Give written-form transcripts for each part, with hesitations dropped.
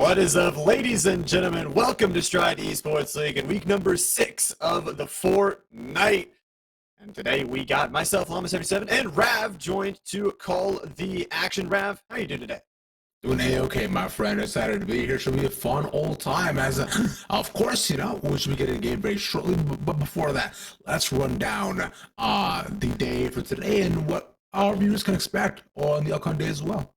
What is up, ladies and gentlemen? Welcome to Stride Esports League in week number 6 of the Fortnite. And today we got myself, Llama77, and Rav joined to call the action. Rav, how you doing today? Doing A-okay, my friend. Excited to be here. Should be a fun old time. Of course, we should be getting a game very shortly. But before that, let's run down the day for today and what our viewers can expect on the upcoming day as well.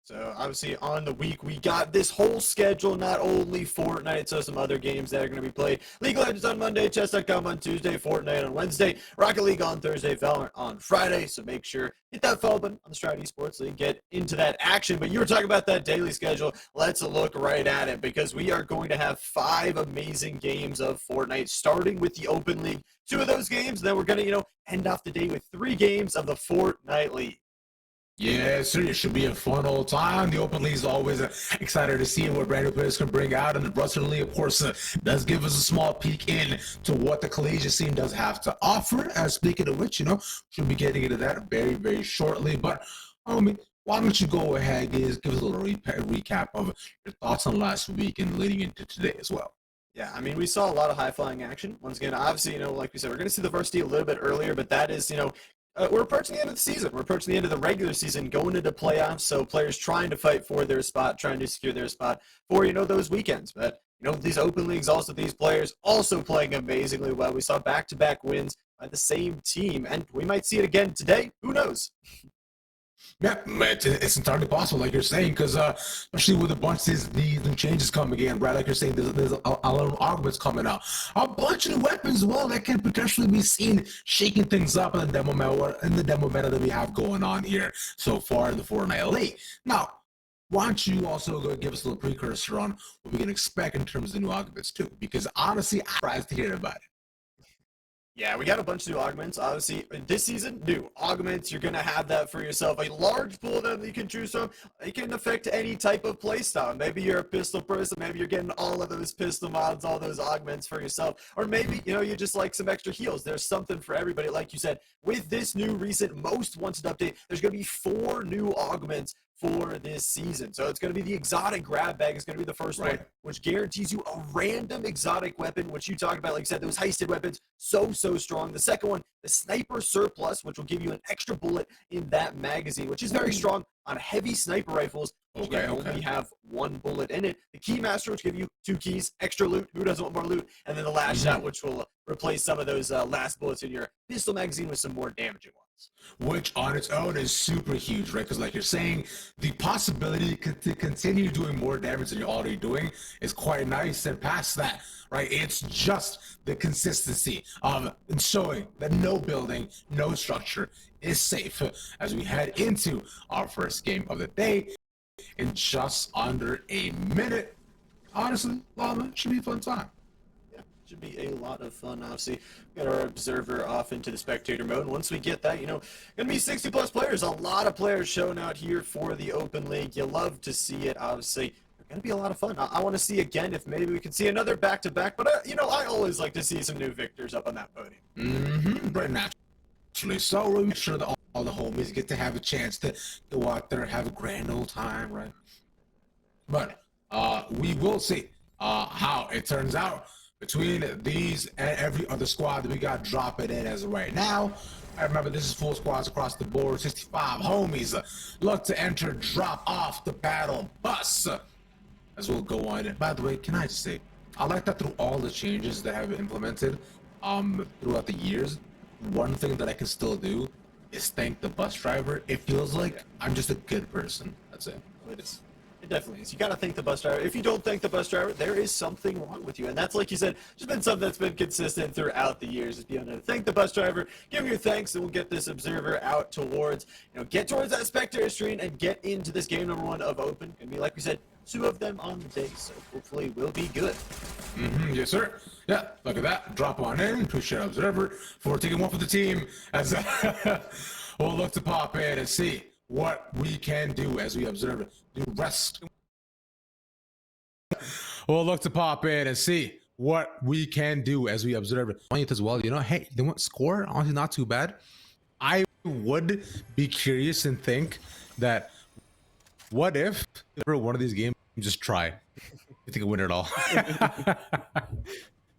So obviously on the week, we got this whole schedule, not only Fortnite, so some other games that are going to be played. League of Legends on Monday, Chess.com on Tuesday, Fortnite on Wednesday, Rocket League on Thursday, Valorant on Friday. So make sure, hit that follow button on the Stride Esports League, get into that action. But you were talking about that daily schedule. Let's look right at it because we are going to have 5 amazing games of Fortnite, starting with the Open League. 2 of those games, and then we're going to, end off the day with 3 games of the Fortnite League. Yeah, sir, it should be a fun old time. The Open League is always excited to see what brand new players can bring out. And the Russell League, of course, does give us a small peek in to what the collegiate scene does have to offer. Speaking of which, should be getting into that very, very shortly. But, why don't you go ahead and give us a little recap of your thoughts on last week and leading into today as well. Yeah, we saw a lot of high-flying action. Once again, obviously, like we said, we're going to see the varsity a little bit earlier, but that is, we're approaching the end of the season. We're approaching the end of the regular season, going into playoffs. So players trying to fight for their spot, trying to secure their spot for, those weekends. But, these open leagues, also these players also playing amazingly well. We saw back-to-back wins by the same team, and we might see it again today. Who knows? Yeah, it's entirely possible, like you're saying, because especially with a bunch of these new changes coming in, right? Like you're saying, there's a lot of arguments coming out. A bunch of new weapons as well that can potentially be seen shaking things up in the demo meta that we have going on here so far in the Fortnite League. Now, why don't you also go give us a little precursor on what we can expect in terms of new augments too? Because honestly, I'm surprised to hear about it. Yeah, we got a bunch of new augments. Obviously, this season, new augments. You're going to have that for yourself. A large pool of them that you can choose from. It can affect any type of playstyle. Maybe you're a pistol person. Maybe you're getting all of those pistol mods, all those augments for yourself. Or maybe, you just like some extra heals. There's something for everybody. Like you said, with this new recent most wanted update, there's going to be 4 new augments for this season. So it's going to be the exotic grab bag. It's going to be the first one, which guarantees you a random exotic weapon, which you talked about, like you said, those heisted weapons, so strong. The second one, the sniper surplus, which will give you an extra bullet in that magazine, which is very strong on heavy sniper rifles, which only have 1 bullet in it. The key master, which give you 2 keys, extra loot. Who doesn't want more loot? And then the last shot, which will replace some of those last bullets in your pistol magazine with some more damaging ones. Which on its own is super huge, right? Because like you're saying, the possibility to continue doing more damage than you're already doing is quite nice. And past that, right, it's just the consistency of showing that no building, no structure is safe as we head into our first game of the day in just under a minute. Honestly, Llama, should be a fun time. Should be a lot of fun. Obviously, we got our observer off into the spectator mode. Once we get that, gonna be 60 plus players. A lot of players showing out here for the Open League. You love to see it. Obviously, it's gonna be a lot of fun. I want to see again if maybe we can see another back-to-back. But I always like to see some new victors up on that podium. Very naturally. So we'll make sure that all the homies get to have a chance to go out there and have a grand old time, right? But we will see how it turns out between these and every other squad that we got dropping in as of right now. I remember this is full squads across the board. 65 homies look to enter, drop off the battle bus as we'll go on. And by the way, can I just say, I like that through all the changes that have been implemented throughout the years, one thing that I can still do is thank the bus driver. It feels like I'm just a good person. That's it. It is. It definitely is. You got to thank the bus driver. If you don't thank the bus driver, there is something wrong with you. And that's, like you said, just been something that's been consistent throughout the years. Is being able to thank the bus driver, give him your thanks, and we'll get this observer out towards, get towards that spectator screen and get into this game number 1 of Open. Gonna be, like we said, 2 of them on the day, so hopefully we'll be good. Yes, sir. Yeah, look at that. Drop on in. Appreciate observer for taking one for the team. As we'll look to pop in and see what we can do as we observe the rest. We'll look to pop in and see what we can do as we observe it as well. Hey, they won't score. Honestly, not too bad. I would be curious and think that what if one of these games just try. You think I win it all?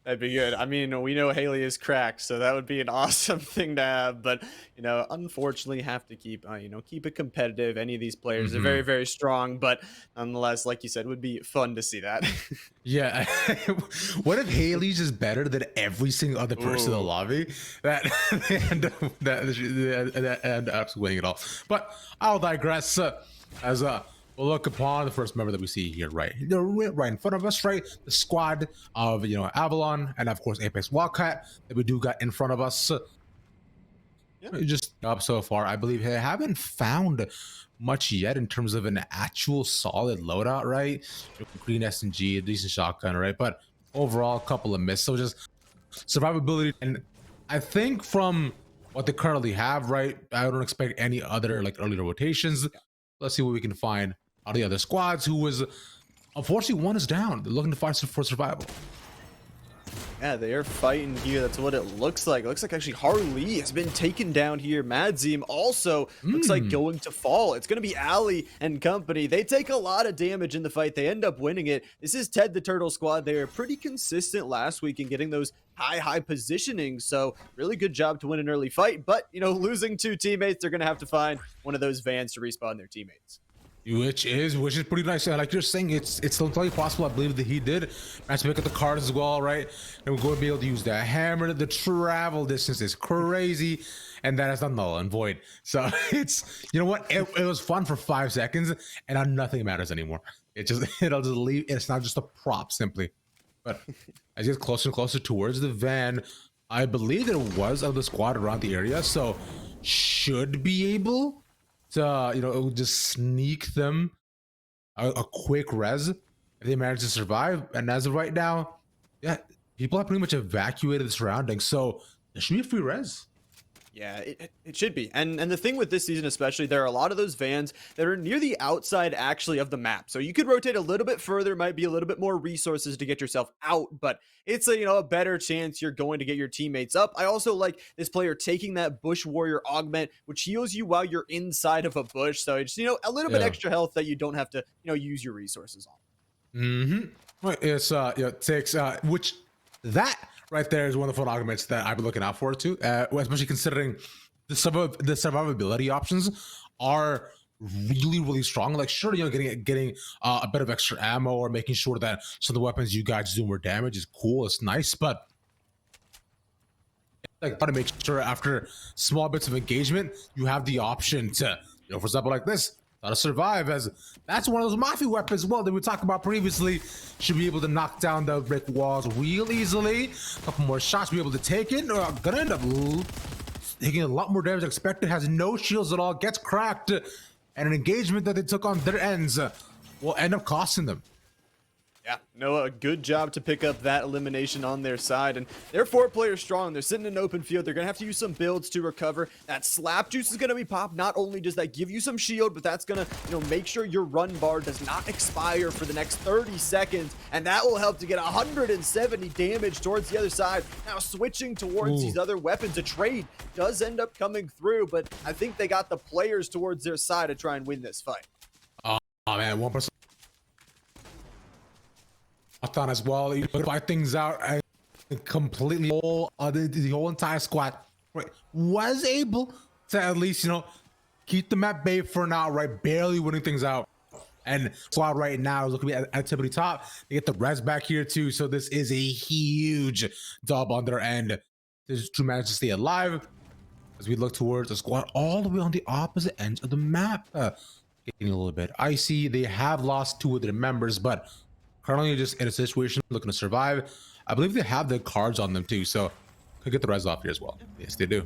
That'd be good. I mean, we know Haley is cracked, so that would be an awesome thing to have. But unfortunately, have to keep keep it competitive. Any of these players are very, Hmm. very strong, but nonetheless, like you said, would be fun to see that. Yeah. What if Haley's just better than every single other person in the Ooh. lobby? That that end up winning it all. But I'll digress. As we'll look upon the first member that we see here, right in front of us, right, the squad of Avalon and of course Apex Wildcat that we do got in front of us. Yeah. Just up so far, I believe I haven't found much yet in terms of an actual solid loadout, right? Green SMG, a decent shotgun, right? But overall, a couple of misses. So just survivability. And I think from what they currently have, right, I don't expect any other like early rotations. Let's see what we can find out of the other squads who was unfortunately one is down. They're looking to fight for survival. Yeah, they are fighting here. That's what it looks like. It looks like actually Harley has been taken down here. Madzim also looks like going to fall. It's going to be Ali and company. They take a lot of damage in the fight. They end up winning it. This is Ted the Turtle squad. They are pretty consistent last week in getting those high positioning. So really good job to win an early fight. But, losing 2 teammates, they're going to have to find one of those vans to respawn their teammates. Which is pretty nice. Like you're saying, it's entirely possible. I believe that he did manage to pick up the cards as well, right? And we're going to be able to use the hammer. The travel distance is crazy, and that is not null and void. So it's what it was fun for 5 seconds, and now nothing matters anymore. It'll just leave. It's not just a prop simply. But as you get closer and closer towards the van, I believe there was other squad around the area, so should be able to just sneak them a quick res if they manage to survive. And as of right now, yeah, people have pretty much evacuated the surroundings, so there should be a free res. Yeah, it should be. And the thing with this season especially, there are a lot of those vans that are near the outside actually of the map. So you could rotate a little bit further, might be a little bit more resources to get yourself out, but it's a better chance you're going to get your teammates up. I also like this player taking that Bush Warrior augment, which heals you while you're inside of a bush. So it's a little bit extra health that you don't have to use your resources on. Right, it's it takes which that right there is one of the fun arguments that I've been looking out for too, especially considering the survivability options are really strong. Like sure, getting a bit of extra ammo or making sure that some of the weapons you guys do more damage is cool. It's nice, but like got to make sure after small bits of engagement you have the option to for example like this. To survive, as that's one of those mafia weapons as well that we talked about previously. Should be able to knock down the brick walls real easily. A couple more shots, be able to take it. Gonna end up taking a lot more damage than expected. Has no shields at all. Gets cracked, and an engagement that they took on their ends will end up costing them. Yeah, Noah, a good job to pick up that elimination on their side. And they're 4 players strong. They're sitting in an open field. They're going to have to use some builds to recover. That slap juice is going to be popped. Not only does that give you some shield, but that's going to, make sure your run bar does not expire for the next 30 seconds. And that will help to get 170 damage towards the other side. Now switching towards these other weapons, a trade does end up coming through, but I think they got the players towards their side to try and win this fight. Oh man, 1%. Thought as well, you could fight things out and completely the whole entire squad was able to at least keep them at bay for now, right? Barely winning things out. And squad right now is looking at activity top. They get the res back here too, so this is a huge dub on their end to manage to stay alive as we look towards a squad all the way on the opposite ends of the map. Getting a little bit icy. They have lost 2 of their members, but currently just in a situation looking to survive. I believe they have the cards on them too, so could get the res off here as well. Yes, they do.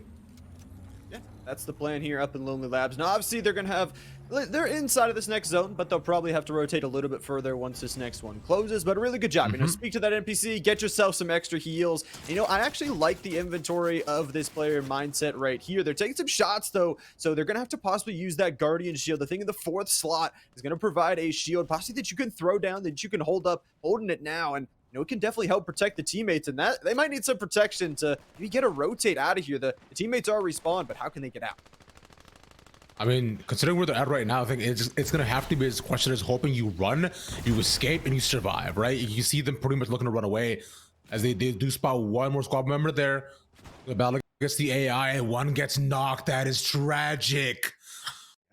Yeah, that's the plan here up in Lonely Labs. Now, obviously, they're inside of this next zone, but they'll probably have to rotate a little bit further once this next one closes. But a really good job. Speak to that NPC, get yourself some extra heals. I actually like the inventory of this player mindset right here. They're taking some shots, though, so they're going to have to possibly use that Guardian shield. The thing in the 4th slot is going to provide a shield, possibly that you can throw down, that you can hold up, holding it now, and it can definitely help protect the teammates, and that they might need some protection to maybe get a rotate out of here. The teammates are respawned, but how can they get out? I mean, considering where they're at right now, I think it's gonna have to be this question is hoping you run, you escape, and you survive, right? You see them pretty much looking to run away as they do spot one more squad member there. The battle against the AI, and one gets knocked. That is tragic.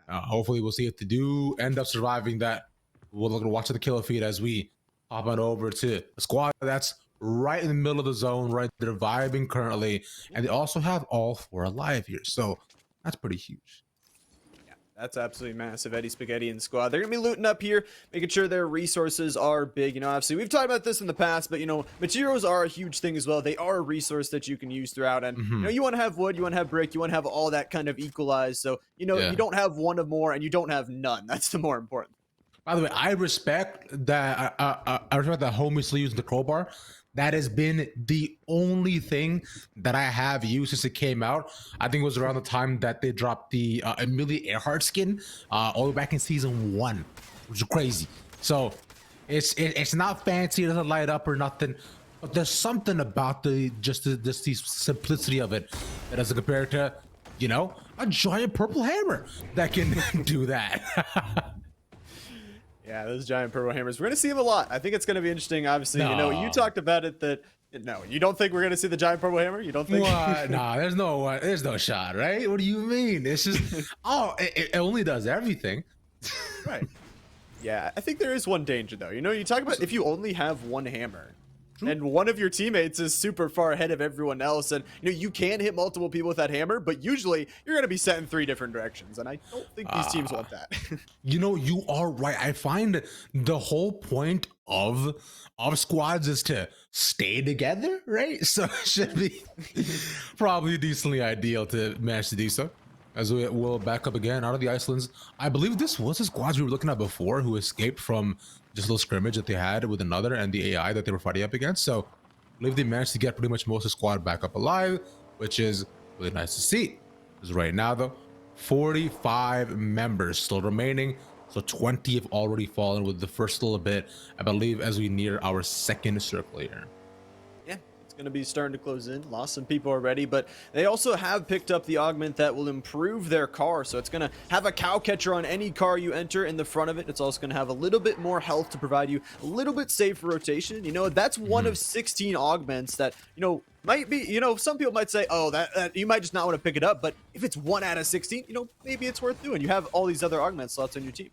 Hopefully, we'll see if they do end up surviving that. We'll look to watch the killer feed as we hop on over to the squad that's right in the middle of the zone, right? They're vibing currently, and they also have all four alive here. So that's pretty huge. That's absolutely massive. Eddie Spaghetti and squad. They're going to be looting up here, making sure their resources are big. You know, obviously, we've talked about this in the past, but, you know, materials are a huge thing as well. They are a resource that you can use throughout. And, you know, you want to have wood, you want to have brick, you want to have all that kind of equalized. So, you know, you don't have one of more and you don't have none. That's the more important. By the way, I respect that. I respect that homie still using the crowbar. That has been the only thing that I have used since it came out. I think it was around the time that they dropped the Amelia Earhart skin, all the way back in season 1, which is crazy. So it's not fancy, it doesn't light up or nothing, but there's something about the simplicity of it that doesn't compare to, you know, a giant purple hammer that can do that. Yeah, those giant purple hammers. We're going to see them a lot. I think it's going to be interesting. Obviously, you know, you talked about it that, no, you don't think we're going to see the giant purple hammer? You don't think? What? Nah, there's no shot, right? What do you mean? It's just, it only does everything. Right. Yeah, I think there is one danger, though. You know, you talk about if you only have one hammer, and one of your teammates is super far ahead of everyone else, and you know you can hit multiple people with that hammer, but usually you're gonna be set in 3 different directions, and I don't think these teams want that. You know, you are right. I find the whole point of squads is to stay together, right? So it should be probably decently ideal to manage to do so. As we will back up again out of the Icelands. I believe this was the squads we were looking at before who escaped from just a little scrimmage that they had with another and the AI that they were fighting up against. So I believe they managed to get pretty much most of the squad back up alive, which is really nice to see. Because right now, though, 45 members still remaining. So 20 have already fallen with the first little bit, I believe, as we near our second circle here. Yeah, it's going to be starting to close in. Lost some people already, but they also have picked up the augment that will improve their car. So it's going to have a cow catcher on any car you enter in the front of it. It's also going to have a little bit more health to provide you a little bit safer rotation. You know, that's one of 16 augments that, you know, might be, you know, some people might say, oh, that you might just not want to pick it up. But if it's 1 out of 16, you know, maybe it's worth doing. You have all these other augment slots on your team.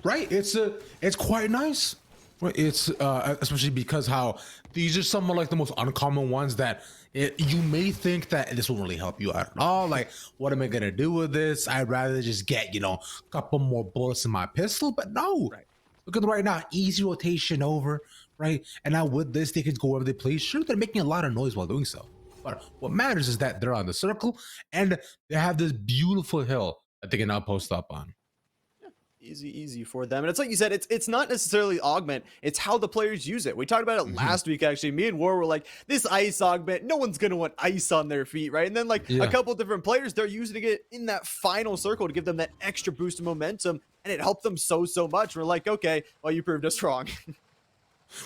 Right. It's quite nice. It's especially because how these are some of like the most uncommon ones that you may think that this won't really help you out at all. Like, what am I gonna do with this? I'd rather just get, you know, a couple more bullets in my pistol. But no, look at right now, easy rotation over, right? And now with this, they can go wherever they please. Sure, they're making a lot of noise while doing so, but what matters is that they're on the circle and they have this beautiful hill that they can now post up on. Easy for them. And it's like you said, it's not necessarily augment, it's how the players use it. We talked about it last week, actually. Me and War were like, this ice augment, no one's gonna want ice on their feet, right? And then like a couple different players, they're using it in that final circle to give them that extra boost of momentum, and it helped them so much. We're like, okay, well, you proved us wrong.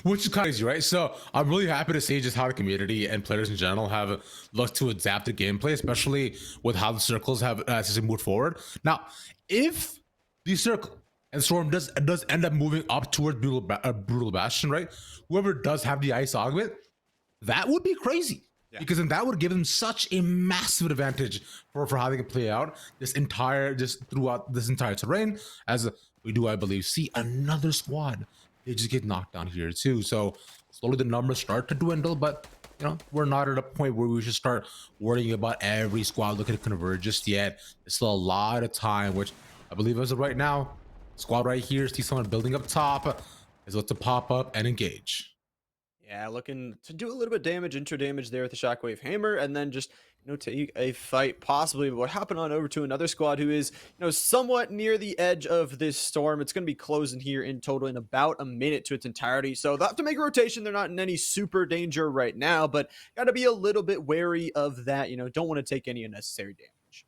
Which is kind of easy, right? So I'm really happy to see just how the community and players in general have looked to adapt the gameplay, especially with how the circles have as they move forward. Now, if the circle and Storm does end up moving up towards Brutal Bastion, right? Whoever does have the ice augment, that would be crazy. Because then that would give them such a massive advantage for how they can play out throughout this entire terrain. As we do, I believe, see another squad. They just get knocked down here too. So slowly the numbers start to dwindle, but you know, we're not at a point where we should start worrying about every squad looking to converge just yet. There's still a lot of time, which I believe as of right now, squad right here, see someone building up top, is about to pop up and engage. Yeah, looking to do a little bit of damage, intro damage there with the Shockwave Hammer, and then just, you know, take a fight possibly. But we're hopping on over to another squad who is, you know, somewhat near the edge of this storm. It's going to be closing here in total in about a minute to its entirety. So they'll have to make a rotation. They're not in any super danger right now, but got to be a little bit wary of that. You know, don't want to take any unnecessary damage.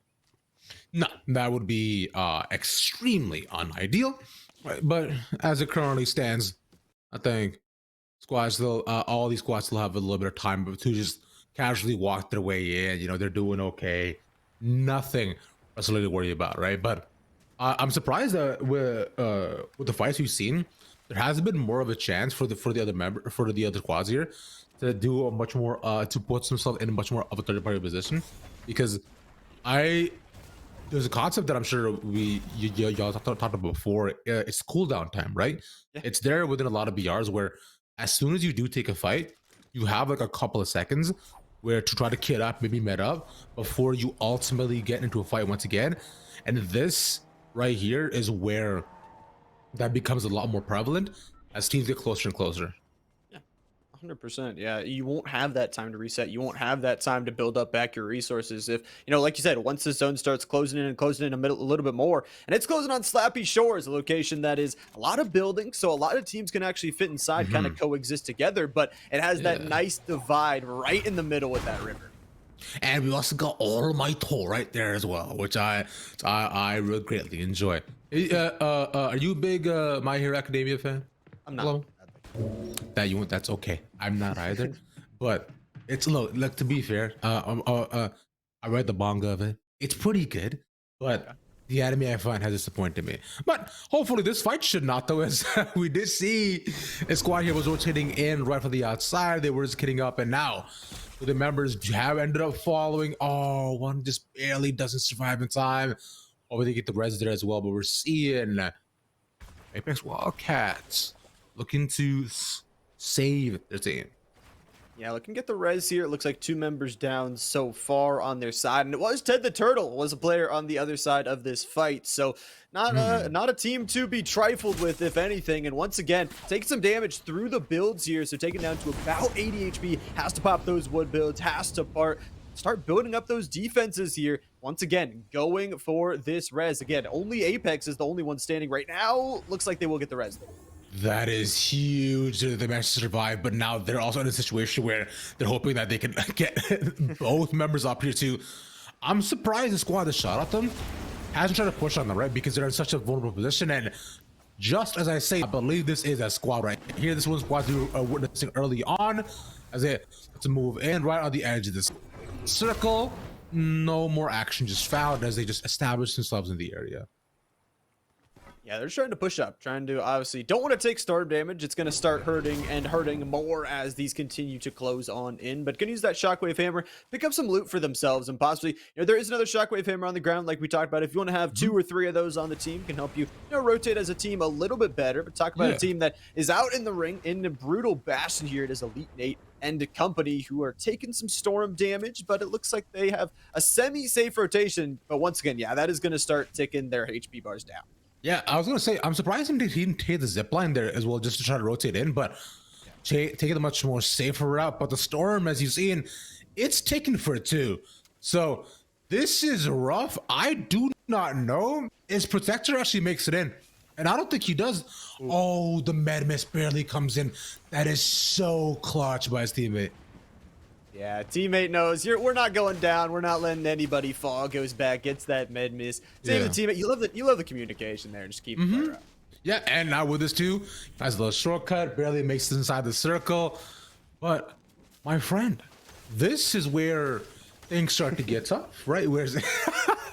No, that would be extremely unideal. But as it currently stands, I think squads still, all these squads still have a little bit of time to just casually walk their way in. You know, they're doing okay. Nothing That's really to worry about, right? But I'm surprised that with the fights we've seen, there has been more of a chance for the other member for the other quads here to do a much more to put themselves in a much more of a third party position, because I there's a concept that I'm sure y'all talked about before. It's cooldown time, right? Yeah. It's there within a lot of BRs where as soon as you do take a fight, you have like a couple of seconds where to try to kit up, maybe med up before you ultimately get into a fight once again. And this right here is where that becomes a lot more prevalent as teams get closer and closer. Yeah, 100%. Yeah, you won't have that time to reset. You won't have that time to build up back your resources. If, like you said, once the zone starts closing in and closing in a little bit more, and it's closing on Slappy Shores, a location that is a lot of buildings, so a lot of teams can actually fit inside, kind of coexist together, but it has that nice divide right in the middle with that river. And we also got All My Toll right there as well, which I really greatly enjoy. Are you a big My Hero Academia fan? I'm not. Hello? That's okay. I'm not either. But it's look to be fair, I read the manga of it. It's pretty good, but the anime I find has disappointed me. But hopefully this fight should not, though, as we did see a squad here was rotating in right from the outside. They were just getting up, and now the members have ended up following. Oh, one just barely doesn't survive in time. Or they get the res there as well, but we're seeing Apex Wildcats looking to save their team. Yeah, looking at the res here, it looks like 2 members down so far on their side, and it was Ted the Turtle was a player on the other side of this fight, so not a team to be trifled with, if anything. And once again, taking some damage through the builds here, so taking down to about 80 HP, has to pop those wood builds, has to start building up those defenses here. Once again, going for this res. Again, only Apex is the only one standing right now. Looks like they will get the res. That is huge that they managed to survive, but now they're also in a situation where they're hoping that they can get both members up here too. I'm surprised the squad that shot at them hasn't tried to push on them, right? Because they're in such a vulnerable position. And just as I say, I believe this is a squad right here. This one squad we were witnessing early on as they to move in right on the edge of this circle. No more action just found as they just establish themselves in the area. Yeah, they're trying to push up, trying to obviously don't want to take storm damage. It's going to start hurting and hurting more as these continue to close on in, but going to use that shockwave hammer, pick up some loot for themselves, and possibly, there is another shockwave hammer on the ground like we talked about. If you want to have 2 or 3 of those on the team, can help you, rotate as a team a little bit better. But talk about a team that is out in the ring in the brutal bastion here. It is Elite Nate and company who are taking some storm damage, but it looks like they have a semi-safe rotation. But once again, yeah, that is going to start ticking their HP bars down. Yeah, I was gonna say I'm surprised he didn't take the zip line there as well, just to try to rotate in, but taking a much more safer route. But the storm, as you've seen, it's taken for it too. So this is rough. I do not know if Protector actually makes it in, and I don't think he does. Oh, the med miss barely comes in. That is so clutch by his teammate. Yeah, teammate knows we're not going down. We're not letting anybody fall. Goes back, gets that med miss. Save the teammate. You love the communication there. Just keep it up. Yeah, and now with this too, nice little shortcut, barely makes it inside the circle. But my friend, this is where things start to get tough, right? Where's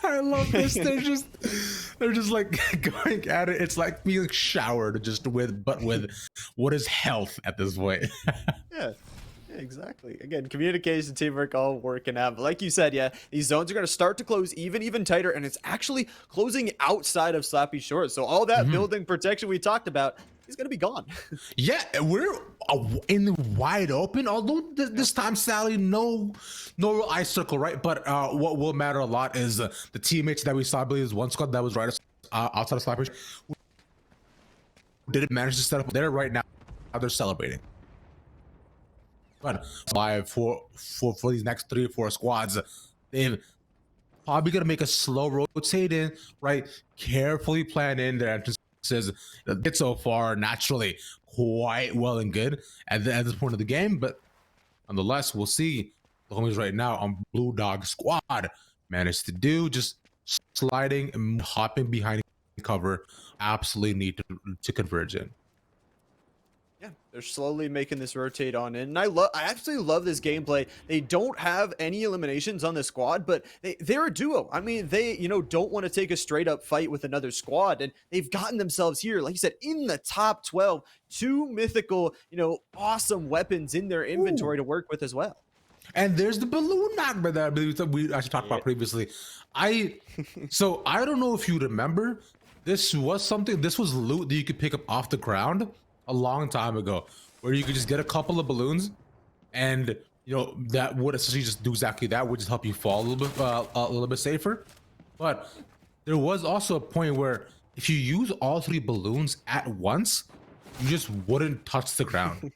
I love this. They're just like going at it. It's like being showered just with what is health at this point. Yeah. Yeah, exactly. Again, communication, teamwork, all working out. But like you said, yeah, these zones are going to start to close even tighter, and it's actually closing outside of Slappy Shores. So all that building protection we talked about is going to be gone. Yeah, we're in the wide open. Although this time, Sally, no real ice circle, right? But what will matter a lot is the teammates that we saw. I believe is one squad that was right outside of Slappy. Didn't manage to set up there right now. They're celebrating. But for these next 3 or 4 squads, they've probably gonna make a slow rotate in, right? Carefully plan in their entrances. Get so far naturally quite well and good at this point of the game, but nonetheless, we'll see the homies right now on Blue Dog squad managed to do just sliding and hopping behind cover. Absolutely need to converge in. Yeah, they're slowly making this rotate on in. And I absolutely love this gameplay. They don't have any eliminations on the squad, but they're a duo. I mean, they, don't want to take a straight up fight with another squad. And they've gotten themselves here, like you said, in the top 12, two mythical, awesome weapons in their Ooh. inventory to work with as well. And there's the balloon knockback that I believe that we actually talked Yeah. about previously. I so I don't know if you remember, this was loot that you could pick up off the ground a long time ago, where you could just get a couple of balloons, and that would essentially just do exactly that, would just help you fall a little bit safer. But there was also a point where if you use all three balloons at once, you just wouldn't touch the ground.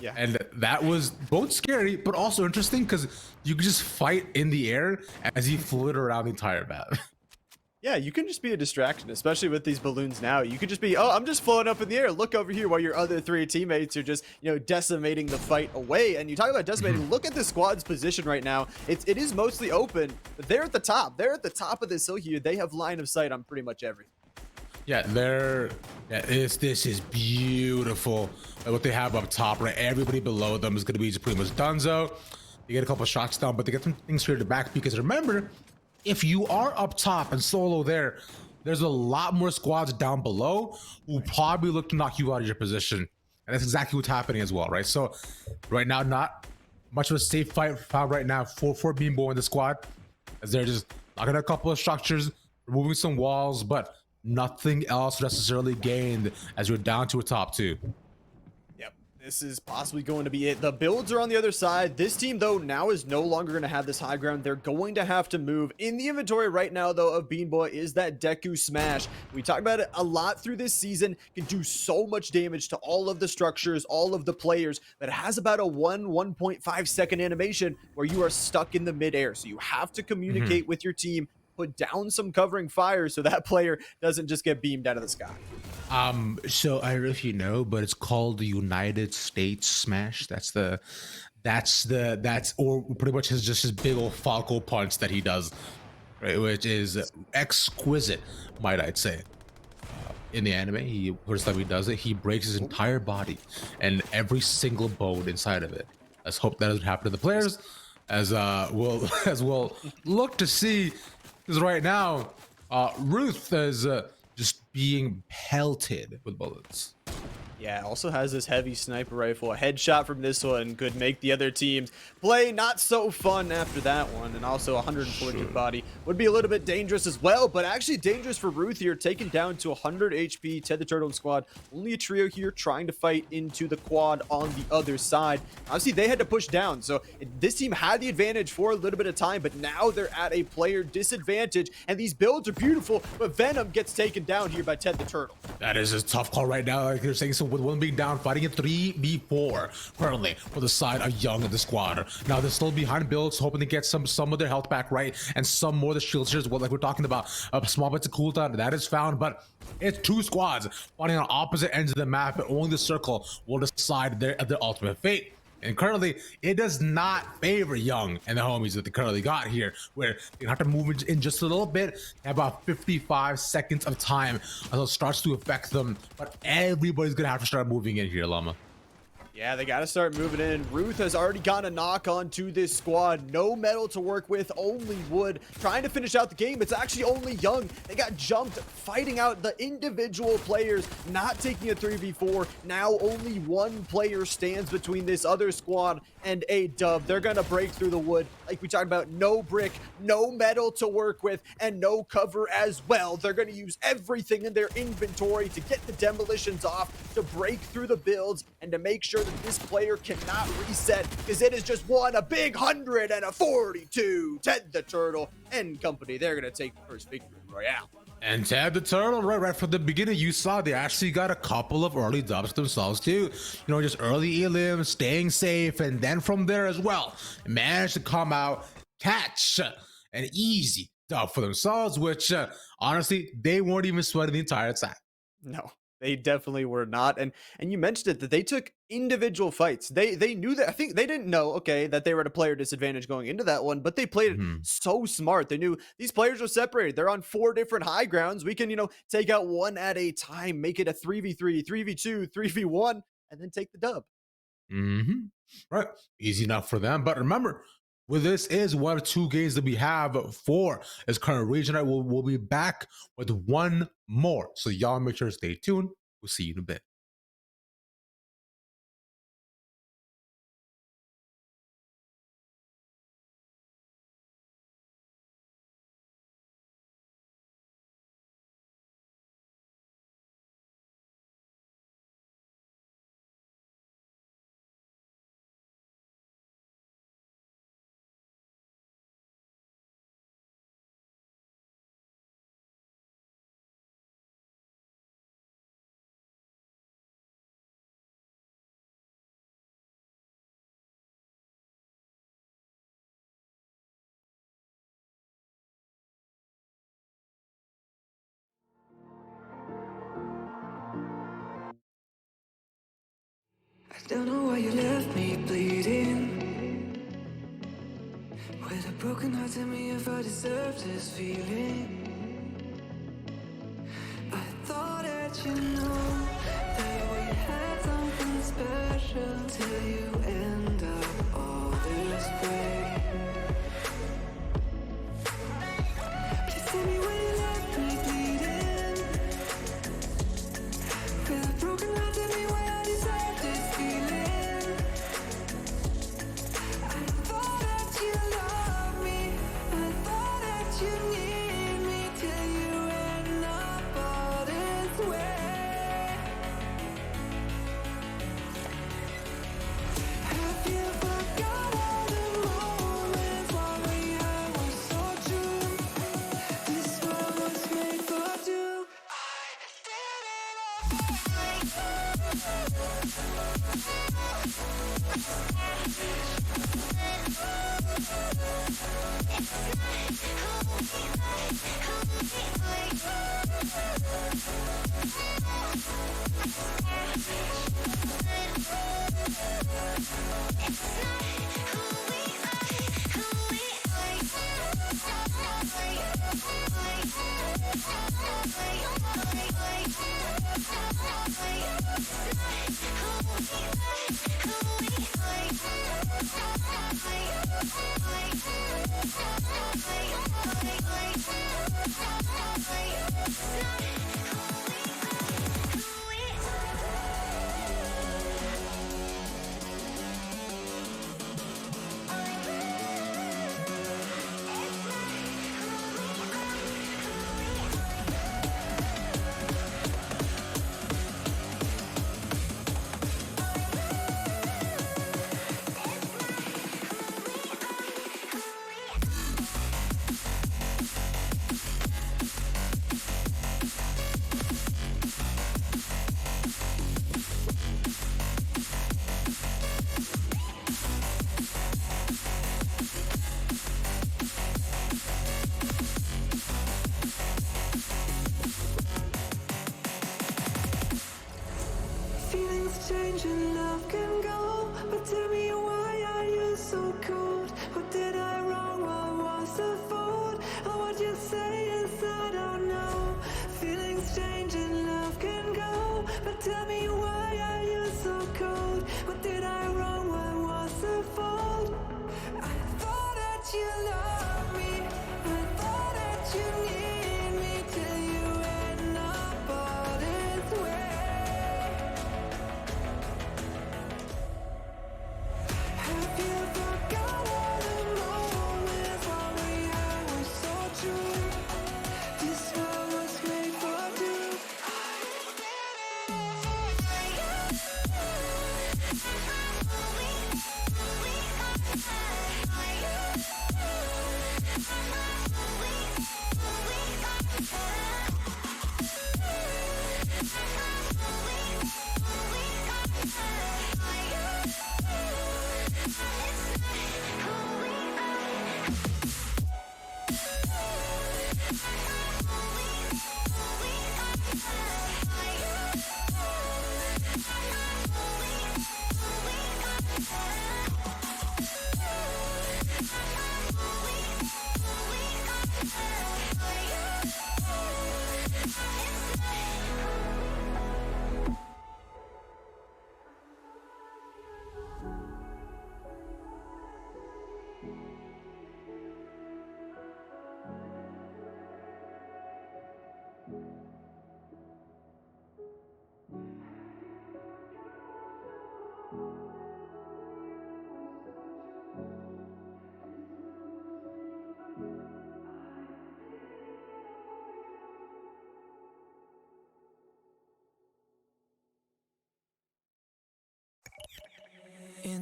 Yeah. And that was both scary, but also interesting because you could just fight in the air as you float around the entire map. Yeah, you can just be a distraction, especially with these balloons now. You could just be, oh, I'm just floating up in the air. Look over here while your other three teammates are just, decimating the fight away. And you talk about decimating. Look at the squad's position right now. It is mostly open, but they're at the top. They're at the top of this hill here. They have line of sight on pretty much everything. Yeah, this is beautiful. Like what they have up top, right? Everybody below them is going to be just pretty much donezo. You get a couple shots down, but they get some things here to back, because remember, if you are up top and solo there's a lot more squads down below who probably look to knock you out of your position. And that's exactly what's happening as well, right? So right now, not much of a safe fight found right now for Beanbo in the squad, as they're just knocking a couple of structures, removing some walls, but nothing else necessarily gained as you're down to a top two. Yep, this is possibly going to be it. The builds are on the other side. This team, though, now is no longer going to have this high ground. They're going to have to move. In the inventory right now, though, of Bean Boy is that Deku Smash. We talked about it a lot through this season. Can do so much damage to all of the structures, all of the players, but it has about a 1.5 second animation where you are stuck in the midair. So you have to communicate with your team, put down some covering fire so that player doesn't just get beamed out of the sky. So I don't know if you know, but it's called the United States Smash. That's or pretty much his big old Falco punch that he does, right? Which is exquisite, might I say. In the anime, first time he does it, he breaks his entire body and every single bone inside of it. Let's hope that doesn't happen to the players, as we'll look to see. Because right now, Ruth is just being pelted with bullets. Yeah, also has this heavy sniper rifle. A headshot from this one could make the other teams play not so fun after that one. And also 140 body would be a little bit dangerous as well, but actually dangerous for Ruth here, taken down to 100 HP. Ted the Turtle and squad, only a trio here trying to fight into the quad on the other side. Obviously, they had to push down, so this team had the advantage for a little bit of time, but now they're at a player disadvantage, and these builds are beautiful, but Venom gets taken down here by Ted the Turtle. That is a tough call right now. Like they're saying, so with one being down, fighting a 3v4 currently for the side of Young and the squad. Now they're still behind builds, hoping to get some of their health back, right? And some more of the shield shares, like we're talking about, a small bit of cooldown that is found, but it's two squads fighting on opposite ends of the map, and only the circle will decide their ultimate fate. And currently, it does not favor Young and the homies that they currently got here, where they have to move in just a little bit. They have about 55 seconds of time until it starts to affect them. But everybody's going to have to start moving in here, Llama. Yeah, they got to start moving in. Ruth has already got a knock on to this squad. No metal to work with, only wood. Trying to finish out the game. It's actually only Young. They got jumped fighting out the individual players, not taking a 3v4. Now only one player stands between this other squad and a dub. They're going to break through the wood. Like we talked about, no brick, no metal to work with, and no cover as well. They're going to use everything in their inventory to get the demolitions off, to break through the builds, and to make sure that this player cannot reset, because it is just won a big 142. Ted the Turtle and company, they're going to take the first victory royale. And Ted the Turtle, right from the beginning, you saw they actually got a couple of early dubs themselves too. Just early elim, staying safe, and then from there as well, managed to come out, catch an easy dub for themselves, which honestly, they weren't even sweating the entire time. No, they definitely were not. And you mentioned it, that they took individual fights. They knew that. I think they didn't know, okay, that they were at a player disadvantage going into that one, but they played it so smart. They knew these players are separated. They're on 4 different high grounds. We can, take out one at a time, make it a 3v3, 3v2, 3v1. and then take the dub. Mm-hmm. Right. Easy enough for them. But remember, with this is one of two games that we have for this current region. Right, we'll be back with one more. So y'all make sure to stay tuned. We'll see you in a bit. I don't know why you left me bleeding. With a broken heart, tell me if I deserve this feeling. I thought that you know that we had something special till you end up all this way. Please tell me when you left me bleeding. With a broken heart, tell me why I deserve this feeling. I thought that you loved me, I thought that you need me till you end up all this way. Have you forgot all the moments while we had were so true? This world was made for two. I did it all. Feelings change and love can go, but tell me why are you so cold? What did I wrong? What was the fault? Or what you say is I don't know. Feelings change and love can go, but tell me why are you so cold? What did I wrong? What was the fault? I thought that you loved me, I thought that you need me till you end up all this way.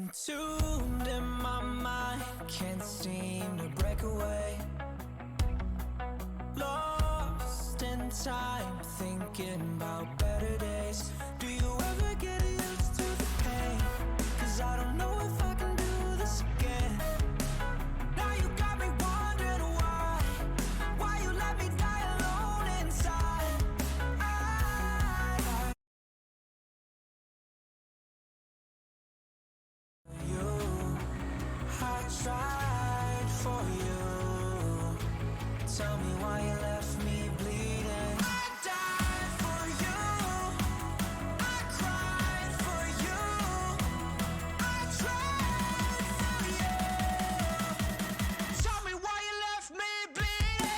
Consumed in my mind, can't seem to break away. Lost in time, thinking about better days. Do you ever get used to the pain? 'Cause I don't know if I can do this again. Now you got me wondering why you let me die alone inside. I tried for you. Tell me why you left me bleeding. I died for you. I cried for you. I tried for you. Tell me why you left me bleeding.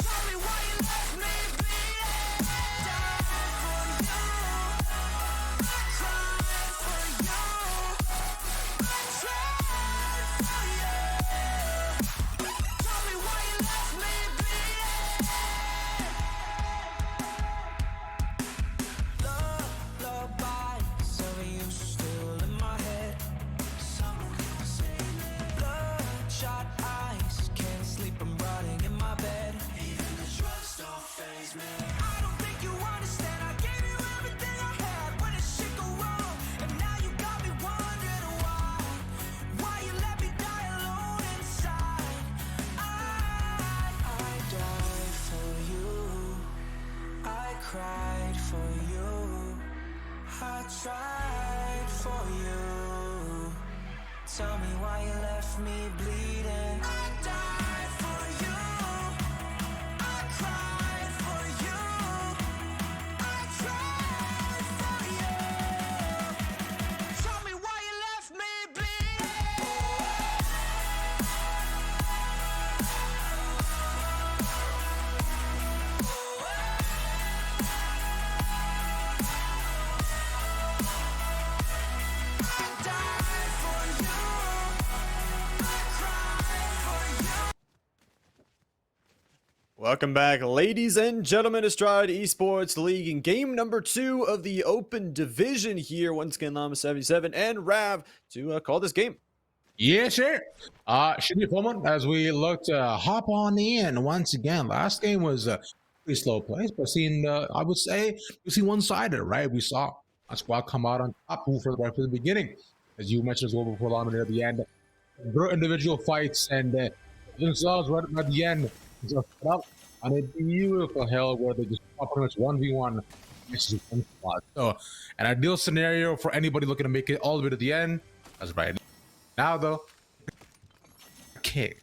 Tell me why you left me bleeding. Died for you. I cried for you. I tried for you. Tell me why you left me bleeding. Lullabies of you still in my head. Bloodshot eyes, can't sleep, I'm rotting in my bed. Even the drugs don't faze me. I don't think you understand. I gave you everything I had when it shit go wrong, and now you got me wondering why you let me die alone inside. I died for you. I cried for you. I tried for you. Tell me why you left me bleeding. I died for you. I cried for you. I tried for you. Tell me why you left me bleeding. I died for you. I cried for you. Welcome back, ladies and gentlemen, to Stride Esports League in game number 2 of the Open Division here. Once again, Llama77 and Rav to call this game. Yeah, sure. Should be a fun one as we look to hop on in once again. Last game was pretty slow plays, but I would say we see one-sided, right? We saw a squad come out on top right from the beginning, as you mentioned as well before long near the end. Great individual fights and themselves right at the end just put up on a beautiful hill where they just pretty much 1v1 misses one squad. So an ideal scenario for anybody looking to make it all the way to the end. That's right. Now though, okay,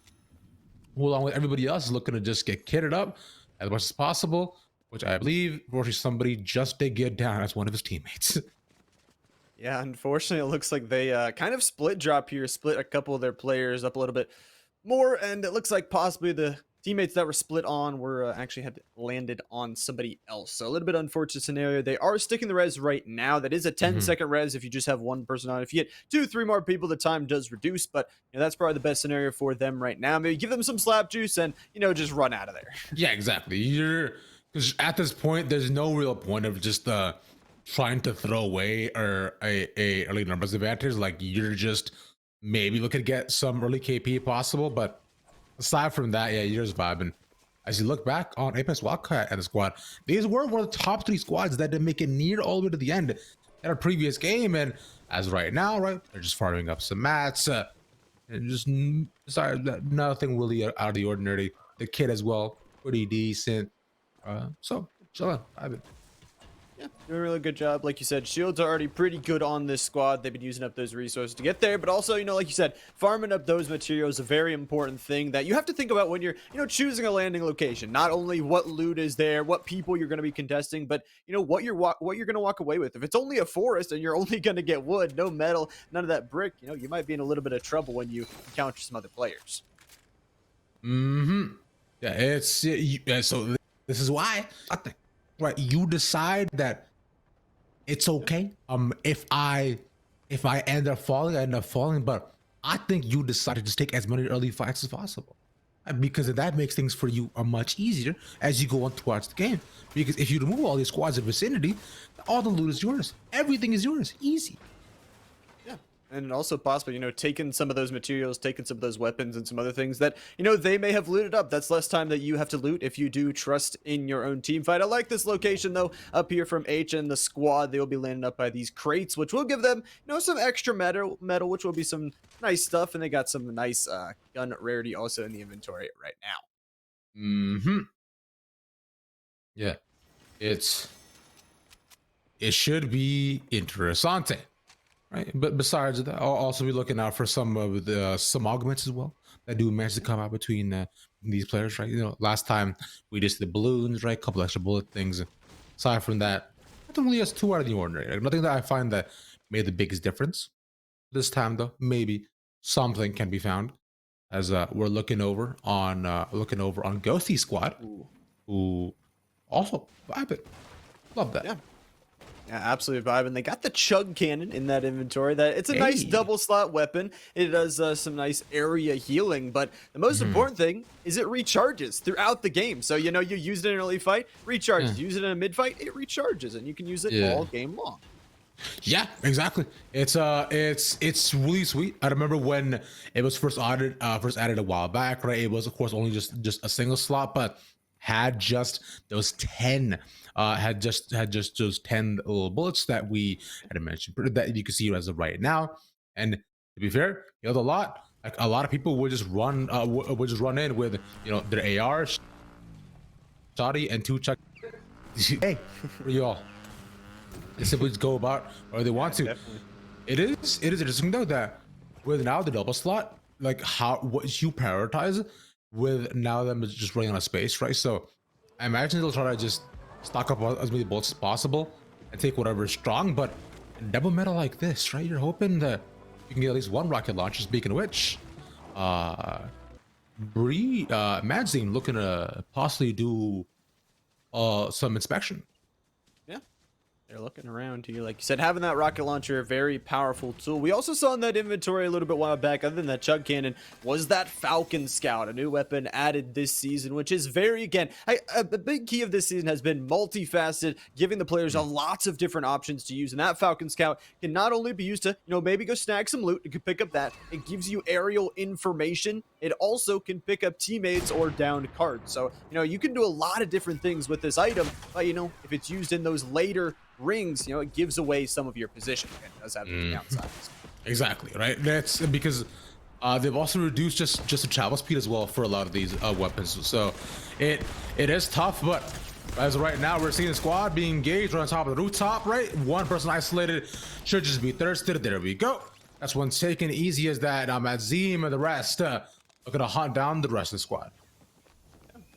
who along with everybody else is looking to just get kitted up as much as possible, which I believe fortunately somebody just did get down as one of his teammates. Yeah, unfortunately, it looks like they kind of split drop here, split a couple of their players up a little bit more, and it looks like possibly the teammates that were split on were actually had landed on somebody else. So a little bit unfortunate scenario. They are sticking the res right now. That is a 10-second res if you just have one person on. If you get 2-3 more people, the time does reduce, but that's probably the best scenario for them right now. Maybe give them some slap juice and just run out of there. Yeah, exactly. Because at this point, there's no real point of just trying to throw away or a early numbers advantage. Like you're just maybe looking to get some early KP possible, but aside from that, yeah, you're just vibing. As you look back on Apex Wildcat and the squad, these were one of the top 3 squads that didn't make it near all the way to the end in a previous game. And as right now, right, they're just farming up some mats and just nothing really out of the ordinary. The kid as well, pretty decent. So chilling, vibing. Yeah, doing a really good job. Like you said, shields are already pretty good on this squad. They've been using up those resources to get there, but also, like you said, farming up those materials is a very important thing that you have to think about when you're, choosing a landing location. Not only what loot is there, what people you're going to be contesting, but what you're going to walk away with. If it's only a forest and you're only going to get wood, no metal, none of that brick, you might be in a little bit of trouble when you encounter some other players. Yeah, so this is why I think. Right, you decide that it's okay. If I end up falling, I end up falling. But I think you decide to just take as many early fights as possible. because that makes things for you are much easier as you go on towards the game. Because if you remove all these squads in vicinity, all the loot is yours. Everything is yours. Easy. Yeah. And also possibly, taking some of those materials, taking some of those weapons and some other things that, they may have looted up. That's less time that you have to loot if you do trust in your own team fight. I like this location, though, up here from H and the squad. They will be landing up by these crates, which will give them, some extra metal, which will be some nice stuff. And they got some nice gun rarity also in the inventory right now. Mm-hmm. Yeah. It should be interessante. Right, but besides that, I'll also be looking out for some of the some augments as well that do manage to come out between these players, right? Last time we just did the balloons, right? A couple extra bullet things. Aside from that, nothing really has too out of the ordinary. Like, nothing that I find that made the biggest difference. This time, though, maybe something can be found as we're looking over on Ghosty Squad, who also vibing. Love that. Yeah. Yeah, absolutely vibing. They got the chug cannon in that inventory. That it's a nice double slot weapon. It does some nice area healing, but the most important thing is it recharges throughout the game. So you use it in an early fight, recharges. Use it in a mid fight, it recharges, and you can use it all game long. Yeah, exactly. It's really sweet. I remember when it was first added a while back, right? It was of course only just a single slot, but had just those 10 had just those 10 little bullets that we had mentioned that you can see as of right now. And to be fair, a lot of people would just run in with their AR, shoddy, and 2 chuck. Hey, for y'all, they simply just go about where they want to. Definitely. It is interesting though that with now the double slot, like what you prioritize with now them just running out of space, right? So I imagine they'll try to just stock up as many bullets as possible and take whatever is strong. But double metal like this, right? You're hoping that you can get at least one rocket launcher. Speaking of which, Madzine looking to possibly do some inspection. They're looking around here. Like you said, having that rocket launcher, a very powerful tool. We also saw in that inventory a little bit while back, other than that chug cannon, was that Falcon Scout, a new weapon added this season, which is the big key of this season has been multifaceted, giving the players a lots of different options to use. And that Falcon Scout can not only be used to, maybe go snag some loot. You can pick up that. It gives you aerial information. It also can pick up teammates or downed cards. So, you can do a lot of different things with this item. But, if it's used in those later rings, it gives away some of your position and does have the downsides. Exactly, right? That's because they've also reduced just the travel speed as well for a lot of these weapons. So it is tough, but as of right now, we're seeing the squad being engaged on top of the rooftop, right? One person isolated should just be thirsted. There we go. That's one taken easy as that. Azim and the rest are gonna hunt down the rest of the squad.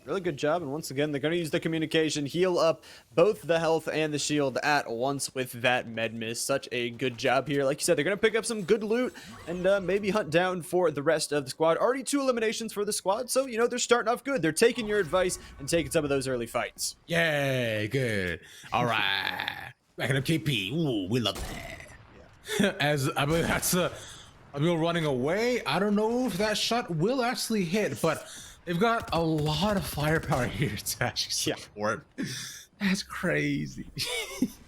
Really good job, and once again, they're going to use the communication, heal up both the health and the shield at once with that med miss. Such a good job here. Like you said, they're going to pick up some good loot and maybe hunt down for the rest of the squad. Already 2 eliminations for the squad, so, they're starting off good. They're taking your advice and taking some of those early fights. Yay, good. All right. Back in KP. Ooh, we love that. Yeah. I mean, running away. I don't know if that shot will actually hit, but they've got a lot of firepower here to actually support. That's crazy.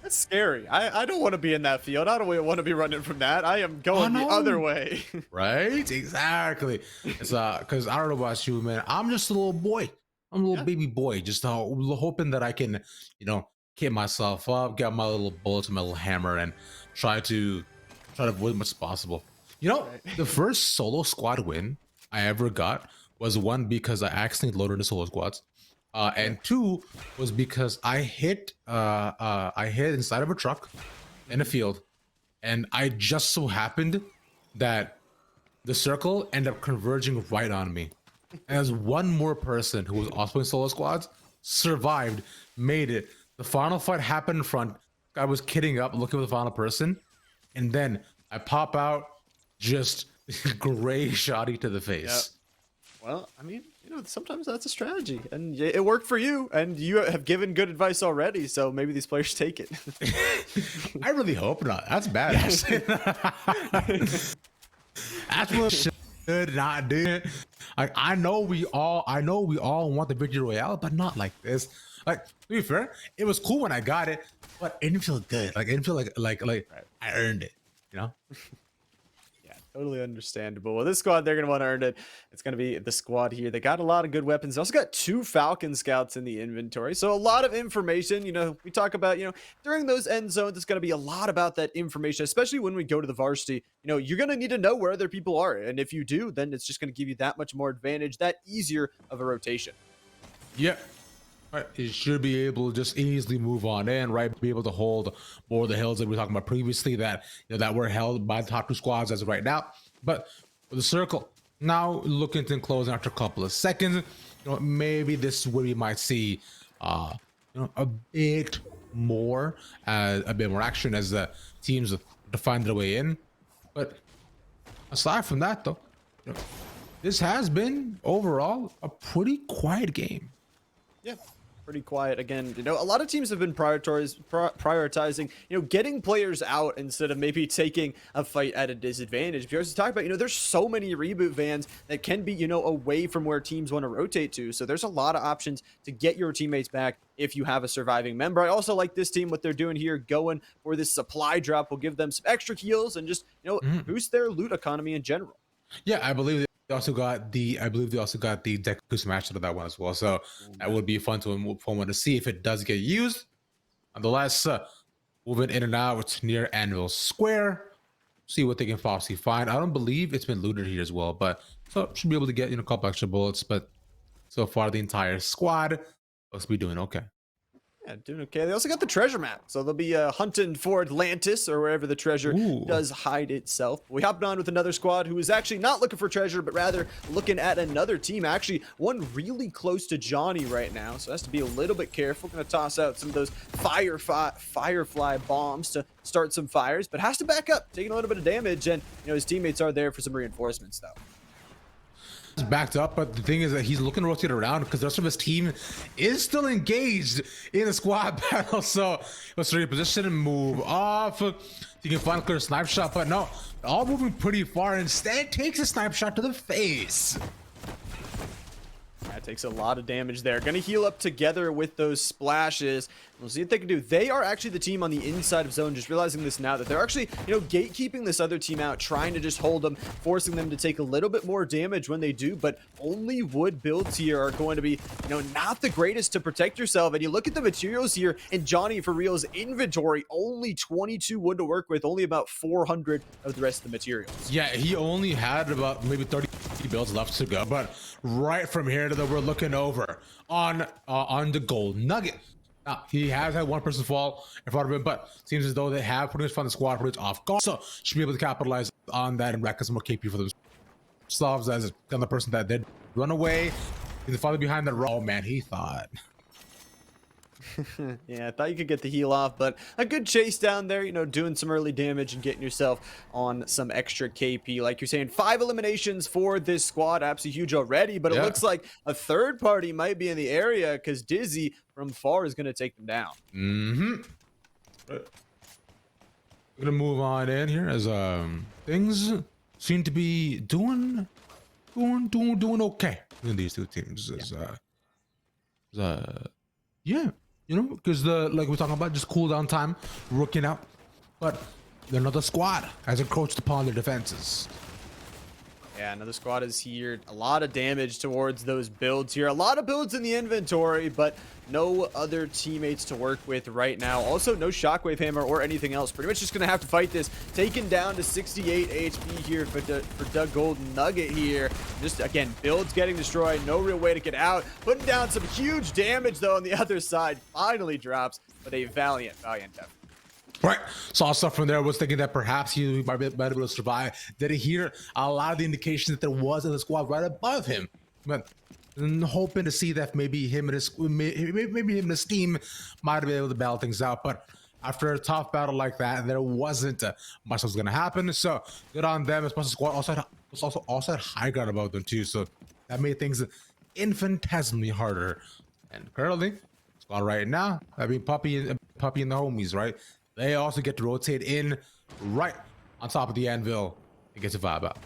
That's scary. I don't want to be in that field. I don't want to be running from that. I am going the other way. Right? Exactly. It's because I don't know about you, man. I'm just a little boy. I'm a little baby boy, just hoping that I can, kit myself up, get my little bullets, my little hammer, and try to avoid as much as possible. The first solo squad win I ever got was 1 because I accidentally loaded into solo squads, and 2 was because I hit inside of a truck in a field, and I just so happened that the circle ended up converging right on me. And as one more person who was also in solo squads survived, made it. The final fight happened in front. I was kitting up, looking for the final person, and then I pop out, just gray shoddy to the face. Yep. Well, I mean, sometimes that's a strategy, and it worked for you, and you have given good advice already, so maybe these players take it. I really hope not. That's bad, actually. That's what should not do it. Like I know we all want the victory royale, but not like this. Like to be fair, it was cool when I got it, but it didn't feel good. Like it didn't feel like I earned it. You know? Yeah, totally understandable. Well, this squad, they're going to want to earn it. It's going to be the squad here. They got a lot of good weapons. They also got 2 Falcon Scouts in the inventory. So a lot of information, we talk about, during those end zones, it's going to be a lot about that information, especially when we go to the varsity. You're going to need to know where other people are. And if you do, then it's just going to give you that much more advantage, that easier of a rotation. Yeah. Right. It should be able to just easily move on in, right? Be able to hold more of the hills that we were talking about previously that that were held by the top 2 squads as of right now. But with the circle now looking to close after a couple of seconds, maybe this is where we might see a bit more action as the teams to find their way in. But aside from that, though, this has been overall a pretty quiet game. Yeah, pretty quiet again. A lot of teams have been prioritizing, getting players out instead of maybe taking a fight at a disadvantage. Because to talk about, there's so many reboot vans that can be, away from where teams want to rotate to. So there's a lot of options to get your teammates back if you have a surviving member. I also like this team, what they're doing here, going for this supply drop will give them some extra heals and just, boost their loot economy in general. Yeah, I believe they also got the Deku smash out of that one as well. So that would be fun to see if it does get used. Nonetheless, moving in and out near Anvil Square, see what they can possibly find. I don't believe it's been looted here as well, but so should be able to get a couple extra bullets. But so far, the entire squad looks to be doing okay. Yeah, doing okay. They also got the treasure map, so they'll be hunting for Atlantis or wherever the treasure does hide itself. We hopped on with another squad who is actually not looking for treasure, but rather looking at another team. Actually, one really close to Johnny right now, so has to be a little bit careful. Going to toss out some of those firefly bombs to start some fires, but has to back up, taking a little bit of damage, and his teammates are there for some reinforcements though. Backed up, but the thing is that he's looking to rotate around because the rest of his team is still engaged in a squad battle. So let's reposition and move off. You can find a clear snipe shot, but no, all moving pretty far. Instead, takes a snipe shot to the face. That takes a lot of damage there. Gonna heal up together with those splashes. We'll see what they can do. They are actually the team on the inside of zone, just realizing this now, that they're actually, gatekeeping this other team out, trying to just hold them, forcing them to take a little bit more damage when they do, but only wood builds here are going to be, not the greatest to protect yourself. And you look at the materials here, and Johnny, for real's inventory, only 22 wood to work with, only about 400 of the rest of the materials. Yeah, he only had about maybe 30 builds left to go, but right from here to we're looking over on the gold nugget. Now, he has had one person fall in front of him, but seems as though they have pretty much found the squad pretty much off guard. So should be able to capitalize on that and rack some more KP for themselves as the other person that did run away. He's farther behind the row. Oh man, he thought. Yeah, I thought you could get the heal off, but a good chase down there, doing some early damage and getting yourself on some extra KP. Like you're saying, 5 eliminations for this squad, absolutely huge already, but it looks like a third party might be in the area because Dizzy from far is going to take them down. We're gonna move on in here as things seem to be doing okay in these two teams. Yeah. Because like we're talking about, just cooldown time working out, but another squad has encroached upon their defenses. Yeah, another squad is here. A lot of damage towards those builds here. A lot of builds in the inventory, but no other teammates to work with right now. Also, no shockwave hammer or anything else. Pretty much just going to have to fight this. Taken down to 68 HP here for Doug Golden Nugget here. Just, again, builds getting destroyed. No real way to get out. Putting down some huge damage, though, on the other side. Finally drops, but a valiant effort. Right, saw stuff from there. Was thinking that perhaps he might be able to survive. Did hear a lot of the indications that there was in the squad right above him, but hoping to see that maybe him and his team might be able to battle things out. But after a tough battle like that, there wasn't much was going to happen. So good on them. Especially the squad also had high ground about them too. So that made things infinitesimally harder. And currently, squad right now, I mean Puppy and the homies, right? They also get to rotate in right on top of the anvil. It gets a vibe out.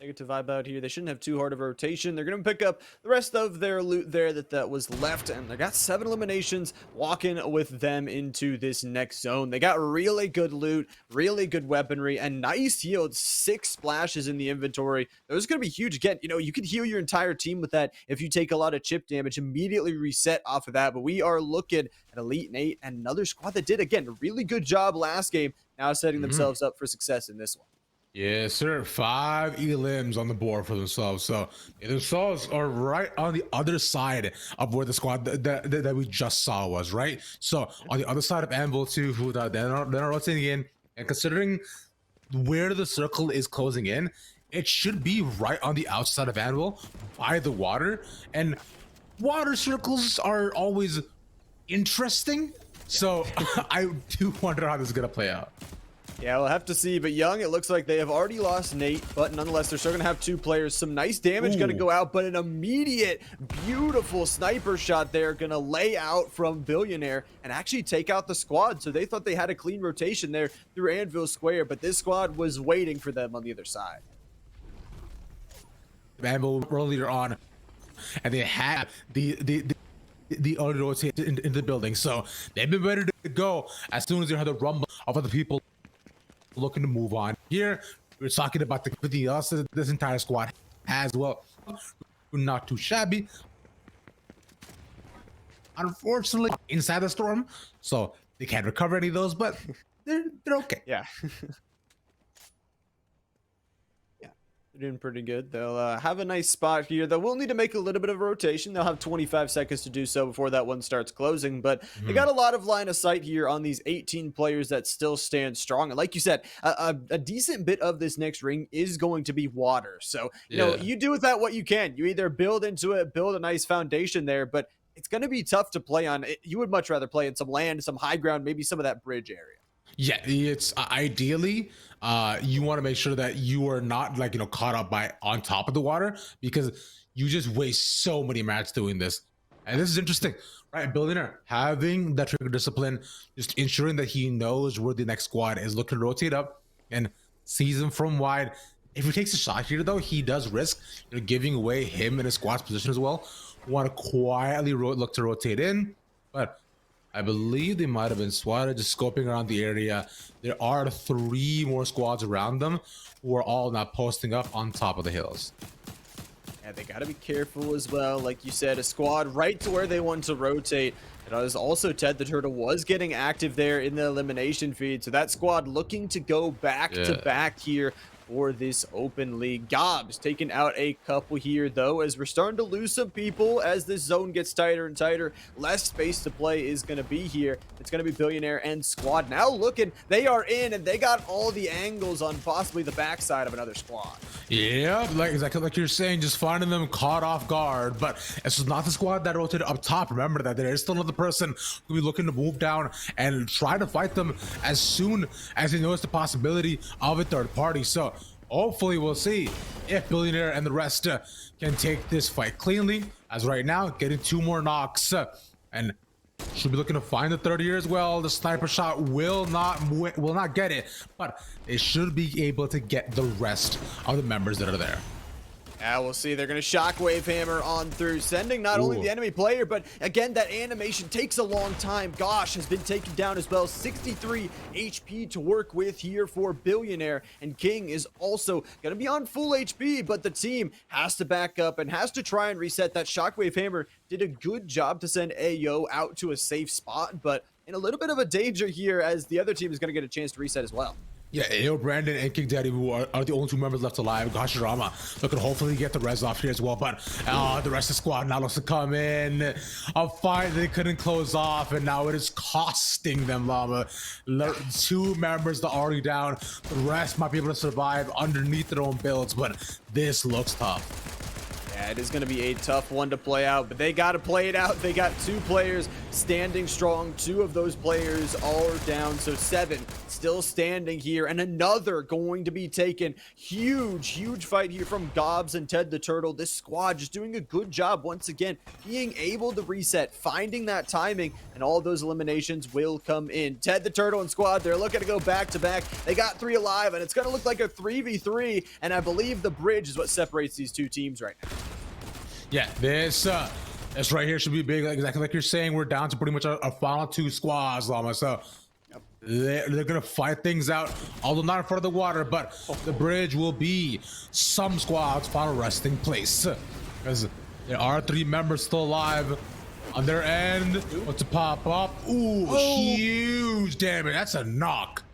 Negative vibe out here. They shouldn't have too hard of a rotation. They're going to pick up the rest of their loot there that was left, and they got 7 eliminations walking with them into this next zone. They got really good loot, really good weaponry, and nice yields. 6 splashes in the inventory. Those are going to be huge. Again, you know, you could heal your entire team with that if you take a lot of chip damage, immediately reset off of that. But we are looking at Elite Nate and another squad that did, again, a really good job last game, now setting themselves up for success in this one. Yes, sir. 5 elims on the board for themselves. So they themselves are right on the other side of where the squad that we just saw was, right? So on the other side of Anvil 2, who they're not rotating in, and considering where the circle is closing in, it should be right on the outside of Anvil by the water. And water circles are always interesting. So I do wonder how this is going to play out. Yeah, we'll have to see. But Young, it looks like they have already lost Nate, but nonetheless, they're still going to have 2 players. Some nice damage going to go out, but an immediate, beautiful sniper shot there going to lay out from Billionaire and actually take out the squad. So they thought they had a clean rotation there through Anvil Square, but this squad was waiting for them on the other side. Anvil earlier on, and they had the other rotate into the building, so they've been ready to go as soon as they heard the rumble of other people looking to move on. Here we're talking about the else this entire squad as well. Not too shabby, unfortunately, inside the storm, so they can't recover any of those, but they're okay. Yeah. They're doing pretty good. They'll have a nice spot here. They will need to make a little bit of a rotation. They'll have 25 seconds to do so before that one starts closing. But they got a lot of line of sight here on these 18 players that still stand strong. And like you said, a decent bit of this next ring is going to be water. So, you know, you do with that what you can. You either build into it, build a nice foundation there, but it's going to be tough to play on. You would much rather play in some land, some high ground, maybe some of that bridge area. Yeah, it's ideally you want to make sure that you are not, like, you know, caught up by on top of the water, because you just waste so many mats doing this. And this is interesting, right? Billionaire having that trigger discipline, just ensuring that he knows where the next squad is looking to rotate up and sees him from wide. If he takes a shot here, though, he does risk, you know, giving away him and his squad's position as well. Want to quietly look to rotate in, but I believe they might have been swatted, just scoping around the area. There are 3 more squads around them who are all now posting up on top of the hills. Yeah, they got to be careful as well. Like you said, a squad right to where they want to rotate. And as also Ted the Turtle was getting active there in the elimination feed. So that squad looking to go back to back here for this open league. Gobs taking out a couple here, though, as we're starting to lose some people as this zone gets tighter and tighter. Less space to play is going to be here. It's going to be Billionaire and squad now looking. They are in, and they got all the angles on possibly the backside of another squad. Yeah, like you're saying, just finding them caught off guard. But this is not the squad that rotated up top. Remember that there is still another person who will be looking to move down and try to fight them as soon as they notice the possibility of a third party. So hopefully we'll see if Billionaire and the rest can take this fight cleanly. As right now, getting 2 more knocks and should be looking to find the third here as well. The sniper shot will not get it, but they should be able to get the rest of the members that are there. Yeah, we'll see. They're going to shockwave hammer on through, sending not only the enemy player, but again, that animation takes a long time. Gosh has been taken down as well. 63 HP to work with here for Billionaire, and King is also going to be on full HP, but the team has to back up and has to try and reset. That shockwave hammer did a good job to send Ayo out to a safe spot, but in a little bit of a danger here as the other team is going to get a chance to reset as well. Yeah, Ayo, Brandon, and King Daddy, who are the only 2 members left alive. Gashirama looking to hopefully get the res off here as well, but the rest of the squad now looks to come in. A fight they couldn't close off, and now it is costing them, Llama. 2 members that are already down. The rest might be able to survive underneath their own builds, but this looks tough. Yeah, it is going to be a tough one to play out, but they got to play it out. They got 2 players standing strong. 2 of those players are down, so 7 still standing here, and another going to be taken. Huge fight here from Gobbs and Ted the Turtle. This squad just doing a good job once again, being able to reset, finding that timing, and all those eliminations will come in. Ted the Turtle and squad, they're looking to go back to back. They got 3 alive, and it's going to look like a 3v3, and I believe the bridge is what separates these 2 teams right now. Yeah, this right here should be big. Exactly like you're saying, we're down to pretty much our final 2 squads, Llama. So they're gonna fight things out, although not in front of the water, but the bridge will be some squads' final resting place, because there are 3 members still alive on their end. What's to pop up? Ooh, huge damage. That's a knock.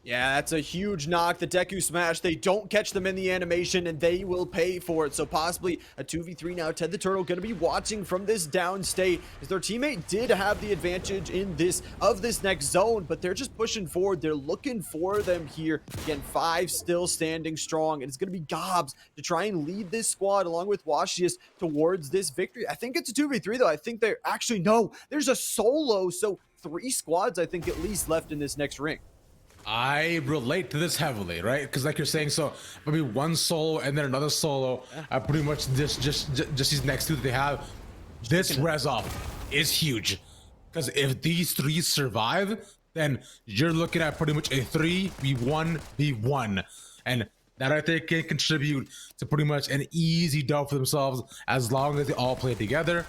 Yeah, that's a huge knock. The Deku Smash, they don't catch them in the animation, and they will pay for it. So possibly a 2v3 now. Ted the Turtle going to be watching from this down state, as their teammate did have the advantage in this next zone, but they're just pushing forward. They're looking for them here. Again, 5 still standing strong, and it's going to be Gobbs to try and lead this squad along with Washius towards this victory. I think it's a 2v3 though. I think they're actually, no, there's a solo. So 3 squads, I think, at least left in this next ring. I relate to this heavily, right? Because like you're saying, so maybe 1 solo and then another solo. Pretty much just these next 2 that they have. This res off is huge, because if these 3 survive, then you're looking at pretty much a 3v1v1, and that I think can contribute to pretty much an easy dub for themselves as long as they all play together.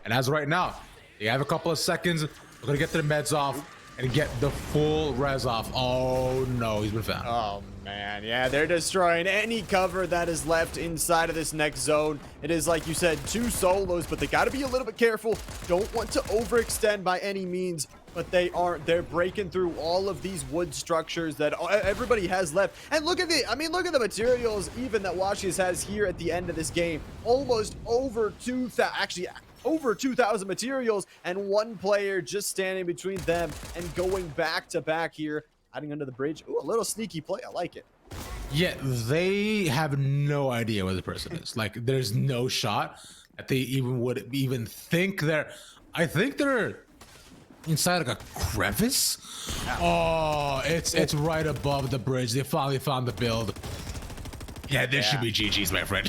And as of right now, they have a couple of seconds. They're gonna get their meds off and get the full res off. Oh no, he's been found. Oh man, yeah, they're destroying any cover that is left inside of this next zone. It is, like you said, 2 solos, but they got to be a little bit careful. Don't want to overextend by any means, but they aren't. They're breaking through all of these wood structures that everybody has left. And look at the, I mean, look at the materials even that Washius has here at the end of this game. Almost over 2,000, actually over 2,000 materials, and 1 player just standing between them and going back to back here, hiding under the bridge. Ooh, a little sneaky play. I like it. Yeah, they have no idea where the person is. Like, there's no shot that they even would even think they're. I think they're inside like a crevice. Oh, it's right above the bridge. They finally found the build. Yeah, this should be GG's, my friend.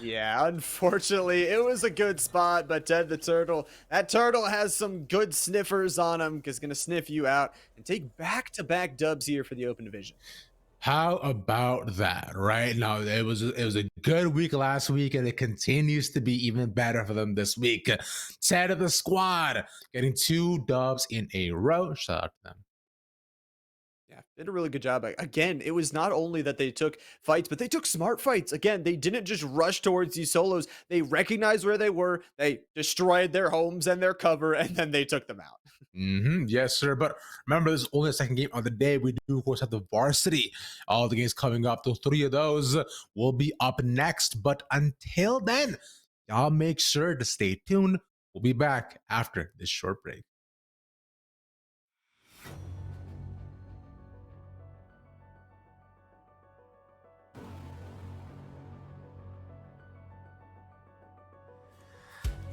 Yeah, unfortunately, it was a good spot, but Ted the Turtle, that turtle has some good sniffers on him, because going to sniff you out and take back-to-back dubs here for the Open Division. How about that, right? Now, it was a good week last week, and it continues to be even better for them this week. Ted of the squad getting 2 dubs in a row. Shout out to them. Yeah, did a really good job. Again, it was not only that they took fights, but they took smart fights. Again, they didn't just rush towards these solos. They recognized where they were. They destroyed their homes and their cover, and then they took them out. Yes, sir. But remember, this is only the second game of the day. We do, of course, have the varsity. All the games coming up. Those 3 of those will be up next. But until then, y'all make sure to stay tuned. We'll be back after this short break.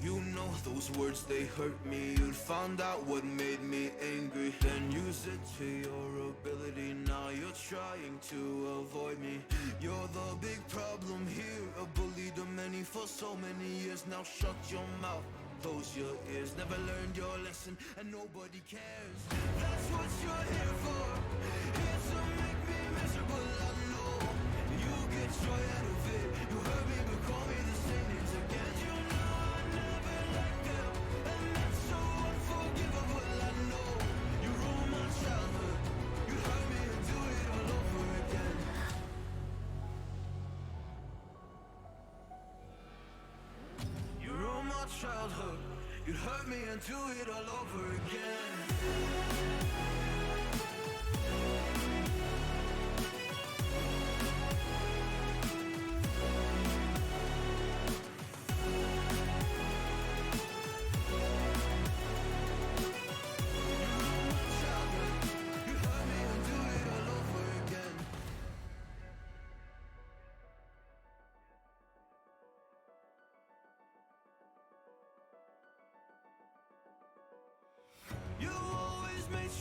You know those words, they hurt me. You'd found out what made me angry, then use it to your ability. Now you're trying to avoid me. You're the big problem here, a bully to many for so many years. Now shut your mouth, close your ears. Never learned your lesson and nobody cares. That's what you're here for, here to make me miserable. I know you get joy out of it. You hurt me but call me the same names again. You know I never liked them, and that's so unforgivable. I know you ruined my childhood. You hurt me and do it all over again. You ruined my childhood. You hurt me and do it all over again.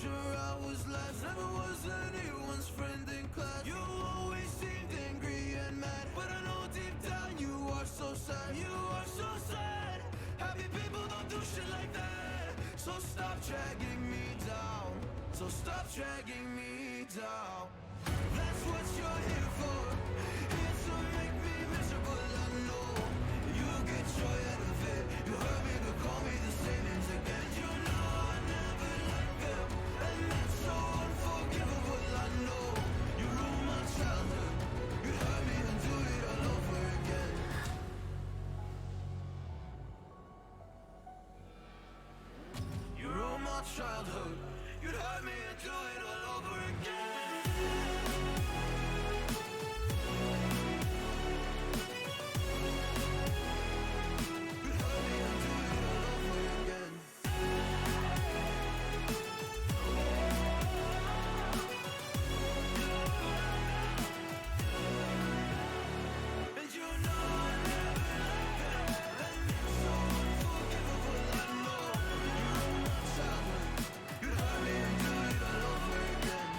sure I was last. Never was anyone's friend in class. You always seemed angry and mad, but I know deep down you are so sad. You are so sad. Happy people don't do shit like that. So stop dragging me down. So stop dragging me down. That's what you're here for. Here to make me miserable. I know you get joy out of it. You hurt me but call me the same names again. You know I never liked them, and that's so unforgivable. I know you ruined my childhood. You hurt me and do it all over again. You ruined my childhood. You hurt me and do it all over again. You hurt me and do it all over again. And you know I never liked them, and it's so unforgivable. I know you ruined my childhood. You hurt me and do it all over again.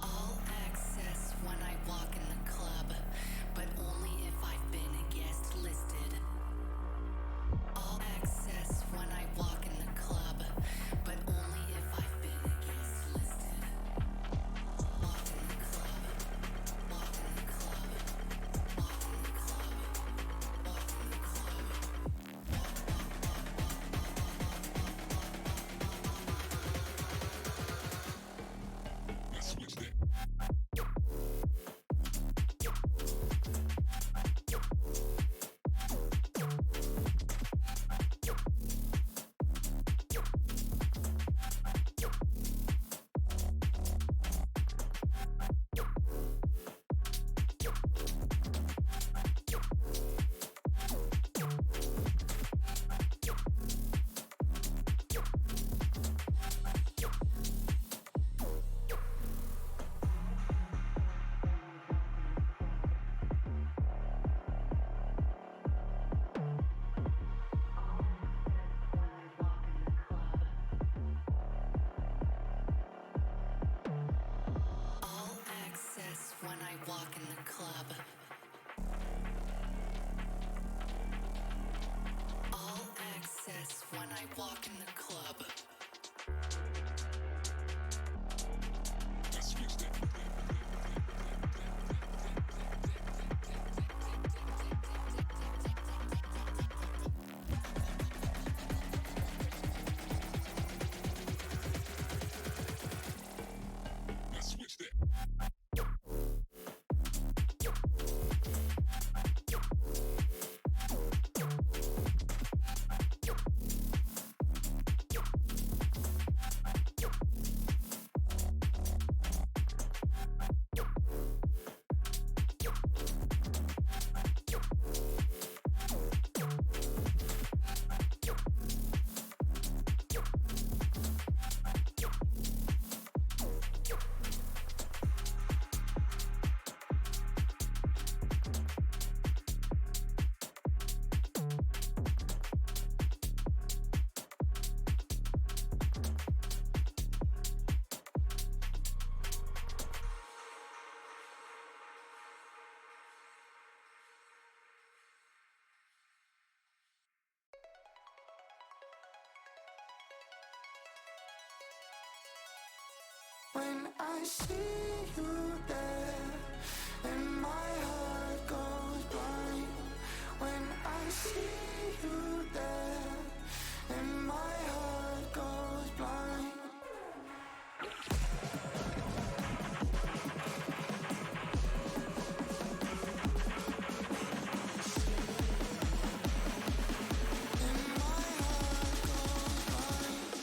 All access when I walk in the club, but only if I've been a guest listed. All access when I walk in the club, but only if I've been a guest listed. Walk in the club, walk in the club, walk in the club, walk in the club. All access when I walk in the club. All access when I walk in the club. When I see you there, and my heart goes blind. When I see you there, and my heart goes blind. And my heart goes blind.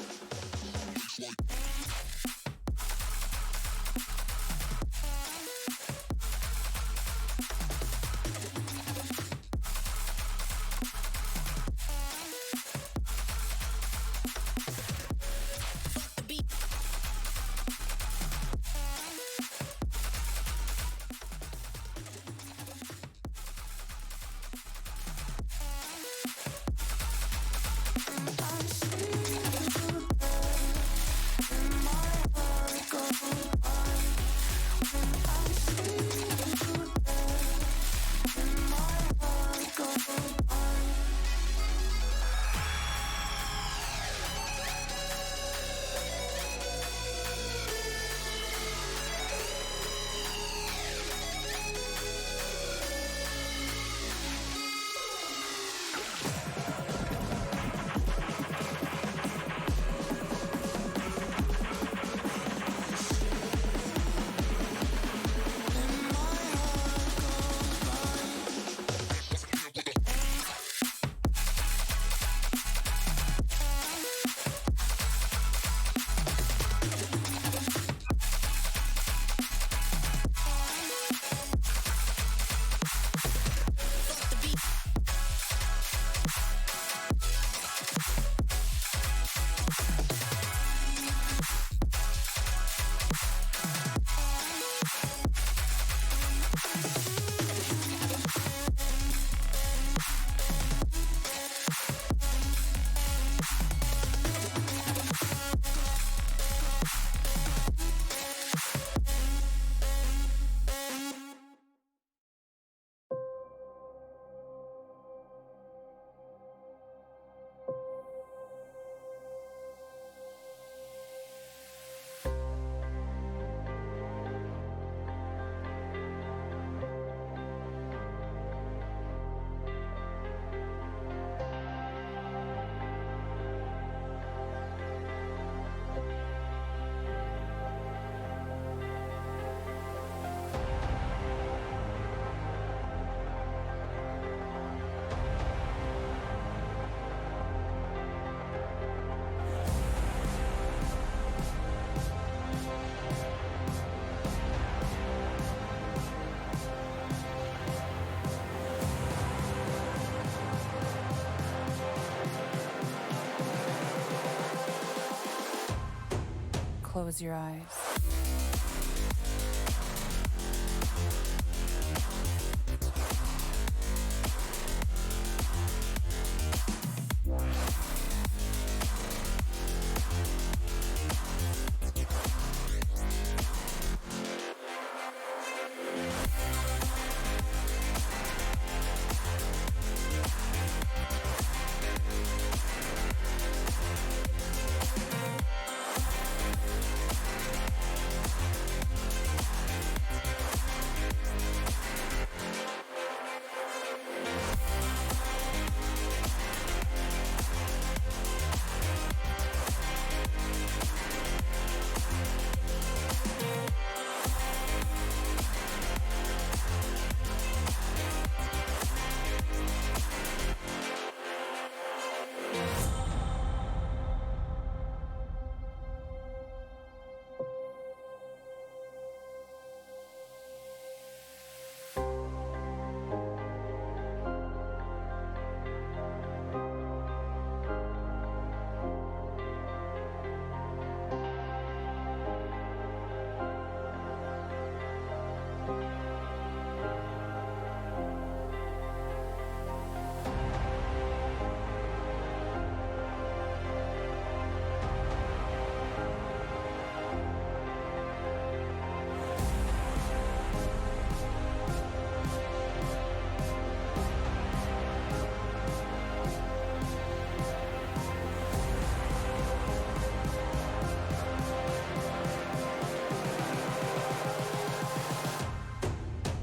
Close your eyes.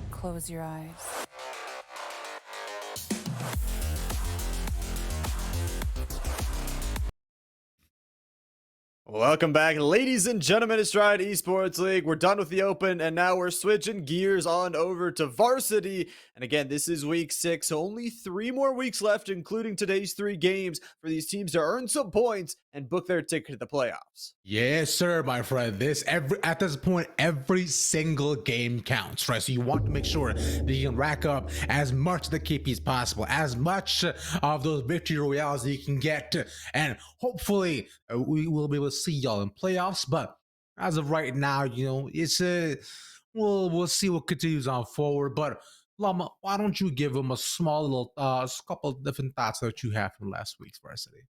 Close your eyes. Welcome back, ladies and gentlemen, to Stride Esports League. We're done with the Open, and now we're switching gears on over to Varsity. And again, this is week 6, so only 3 more weeks left, including today's 3 games, for these teams to earn some points and book their ticket to the playoffs. Yes, sir, my friend. At this point, every single game counts, right? So you want to make sure that you can rack up as much of the KP as possible, as much of those victory royales that you can get, and hopefully we will be able to see y'all in playoffs. But as of right now, it's we'll see what continues on forward. But Lama, why don't you give them a small little couple of different thoughts that you have from last week's varsity?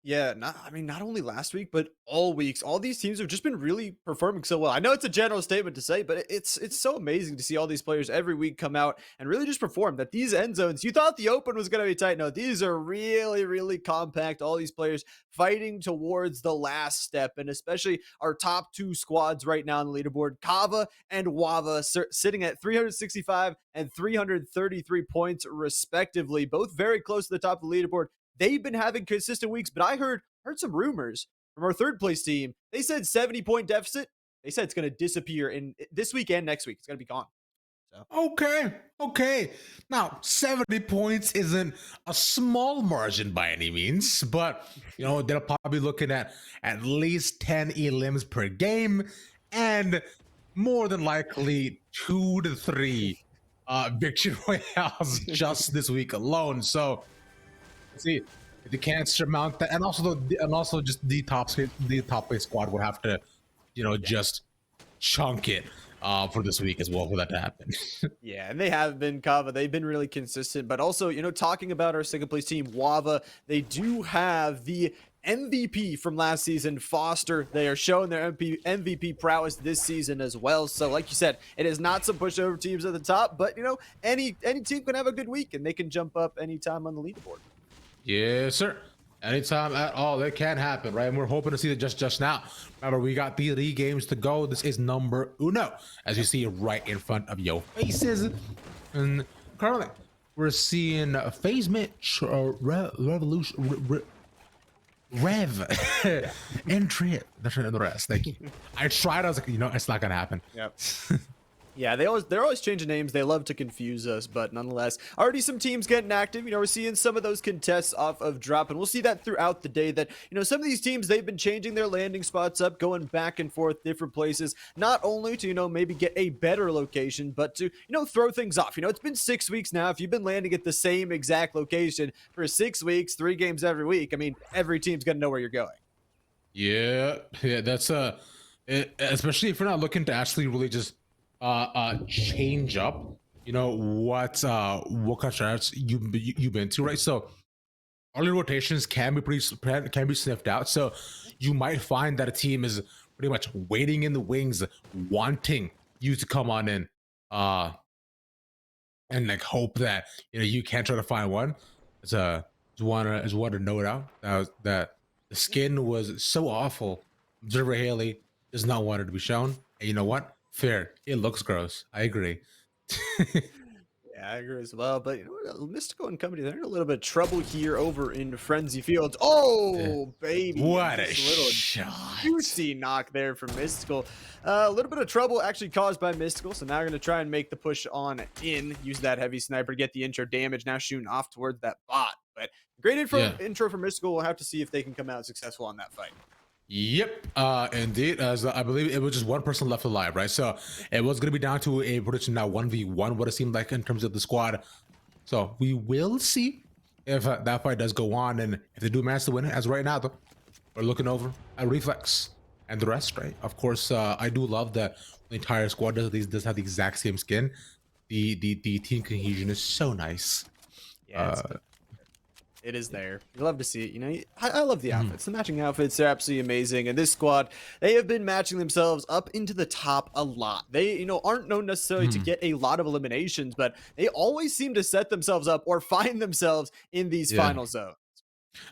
Yeah, not only last week, but all weeks. All these teams have just been really performing so well. I know it's a general statement to say, but it's so amazing to see all these players every week come out and really just perform. That these end zones, you thought the open was going to be tight. No, these are really, really compact. All these players fighting towards the last step, and especially our top two squads right now on the leaderboard, Kava and OHVA, sitting at 365 and 333 points respectively, both very close to the top of the leaderboard. They've been having consistent weeks, but I heard some rumors from our third place team. They said 70-point deficit. They said it's going to disappear in this week and next week. It's going to be gone. So Okay. Now, 70 points isn't a small margin by any means, but they're probably looking at least 10 elims per game, and more than likely 2 to 3 victory royales just this week alone. So, let's see if you can't surmount that, and also just the top place squad would have to, just chunk it for this week as well for that to happen. Yeah, and they have been Kava. They've been really consistent, but also, talking about our second place team, OHVA, they do have the MVP from last season, Foster. They are showing their MVP prowess this season as well. So, like you said, it is not some pushover teams at the top, but any team can have a good week and they can jump up anytime on the leaderboard. Yes, sir. Anytime at all, it can happen, right? And we're hoping to see it just now. Remember, we got 3 games to go. This is number uno, as you see right in front of your faces. And currently, we're seeing Phase Mitch, Revolution, Rev, and Trip. That's the rest. Like, I tried. I was like, it's not gonna happen. Yep. Yeah, they're always changing names. They love to confuse us, but nonetheless, already some teams getting active. We're seeing some of those contests off of drop, and we'll see that throughout the day. That some of these teams, they've been changing their landing spots up, going back and forth different places, not only to maybe get a better location, but to throw things off. It's been 6 weeks now. If you've been landing at the same exact location for 6 weeks, 3 games every week, every team's gonna know where you're going. Yeah, that's especially if you're not looking to actually really just change up what kind of strategies you've been to, right? So early rotations can be sniffed out, so you might find that a team is pretty much waiting in the wings, wanting you to come on in and like hope that you can try to find one. Just want to note out that the skin was so awful. Observer Haley does not want it to be shown, and you know what? Fair. It looks gross. I agree. Yeah, I agree as well. But Mystical and company, they're in a little bit of trouble here over in Frenzy Fields. Oh, baby. What a little shot. juicy knock there from Mystical. A little bit of trouble actually caused by Mystical. So now we're going to try and make the push on in. Use that heavy sniper to get the intro damage. Now shooting off towards that bot. But great intro for Mystical. We'll have to see if they can come out successful on that fight. Yep, indeed. As I believe it was just one person left alive, right? So it was going to be down to a prediction now 1v1, what it seemed like in terms of the squad. So we will see if that fight does go on, and if they do manage to win it. As right now, though, we're looking over at Reflex and the rest, right? Of course, I do love that the entire squad does have the exact same skin. The team cohesion is so nice. Yeah, it is there. You love to see it. I love the outfits. The matching outfits are absolutely amazing. And this squad, they have been matching themselves up into the top a lot. They, aren't known necessarily to get a lot of eliminations, but they always seem to set themselves up or find themselves in these final zones.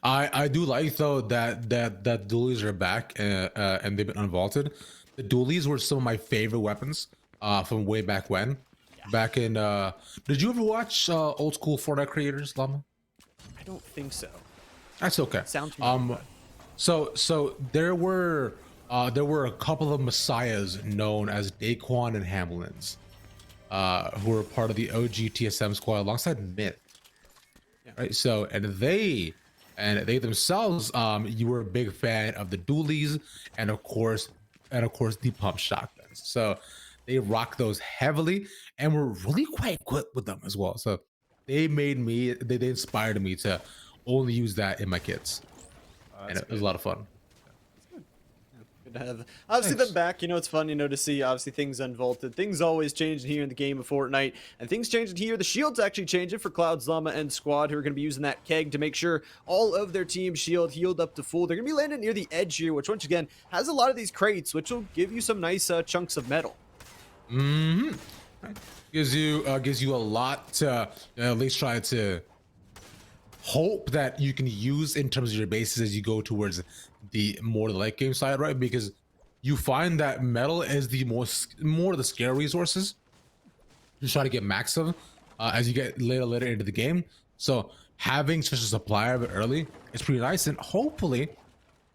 I do like though that dualies are back and they've been unvaulted. The dualies were some of my favorite weapons from way back when. Yeah. Back in did you ever watch old school Fortnite creators, Llama? I don't think so. That's okay. Sounds so there were a couple of messiahs known as Daquan and Hamlin's, who were part of the OG TSM squad alongside Myth. Yeah. Right. So they themselves, you were a big fan of the dualies and of course the pump shotguns. So they rock those heavily and were really quite good with them as well. So they inspired me to only use that in my kits. And it was a lot of fun. Good to have obviously them back. You know, it's fun, you know, to see obviously things unvaulted. Things always changing here in the game of Fortnite, and things changing here. The shield's actually changing for Cloud, Llama, and Squad, who are going to be using that keg to make sure all of their team shield healed up to full. They're going to be landing near the edge here, which once again has a lot of these crates, which will give you some nice chunks of metal. Gives you a lot to at least try to hope that you can use in terms of your bases as you go towards the more late game side, right? Because you find that metal is the more of the scare resources you try to get max of as you get later into the game. So having such a supply of it early is pretty nice, and hopefully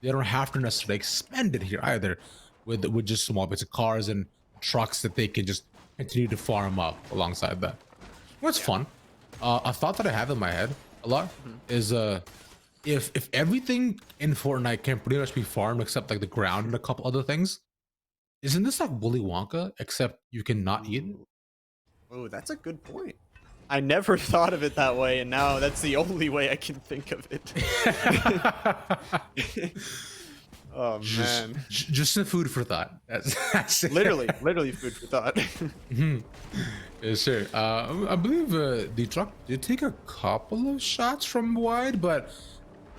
they don't have to necessarily expend it here either with just small bits of cars and trucks that they can just continue to farm up alongside that. What's fun, a thought that I have in my head a lot is if everything in Fortnite can pretty much be farmed except like the ground and a couple other things, isn't this like Willy Wonka except you cannot eat it? Oh, that's a good point. I never thought of it that way, and now that's the only way I can think of it. Oh man, just some food for thought. That's it. literally food for thought. Yes, sir. I believe the truck did take a couple of shots from wide, but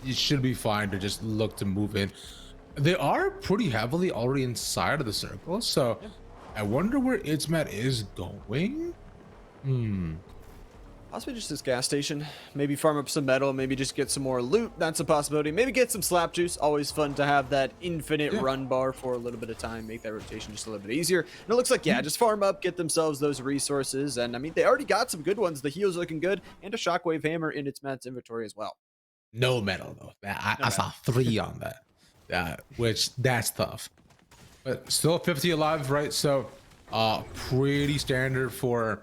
it should be fine to just look to move in. They are pretty heavily already inside of the circle, so I wonder where Itzmat is going. Possibly just this gas station. Maybe farm up some metal. Maybe just get some more loot. That's a possibility. Maybe get some slap juice. Always fun to have that infinite run bar for a little bit of time. Make that rotation just a little bit easier. And it looks like, yeah, just farm up, get themselves those resources. And I mean, they already got some good ones. The heal's looking good, and a shockwave hammer in its Matt's inventory as well. No metal though. I saw 3 on that. Which that's tough. But still 50 alive, right? So pretty standard for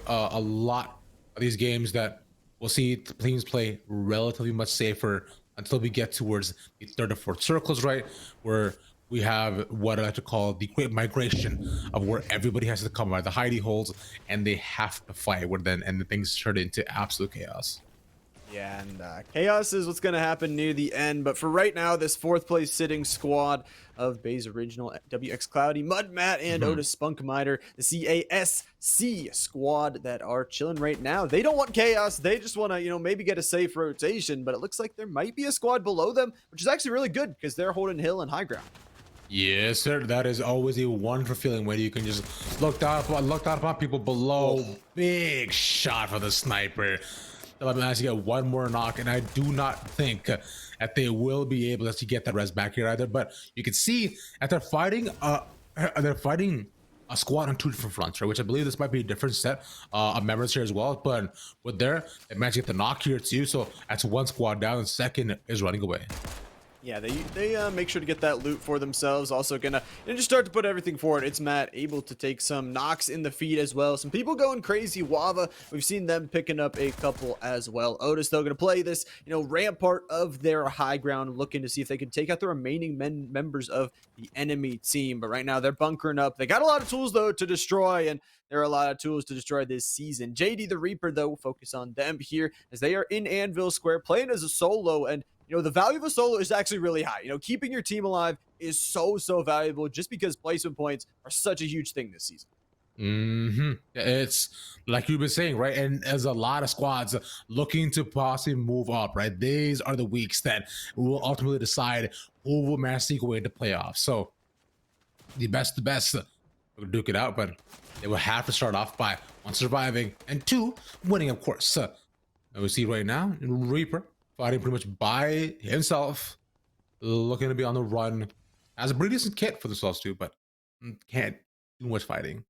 a lot of these games that we'll see teams play relatively much safer until we get towards the 3rd or 4th circles, right? Where we have what I like to call the great migration of where everybody has to come out of the hidey holes and they have to fight and the things turn into absolute chaos. Yeah, and chaos is what's going to happen near the end. But for right now, this 4th place sitting squad of Bay's original WX Cloudy, Mud Matt, and Otis Spunk Miter, the CASC squad that are chilling right now. They don't want chaos. They just want to, you know, maybe get a safe rotation. But it looks like there might be a squad below them, which is actually really good because they're holding hill and high ground. Yes, sir. That is always a wonderful feeling when you can just look down upon people below. Big shot for the sniper. They'll manage to get one more knock, and I do not think that they will be able to get that res back here either. But you can see that they're fighting a squad on 2 different fronts, right? Which I believe this might be a different set of members here as well. but with they managed to get the knock here too, so that's 1 squad down, and 2nd is running away. Yeah, they make sure to get that loot for themselves. Also gonna just start to put everything forward. It's Matt able to take some knocks in the feed as well. Some people going crazy. OHVA, we've seen them picking up a couple as well. Otis though gonna play this, you know, rampart of their high ground, looking to see if they can take out the remaining members of the enemy team. But right now they're bunkering up. They got a lot of tools though to destroy, and there are a lot of tools to destroy this season. JD the Reaper though will focus on them here as they are in Anvil Square playing as a solo, and you know, the value of a solo is actually really high. You know, keeping your team alive is so valuable just because placement points are such a huge thing this season. It's like you've been saying, right? And as a lot of squads looking to possibly move up, right? These are the weeks that will ultimately decide who will manage to go into playoffs. So the best will duke it out, but they will have to start off by 1, surviving, and 2, winning, of course. And we see right now Reaper fighting pretty much by himself, looking to be on the run. Has a pretty decent kit for themselves too, but can't do much fighting.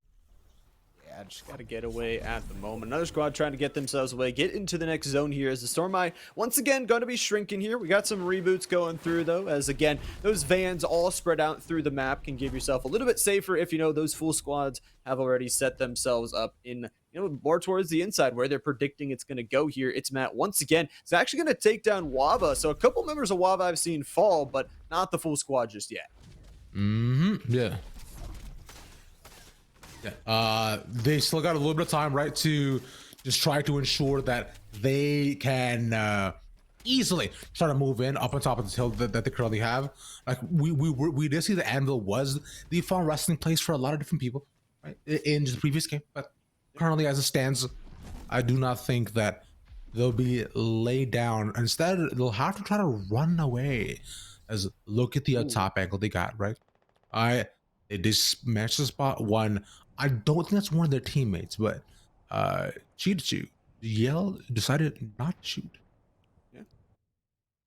Yeah, just got to get away at the moment. Another squad trying to get themselves away, get into the next zone here as the Storm Eye once again going to be shrinking here. We got some reboots going through though, as again those vans all spread out through the map can give yourself a little bit safer if you know those full squads have already set themselves up in, you know, more towards the inside where they're predicting it's going to go here. It's Matt once again. It's actually going to take down OHVA. So a couple members of OHVA I've seen fall, but not the full squad just yet. Yeah. They still got a little bit of time, right, to just try to ensure that they can easily try to move in up on top of this hill that they currently have. Like we did see the Anvil was the fun wrestling place for a lot of different people, right? In the previous game, but currently as it stands, I do not think that they'll be laid down. Instead, they'll have to try to run away. As look at the top angle they got, right? They just matched the spot one. I don't think that's one of their teammates, but cheated you. Yell decided not to shoot.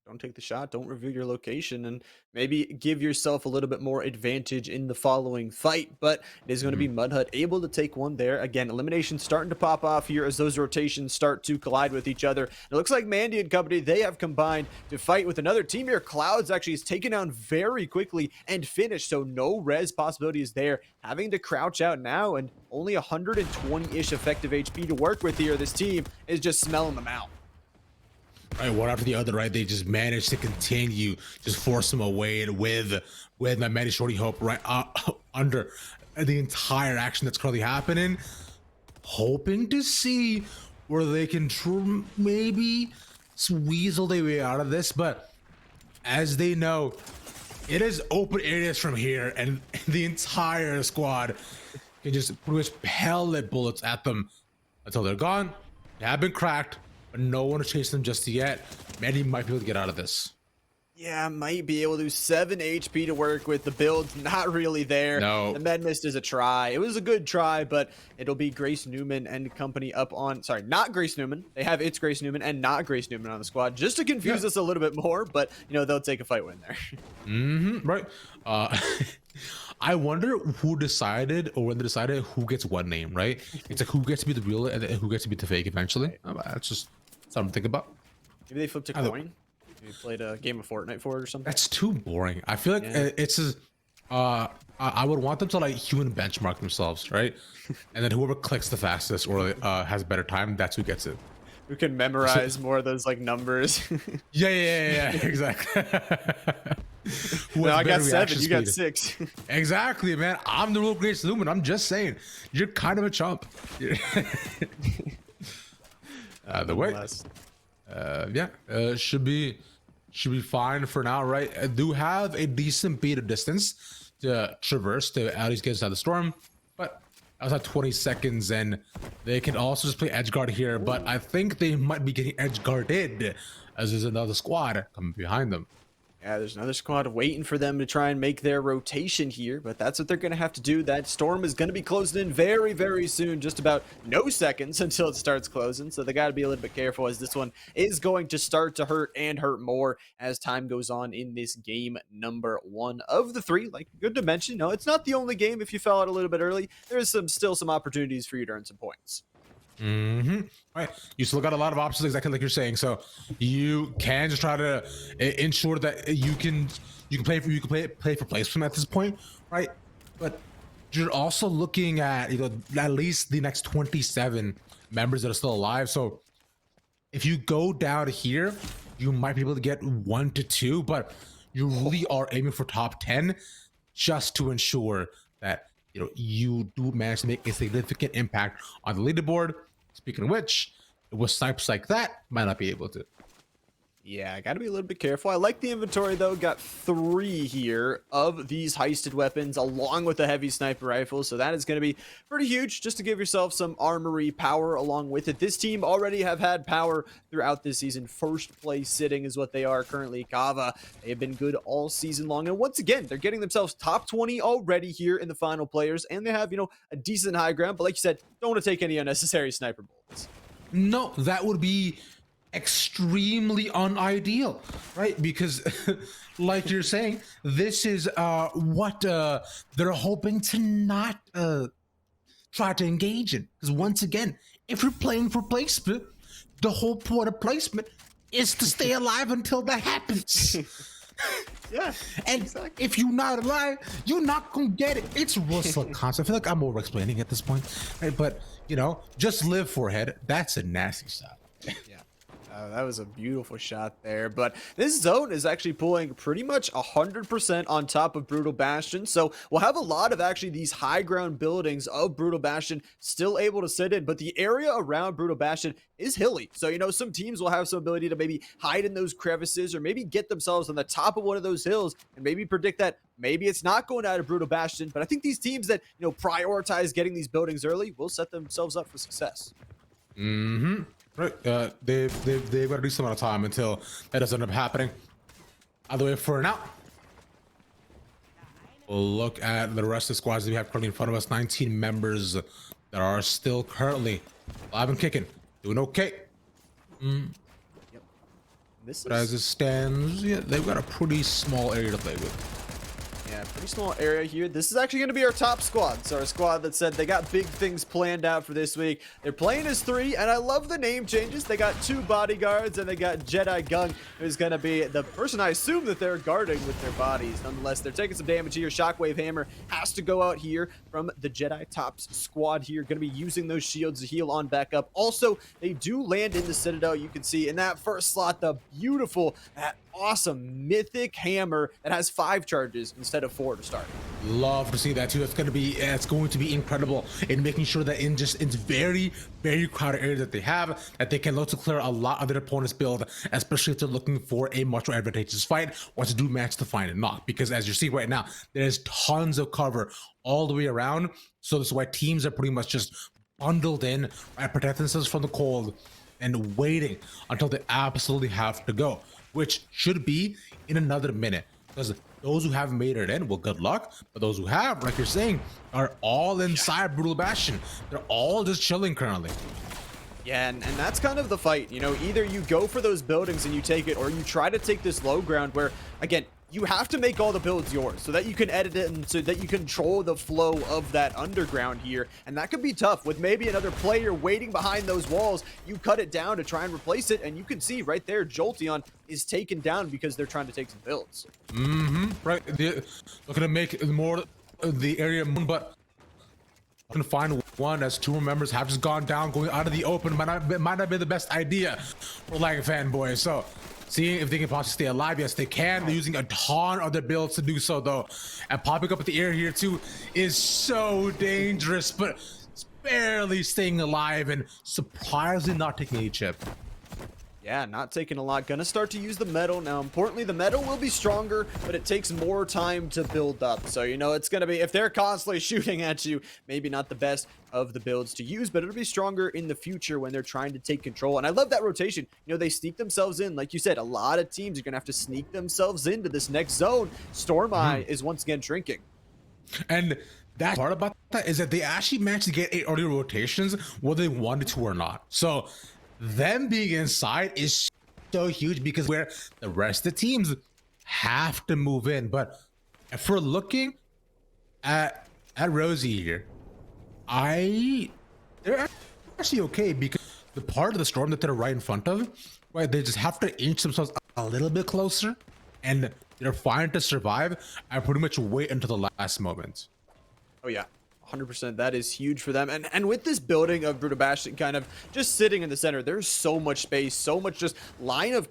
Don't take the shot, don't reveal your location, and maybe give yourself a little bit more advantage in the following fight. But it is going to be Mudhut able to take one there. Again, elimination starting to pop off here as those rotations start to collide with each other. It looks like Mandy and company, they have combined to fight with another team here. Clouds actually is taken down very quickly and finished, so no res possibility is there. Having to crouch out now, and only 120-ish effective HP to work with here. This team is just smelling them out. Right, one after the other, right? They just managed to continue, just force them away with my Mandy Shorty Hope right under the entire action that's currently happening, hoping to see where they can maybe weasel their way out of this. But as they know, it is open areas from here, and the entire squad can just pretty much pellet bullets at them until they're gone. They have been cracked. No one is chasing them just yet. Mandy might be able to get out of this. Yeah, might be able to. 7 HP to work with. The build's not really there. No. The med mist is a try. It was a good try, but it'll be Grace Newman and company up on... Sorry, not Grace Newman. They have It's Grace Newman and not Grace Newman on the squad, just to confuse us a little bit more, but, you know, they'll take a fight win there. Right. I wonder who decided, or when they decided who gets what name, right? It's like who gets to be the real and who gets to be the fake eventually. That's just something to think about. Maybe they flipped a coin. Maybe played a game of Fortnite for it or something. That's too boring. I feel like it's as I would want them to like human benchmark themselves, right? And then whoever clicks the fastest or has a better time, that's who gets it. Who can memorize more of those like numbers. Yeah, exactly. No, I got 7, you got speed. 6. Exactly, man. I'm the real Grace Lumen. I'm just saying, you're kind of a chump. The way, should be fine for now, right? I do have a decent beat of distance to traverse to at least get inside the storm, but I was at 20 seconds, and they can also just play edge guard here. But I think they might be getting edge guarded as there's another squad coming behind them. Yeah, there's another squad waiting for them to try and make their rotation here, but that's what they're going to have to do. That storm is going to be closing in very, very soon, just about no seconds until it starts closing, so they got to be a little bit careful as this one is going to start to hurt and hurt more as time goes on in this game number 1 of the 3. Like, good to mention, no, it's not the only game. If you fell out a little bit early, there's still some opportunities for you to earn some points. Right, you still got a lot of options, exactly like you're saying, so you can just try to ensure that you can play for placement at this point, right? But you're also looking at, you know, at least the next 27 members that are still alive. So if you go down here, you might be able to get 1 to 2, but you really are aiming for top 10 just to ensure that, you know, you do manage to make a significant impact on the leaderboard. Speaking of which, with snipes like that, might not be able to. Yeah, I gotta be a little bit careful. I like the inventory though. Got 3 here of these heisted weapons along with the heavy sniper rifle. So that is going to be pretty huge just to give yourself some armory power along with it. This team already have had power throughout this season. First place sitting is what they are currently. Kava, they have been good all season long. And once again, they're getting themselves top 20 already here in the final players. And they have, you know, a decent high ground. But like you said, don't want to take any unnecessary sniper bullets. No, that would be extremely unideal, right? Because like you're saying, this is what they're hoping to not try to engage in. Because once again, if you're playing for placement, the whole point of placement is to stay alive until that happens. Yeah, and exactly. If you're not alive, you're not gonna get it. It's real slow concept. I feel like I'm over explaining at this point, right? But you know, just live, forehead. That's a nasty stuff. Yeah. That was a beautiful shot there, but this zone is actually pulling pretty much 100% on top of Brutal Bastion, so we'll have a lot of actually these high ground buildings of Brutal Bastion still able to sit in, but the area around Brutal Bastion is hilly, so you know some teams will have some ability to maybe hide in those crevices or maybe get themselves on the top of one of those hills and maybe predict that maybe it's not going out of Brutal Bastion, but I think these teams that, you know, prioritize getting these buildings early will set themselves up for success. Mm-hmm. Right. They've got a decent amount of time until that doesn't end up happening. Either way, for now, we'll look at the rest of the squads that we have currently in front of us. 19 members that are still currently alive and kicking, doing okay. Yep. But as it stands, yeah, they've got a pretty small area to play with. Yeah, pretty small area here. This is actually going to be our top squad. So our squad that said they got big things planned out for this week. They're playing as 3, and I love the name changes. They got 2 bodyguards, and they got Jedi Gung, who's going to be the person I assume that they're guarding with their bodies. Nonetheless, they're taking some damage here. Shockwave Hammer has to go out here from the Jedi Tops squad here. Going to be using those shields to heal on back up. Also, they do land in the Citadel. You can see in that first slot, the beautiful, that awesome mythic hammer that has 5 charges instead of 4 to start. Love to see that too. It's going to be incredible in making sure that in very crowded areas that they have, that they can look to clear a lot of their opponent's build, especially if they're looking for a much more advantageous fight, or to do match to find it not. Because as you're seeing right now, there's tons of cover all the way around. So this is why teams are pretty much just bundled in, right, protecting themselves from the cold and waiting until they absolutely have to go, which should be in another minute. Because those who haven't made it in, well, good luck. But those who have, like you're saying, are all inside Brutal Bastion. They're all just chilling currently. Yeah, and that's kind of the fight. You know, either you go for those buildings and you take it, or you try to take this low ground where, again, you have to make all the builds yours so that you can edit it and so that you control the flow of that underground here. And that could be tough with maybe another player waiting behind those walls. You cut it down to try and replace it, and you can see right there Jolteon is taken down because they're trying to take some builds. Right. They're looking to make more of the area, but can find one as 2 members have just gone down. Going out of the open might not be the best idea for like a fanboy. So seeing if they can possibly stay alive. Yes, they can. They're using a ton of their builds to do so, though. And popping up at the air here, too, is so dangerous, but it's barely staying alive and surprisingly not taking a chip. Yeah, not taking a lot. Gonna start to use the metal. Now, importantly, the metal will be stronger, but it takes more time to build up. So, you know, it's gonna be, if they're constantly shooting at you, maybe not the best of the builds to use, but it'll be stronger in the future when they're trying to take control. And I love that rotation. You know, they sneak themselves in. Like you said, a lot of teams are gonna have to sneak themselves into this next zone. Storm Eye is once again shrinking. And that part about that is that they actually managed to get 8 early rotations whether they wanted to or not. So them being inside is so huge because where the rest of the teams have to move in. But if we're looking at Rosie here, they're actually okay because the part of the storm that they're right in front of, right, they just have to inch themselves a little bit closer and they're fine to survive and pretty much wait until the last moment. Oh yeah, 100%. That is huge for them. And with this building of Brutal Bastion kind of just sitting in the center, there's so much space, so much just line of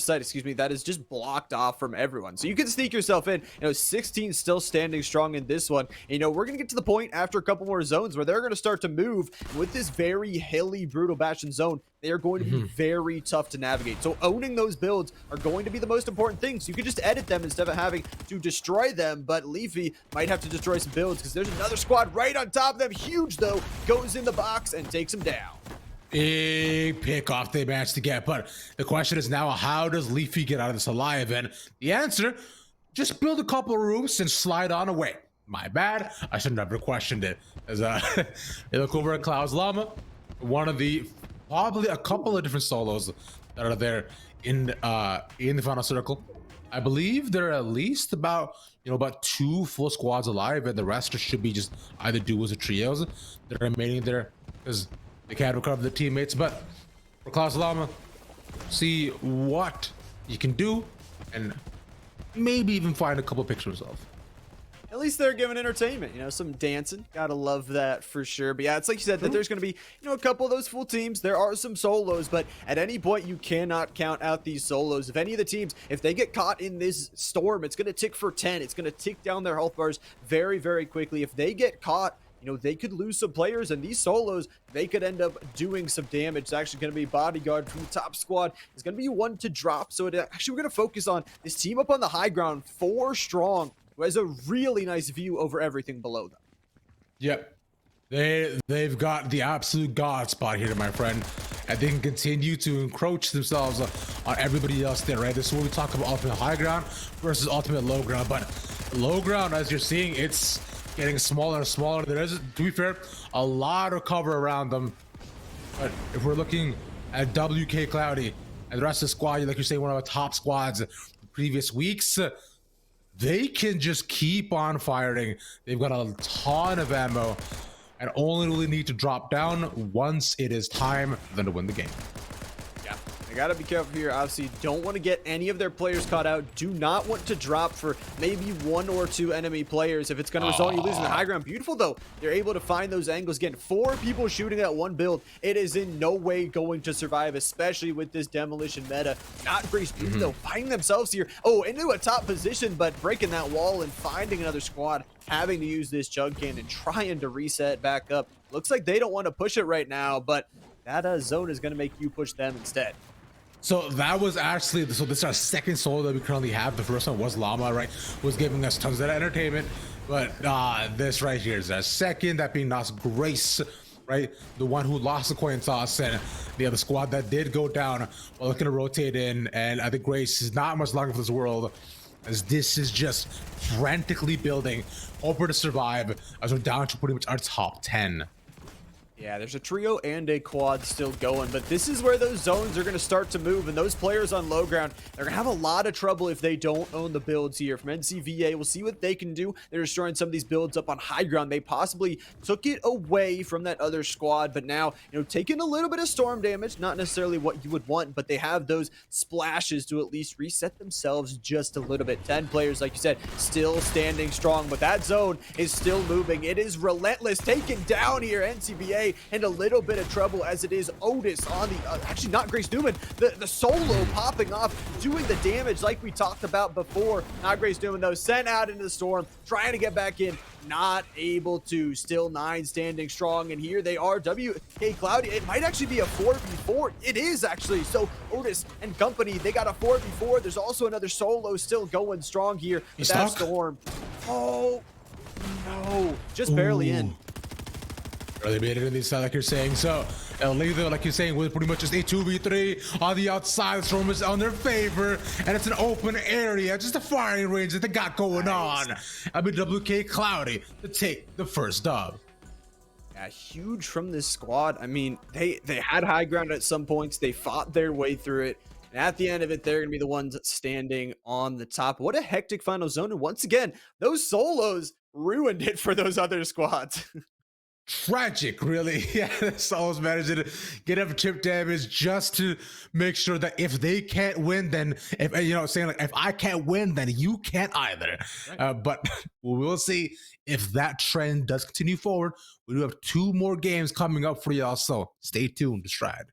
sight, excuse me, that is just blocked off from everyone. So you can sneak yourself in. You know, 16 still standing strong in this one. And, you know, we're going to get to the point after a couple more zones where they're going to start to move with this very hilly Brutal Bastion zone. They are going to be very tough to navigate. So owning those builds are going to be the most important thing. So you can just edit them instead of having to destroy them. But Leafy might have to destroy some builds because there's another squad right on top of them. Huge, though. Goes in the box and takes him down. Big pick off they managed to get. But the question is now, how does Leafy get out of this alive? And the answer, just build a couple of roofs and slide on away. My bad. I should never questioned it. As you look over at Cloud's Llama, one of the probably a couple of different solos that are there in the final circle. I believe there are at least about 2 full squads alive, and the rest should be just either duos or trios that are remaining there because they can't recover their teammates. But for Klaus Llama, see what you can do and maybe even find a couple pictures of. at least they're giving entertainment, some dancing. Gotta love that for sure. But yeah, it's like you said, that there's going to be, a couple of those full teams. There are some solos, but at any point, you cannot count out these solos. If any of the teams, if they get caught in this storm, it's going to tick for 10. It's going to tick down their health bars very, very quickly. If they get caught, they could lose some players, and these solos, they could end up doing some damage. It's actually going to be Bodyguard from the top squad. It's going to be one to drop. So we're going to focus on this team up on the high ground, 4 strong, who has a really nice view over everything below them. Yep. They've got the absolute god spot here, my friend. And they can continue to encroach themselves on everybody else there, right? This is what we talk about ultimate high ground versus ultimate low ground. But low ground, as you're seeing, it's getting smaller and smaller. There is, to be fair, a lot of cover around them. But if we're looking at WK Cloudy and the rest of the squad, like you're saying, one of the top squads the previous weeks, they can just keep on firing. They've got a ton of ammo and only really need to drop down once it is time for them to win the game. They gotta be careful here. Obviously, don't want to get any of their players caught out. Do not want to drop for maybe 1 or 2 enemy players if it's going to result in you losing the high ground. Beautiful, though. They're able to find those angles. Again, 4 people shooting at 1 build. It is in no way going to survive, especially with this demolition meta. Not Grace Doom, though, finding themselves here. Oh, into a top position, but breaking that wall and finding another squad, having to use this chug cannon, trying to reset back up. Looks like they don't want to push it right now, but that zone is going to make you push them instead. So that was actually, so this is our second solo that we currently have. The first one was Llama, right? Was giving us tons of entertainment. But this right here is our second, that being Nas Grace, right? The one who lost the coin toss, and the other squad that did go down while looking to rotate in. And I think Grace is not much longer for this world, as this is just frantically building, hoping to survive, as we're down to pretty much our top 10. Yeah, there's a trio and a quad still going, but this is where those zones are going to start to move, and those players on low ground, they're going to have a lot of trouble if they don't own the builds here. From NCVA, we'll see what they can do. They're destroying some of these builds up on high ground. They possibly took it away from that other squad, but now, taking a little bit of storm damage, not necessarily what you would want, but they have those splashes to at least reset themselves just a little bit. 10 players, like you said, still standing strong, but that zone is still moving. It is relentless, taken down here. NCVA and a little bit of trouble, as it is Otis on the actually not Grace Newman, the solo popping off, doing the damage like we talked about before. Not Grace Newman, though, sent out into the storm, trying to get back in, not able to. Still 9 standing strong, and here they are. WK Cloudy, it might actually be a 4v4. It is actually. So Otis and company, they got a 4v4. There's also another solo still going strong here. He's that stuck? storm, oh no, just barely in. Really made it in this side, like you're saying. So Leather, like you're saying, with pretty much just a 2v3 on the outside. The storm is on their favor, and it's an open area, just a firing range that they got going on. I mean, WK Cloudy to take the first dub. Yeah, huge from this squad. I mean, they had high ground at some points. They fought their way through it. And at the end of it, they're going to be the ones standing on the top. What a hectic final zone. And once again, those solos ruined it for those other squads. Tragic, really. Yeah, the solos managed to get up chip damage just to make sure that if they can't win, then if I can't win, then you can't either. Right. But we will see if that trend does continue forward. We do have 2 more games coming up for y'all, so stay tuned to Stride.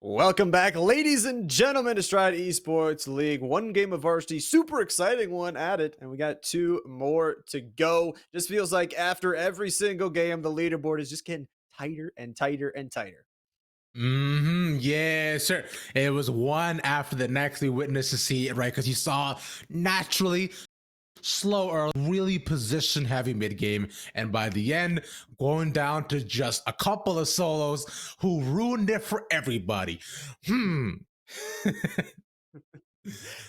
Welcome back, ladies and gentlemen, to Stride Esports League. One game of varsity, super exciting one at it, and we got 2 more to go. Just feels like after every single game, the leaderboard is just getting tighter and tighter and tighter. Yeah, sir. It was one after the next. We witnessed to see it, right? Because you saw naturally slow or really position heavy mid game, and by the end, going down to just a couple of solos who ruined it for everybody.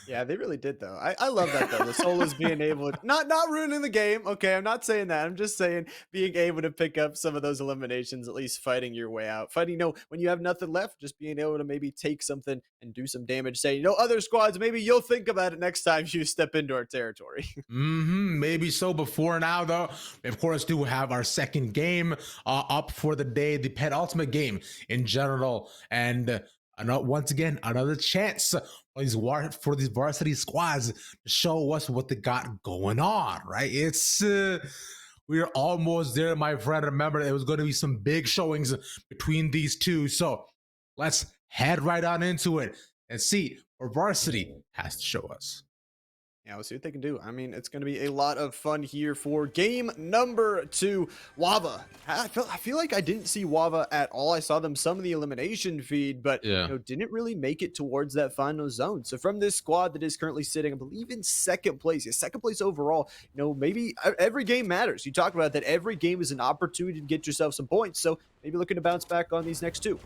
Yeah, they really did though. I love that though. The solos being able to not ruining the game. Okay, I'm not saying that. I'm just saying being able to pick up some of those eliminations, at least fighting your way out. Fighting, when you have nothing left, just being able to maybe take something and do some damage. Say, other squads, maybe you'll think about it next time you step into our territory. Maybe so. Before now, though, we of course do have our second game up for the day, the penultimate game in general, and once again another chance for these varsity squads to show us what they got going on. Right? It's we're almost there, my friend. Remember, there was going to be some big showings between these two, so let's head right on into it and see what varsity has to show us. Yeah, we'll see what they can do. I mean, it's going to be a lot of fun here for game number 2. OHVA. I feel like I didn't see OHVA at all. I saw them some of the elimination feed, but didn't really make it towards that final zone. So from this squad that is currently sitting, I believe, in second place, second place overall, maybe every game matters. You talk about that every game is an opportunity to get yourself some points. So maybe looking to bounce back on these next 2.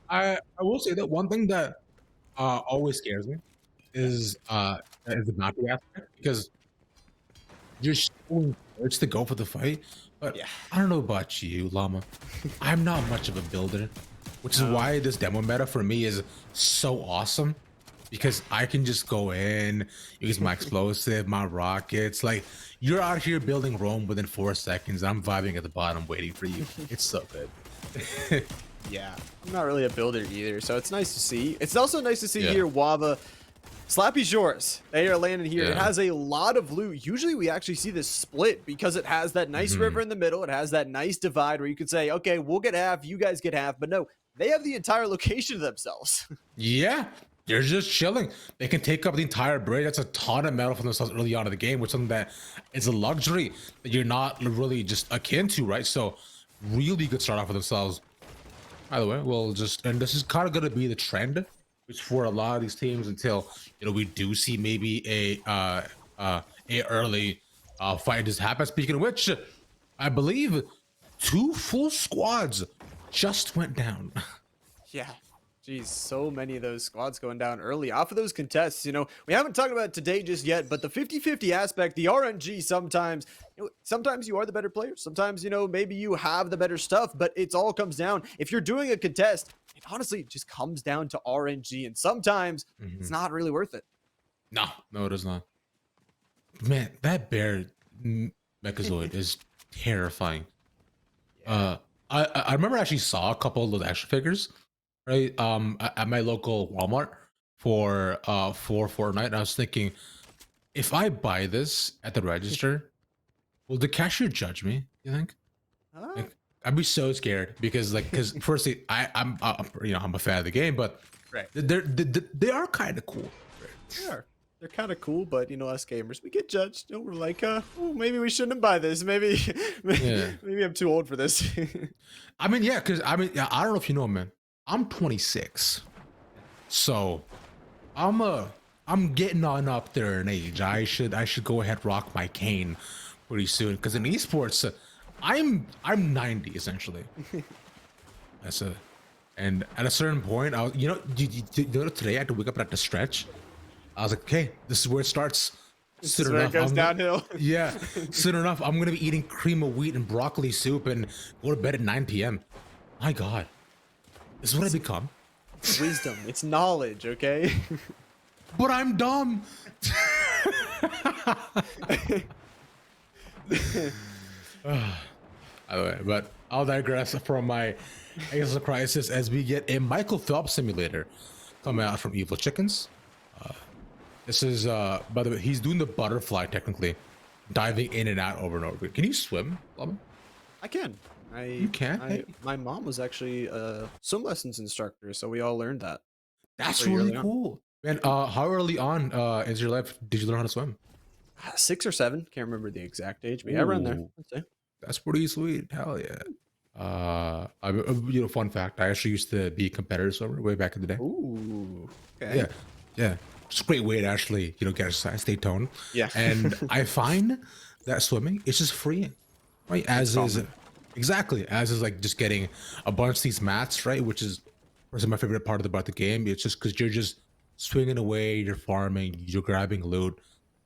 I will say that one thing that always scares me is the bounty aspect, because you're so urged to go for the fight. But I don't know about you, Llama. I'm not much of a builder, which is why this demo meta for me is so awesome, because I can just go in, use my explosive, my rockets. Like, you're out here building Rome within 4 seconds. I'm vibing at the bottom waiting for you. It's so good. Yeah, I'm not really a builder either, so it's nice to see. It's also nice to see here OHVA. Slappy Shores, they are landing here. It has a lot of loot. Usually we actually see this split because it has that nice river in the middle. It has that nice divide where you could say, okay, we'll get half, you guys get half. But no, they have the entire location to themselves. Yeah, they're just chilling. They can take up the entire bridge. That's a ton of metal for themselves early on in the game, which is something that is a luxury that you're not really just akin to, right? So really good start off for themselves. By the way, and this is kind of going to be the trend, which for a lot of these teams until we do see maybe a early fight just happen. Speaking of which, I believe 2 full squads just went down. Yeah. Geez, so many of those squads going down early off of those contests. We haven't talked about it today just yet, but the 50-50 aspect, the RNG, sometimes you are the better player. Sometimes, maybe you have the better stuff, but it all comes down. If you're doing a contest, it honestly just comes down to RNG, and sometimes it's not really worth it. No, it is not. Man, that bear Mechazoid is terrifying. I remember I actually saw a couple of those action figures, right? At my local Walmart for Fortnite, and I was thinking, if I buy this at the register, will the cashier judge me? You think? Like, I'd be so scared because firstly, I'm a fan of the game, but they are kind of cool. Right? They're kind of cool, but us gamers, we get judged. We're like, oh, maybe we shouldn't buy this. Maybe I'm too old for this. I don't know if you know, man. I'm 26, so I'm getting on up there in age. I should go ahead rock my cane pretty soon, because in esports, I'm 90 essentially. And at a certain point, I was, today I had to wake up and have to stretch. I was like, okay, this is where it starts. Soon enough, it goes downhill. Soon enough, I'm gonna be eating cream of wheat and broccoli soup and go to bed at 9 p.m. My God, this is what I become. It's wisdom. It's knowledge. Okay. But I'm dumb. But I'll digress from my existential crisis as we get a Michael Phelps simulator coming out from Evil Chickens. This is, by the way, he's doing the butterfly technically, diving in and out over and over. Can you swim, Lemon? I can. I, can? I my mom was actually a swim lessons instructor, so we all learned that That's pretty really early on. cool. Man, how early on is your life did you learn how to swim? 6 or 7, can't remember the exact age, but yeah, around there. Ooh, I'd say. that's pretty sweet. Hell yeah. Fun fact. I actually used to be a competitor swimmer way back in the day. Ooh, okay. Yeah, yeah. It's a great way to actually, get exercise, stay toned. Yeah. And I find that swimming is just freeing, right? As is calming. exactly as is like just getting a bunch of these mats, right? Which is personally my favorite part about the game. It's just because you're just swinging away, you're farming, you're grabbing loot,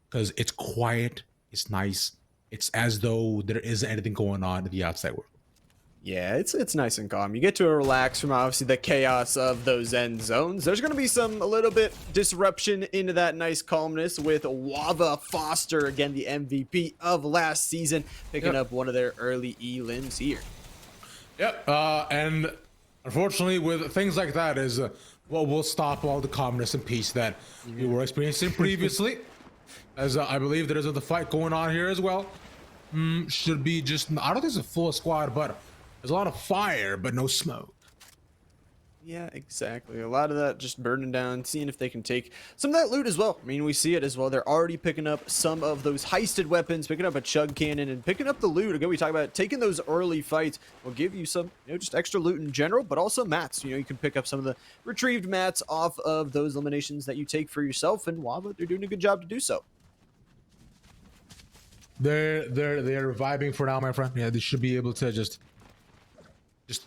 because it's quiet, it's nice, it's as though there isn't anything going on in the outside world. Yeah, it's nice and calm. You get to relax from obviously the chaos of those end zones. There's gonna be a little bit disruption into that nice calmness with Wava Foster, again the MVP of last season, picking up one of their early limbs here. Yep. And unfortunately, with things like that, is what will stop all the calmness and peace that we were experiencing previously. As I believe there is a fight going on here as well. Should be just, I don't think it's a full squad, but there's a lot of fire, but no smoke. Yeah, exactly. A lot of that just burning down, seeing if they can take some of that loot as well. I mean, we see it as well. They're already picking up some of those heisted weapons, picking up a chug cannon, and picking up the loot. Again, we talk about taking those early fights will give you some, just extra loot in general, but also mats. You can pick up some of the retrieved mats off of those eliminations that you take for yourself, and Wava, they're doing a good job to do so. They're vibing for now, my friend. Yeah, they should be able to just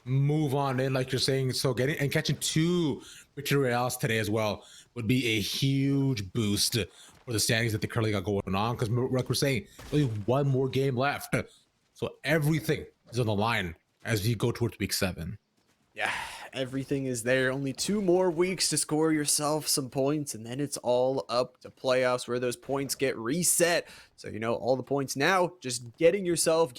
move on in, like you're saying. So getting and catching 2 victory royales today as well would be a huge boost for the standings that they currently got going on. Because like we're saying, only 1 more game left, so everything is on the line as we go towards week 7. Yeah, everything is there. Only 2 more weeks to score yourself some points, and then it's all up to playoffs where those points get reset. So, all the points now, just getting yourself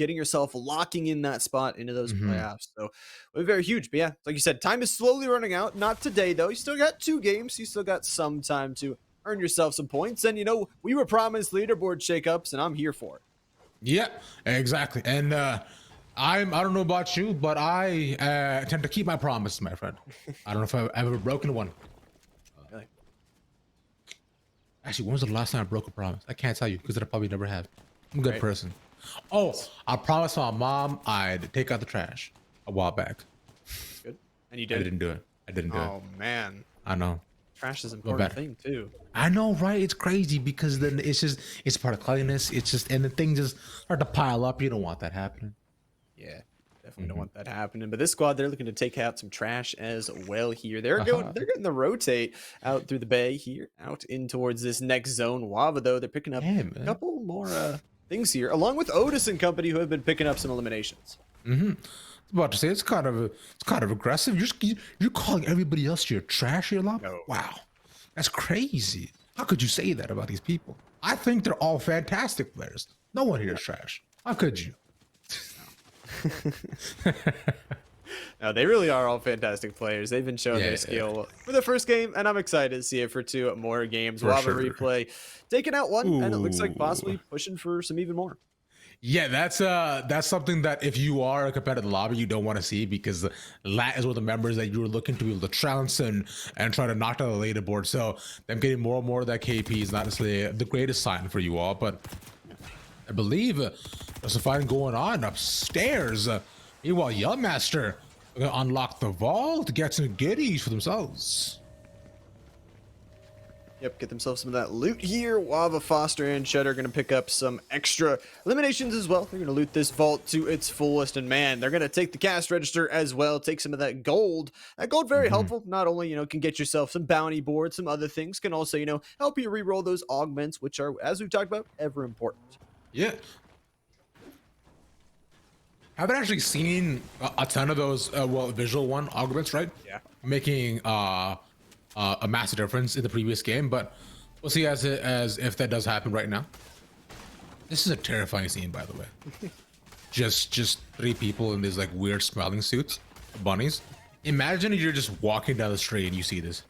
locking in that spot into those playoffs. So, it'll be very huge. But yeah, like you said, time is slowly running out. Not today, though. You still got 2 games. You still got some time to earn yourself some points. And, we were promised leaderboard shakeups, and I'm here for it. Yeah, exactly. And I don't know about you, but I tend to keep my promise, my friend. I don't know if I've ever broken one. Really? Actually, when was the last time I broke a promise? I can't tell you because I probably never have. I'm a good Right. person. Oh, I promised my mom I'd take out the trash a while back. Good. And you I did. didn't do it. I didn't do it. Oh, man. I know. Trash is an important bad. thing, too. I know, right? It's crazy because then it's part of cleanliness. It's just, and the things just start to pile up. You don't want that happening. Yeah, definitely don't want that happening. But this squad, they're looking to take out some trash as well here. They're getting the rotate out through the bay here, out in towards this next zone. Wava, though, they're picking up Yeah, a man. couple more things here, along with Otis and company, who have been picking up some eliminations. I was about to say it's kind of aggressive. You're calling everybody else your trash here, Lob? No. Wow, that's crazy. How could you say that about these people? I think they're all fantastic players. No one here is trash. How could you? No, they really are all fantastic players. They've been showing their skill for the first game, and I'm excited to see it for 2 more games. For Wava sure. replay taking out 1, and it looks like Ooh. possibly pushing for some even more. Yeah, that's something that if you are a competitive lobby, you don't want to see, because that is one of the members that you're looking to be able to trounce and try to knock down the leaderboard. So them getting more and more of that KP is not necessarily the greatest sign for you all, but I believe there's a fight going on upstairs. Meanwhile, Young Master gonna unlock the vault to get some goodies for themselves. Yep, get themselves some of that loot here. Wava, Foster, and Shed are going to pick up some extra eliminations as well. They're going to loot this vault to its fullest, and man, they're going to take the cast register as well, take some of that gold. That gold very helpful. Not only, can get yourself some bounty boards, some other things, can also, help you reroll those augments, which are, as we've talked about, ever important. Yeah. Haven't actually seen a ton of those, visual one augments, right? Yeah. Making a massive difference in the previous game, but we'll see as if that does happen right now. This is a terrifying scene, by the way. just 3 people in these like weird smelling suits, bunnies. Imagine if you're just walking down the street and you see this.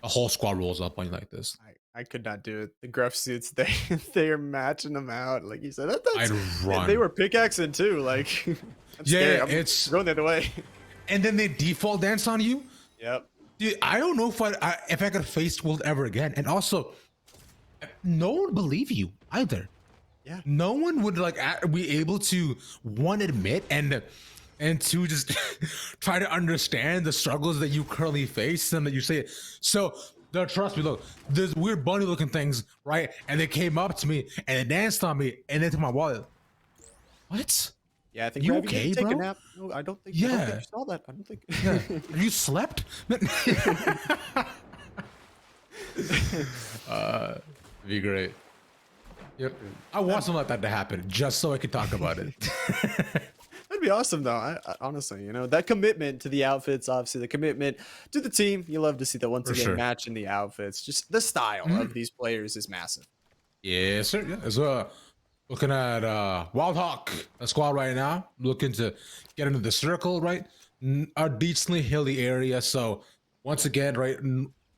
A whole squad rolls up on you like this. I could not do it. The gruff suits, they are matching them out. Like you said, I'd they run. were pickaxing too. Like I'm Yeah, scared. I'm it's going the other way. and then they default dance on you. Yep. Dude, I don't know if I could face World ever again. And also, no one would believe you either. Yeah. No one would like be able to one admit and two just try to understand the struggles that you currently face and that you say. So trust me, look, there's weird bunny looking things, right? And they came up to me and they danced on me and into my wallet. What? Yeah, I think You Ravi okay, did take a bro? nap. No, I don't think. Yeah. I don't think you saw that. I don't think. Yeah. You slept? Be great. Yep. I want something like that to happen just so I could talk about it. That'd be awesome, though. I honestly, that commitment to the outfits, obviously, the commitment to the team. You love to see that once For again, sure. matching the outfits. Just the style of these players is massive. Yes, sir. Yeah. So, looking at Wild Hawk, a squad right now, looking to get into the circle, right? A decently hilly area. So, once again, right,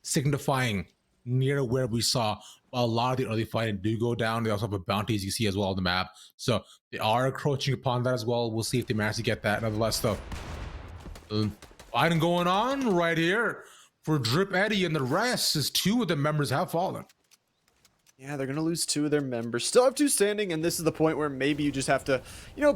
signifying near where we saw a lot of the early fighting do go down. They also have a bounty, as you see as well on the map. So, they are encroaching upon that as well. We'll see if they manage to get that. Nonetheless, though, fighting going on right here for Drip Eddie and the rest, as two of the members have fallen. Yeah, they're going to lose two of their members. Still have two standing, and this is the point where maybe you just have to,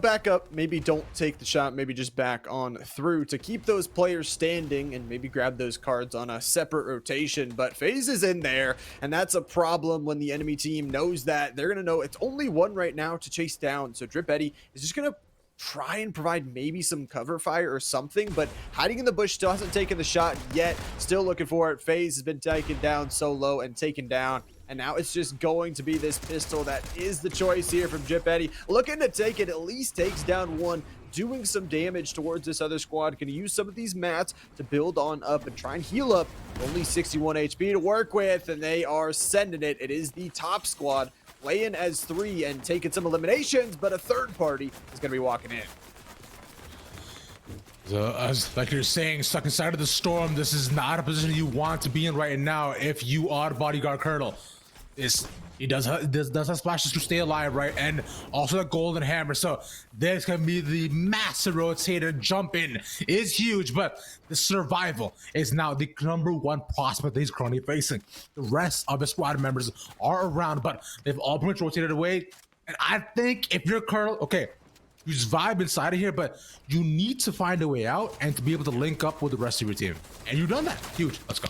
back up. Maybe don't take the shot. Maybe just back on through to keep those players standing and maybe grab those cards on a separate rotation. But FaZe is in there, and that's a problem when the enemy team knows that. They're going to know it's only one right now to chase down. So Drip Eddie is just going to try and provide maybe some cover fire or something, but hiding in the bush, still hasn't taken the shot yet. Still looking for it. FaZe has been taken down so low and taken down. And now it's just going to be this pistol that is the choice here from Drip Eddie. Looking to take it, at least takes down one, doing some damage towards this other squad. Going to use some of these mats to build on up and try and heal up. Only 61 HP to work with, and they are sending it. It is the top squad playing as three and taking some eliminations, but a third party is going to be walking in. So, as like you're saying, stuck inside of the storm, this is not a position you want to be in right now if you are bodyguard Colonel. He does have splashes to stay alive, right? And also the golden hammer. So there's gonna be the massive rotator jump in is huge, but the survival is now the number one prospect that he's currently facing. The rest of the squad members are around, but they've all pretty much rotated away. And I think if you're Colonel, okay, you just vibe inside of here, but you need to find a way out and to be able to link up with the rest of your team. And you've done that. Huge. Let's go.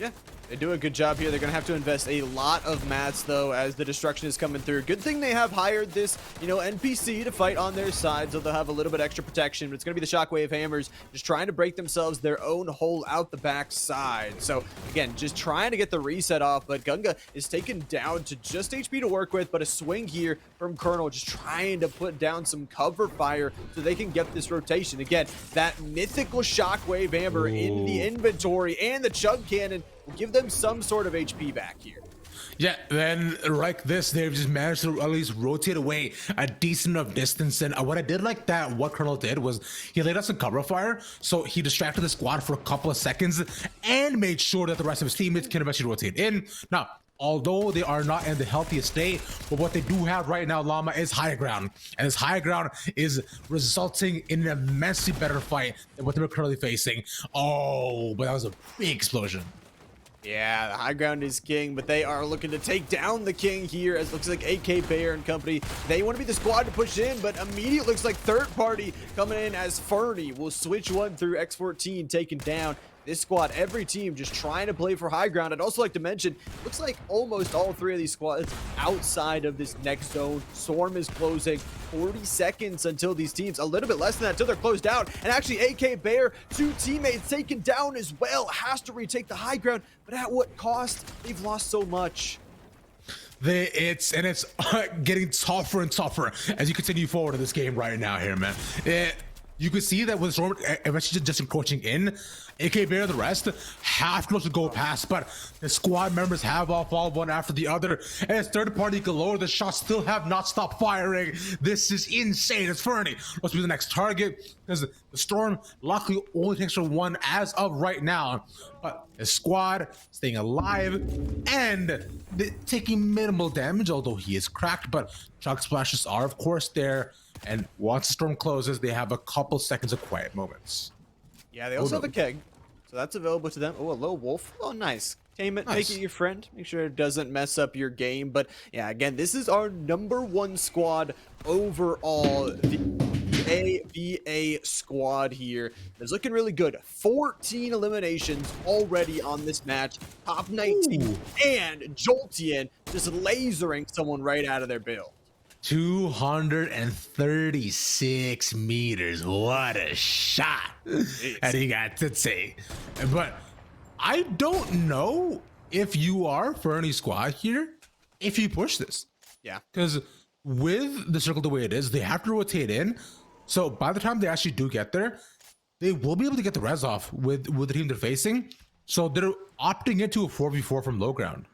Yeah, they do a good job here. They're going to have to invest a lot of mats, though, as the destruction is coming through. Good thing they have hired this, NPC to fight on their side, so they'll have a little bit extra protection. But it's going to be the Shockwave Hammers just trying to break themselves their own hole out the back side. So, again, just trying to get the reset off, but Gunga is taken down to just HP to work with, but a swing here from Colonel, just trying to put down some cover fire so they can get this rotation. Again, that mythical Shockwave Hammer in the inventory and the Chug Cannon will give them some sort of HP back here. Yeah, then like this, they've just managed to at least rotate away a decent enough distance. And what I did like that, what Colonel did was he laid out some cover fire, so he distracted the squad for a couple of seconds and made sure that the rest of his teammates can eventually rotate in. Now, although they are not in the healthiest state, but what they do have right now, Llama, is high ground. And this high ground is resulting in an immensely better fight than what they're currently facing. Oh, but that was a big explosion. Yeah, the high ground is king, but they are looking to take down the king here, as it looks like AK Bear and company. They want to be the squad to push in, but immediately looks like third party coming in as Fernie will switch one through X14, taken down. This squad, every team just trying to play for high ground. I'd also like to mention, looks like almost all three of these squads outside of this next zone. Storm is closing. 40 seconds until these teams, a little bit less than that, until they're closed out. And actually, AK Bear, two teammates taken down as well. Has to retake the high ground, but at what cost? They've lost so much. It's getting tougher and tougher as you continue forward in this game right now here, man. you could see that with Storm eventually just encroaching in, AK Bear and the rest have to go past, but the squad members have all followed one after the other, and it's third party galore. The shots still have not stopped firing. This is insane. It's Fernie. Let's be the next target, because the Storm luckily only takes for one as of right now, but the squad staying alive and taking minimal damage, although he is cracked, but chug splashes are of course there. And once the storm closes, they have a couple seconds of quiet moments. Yeah, they also have a keg, so that's available to them. Oh, a low wolf. Oh, nice. Tame it, make it your friend. Make sure it doesn't mess up your game. But yeah, again, this is our #1 squad overall. The AVA squad here is looking really good. 14 eliminations already on this match. Top 19. Ooh. And Jolteon just lasering someone right out of their build. 236 meters. What a shot. And he got to say. But I don't know if you are Fernie squad here, if you push this. Yeah. Because with the circle the way it is, they have to rotate in. So by the time they actually do get there, they will be able to get the res off with the team they're facing. So they're opting into a 4v4 from low ground.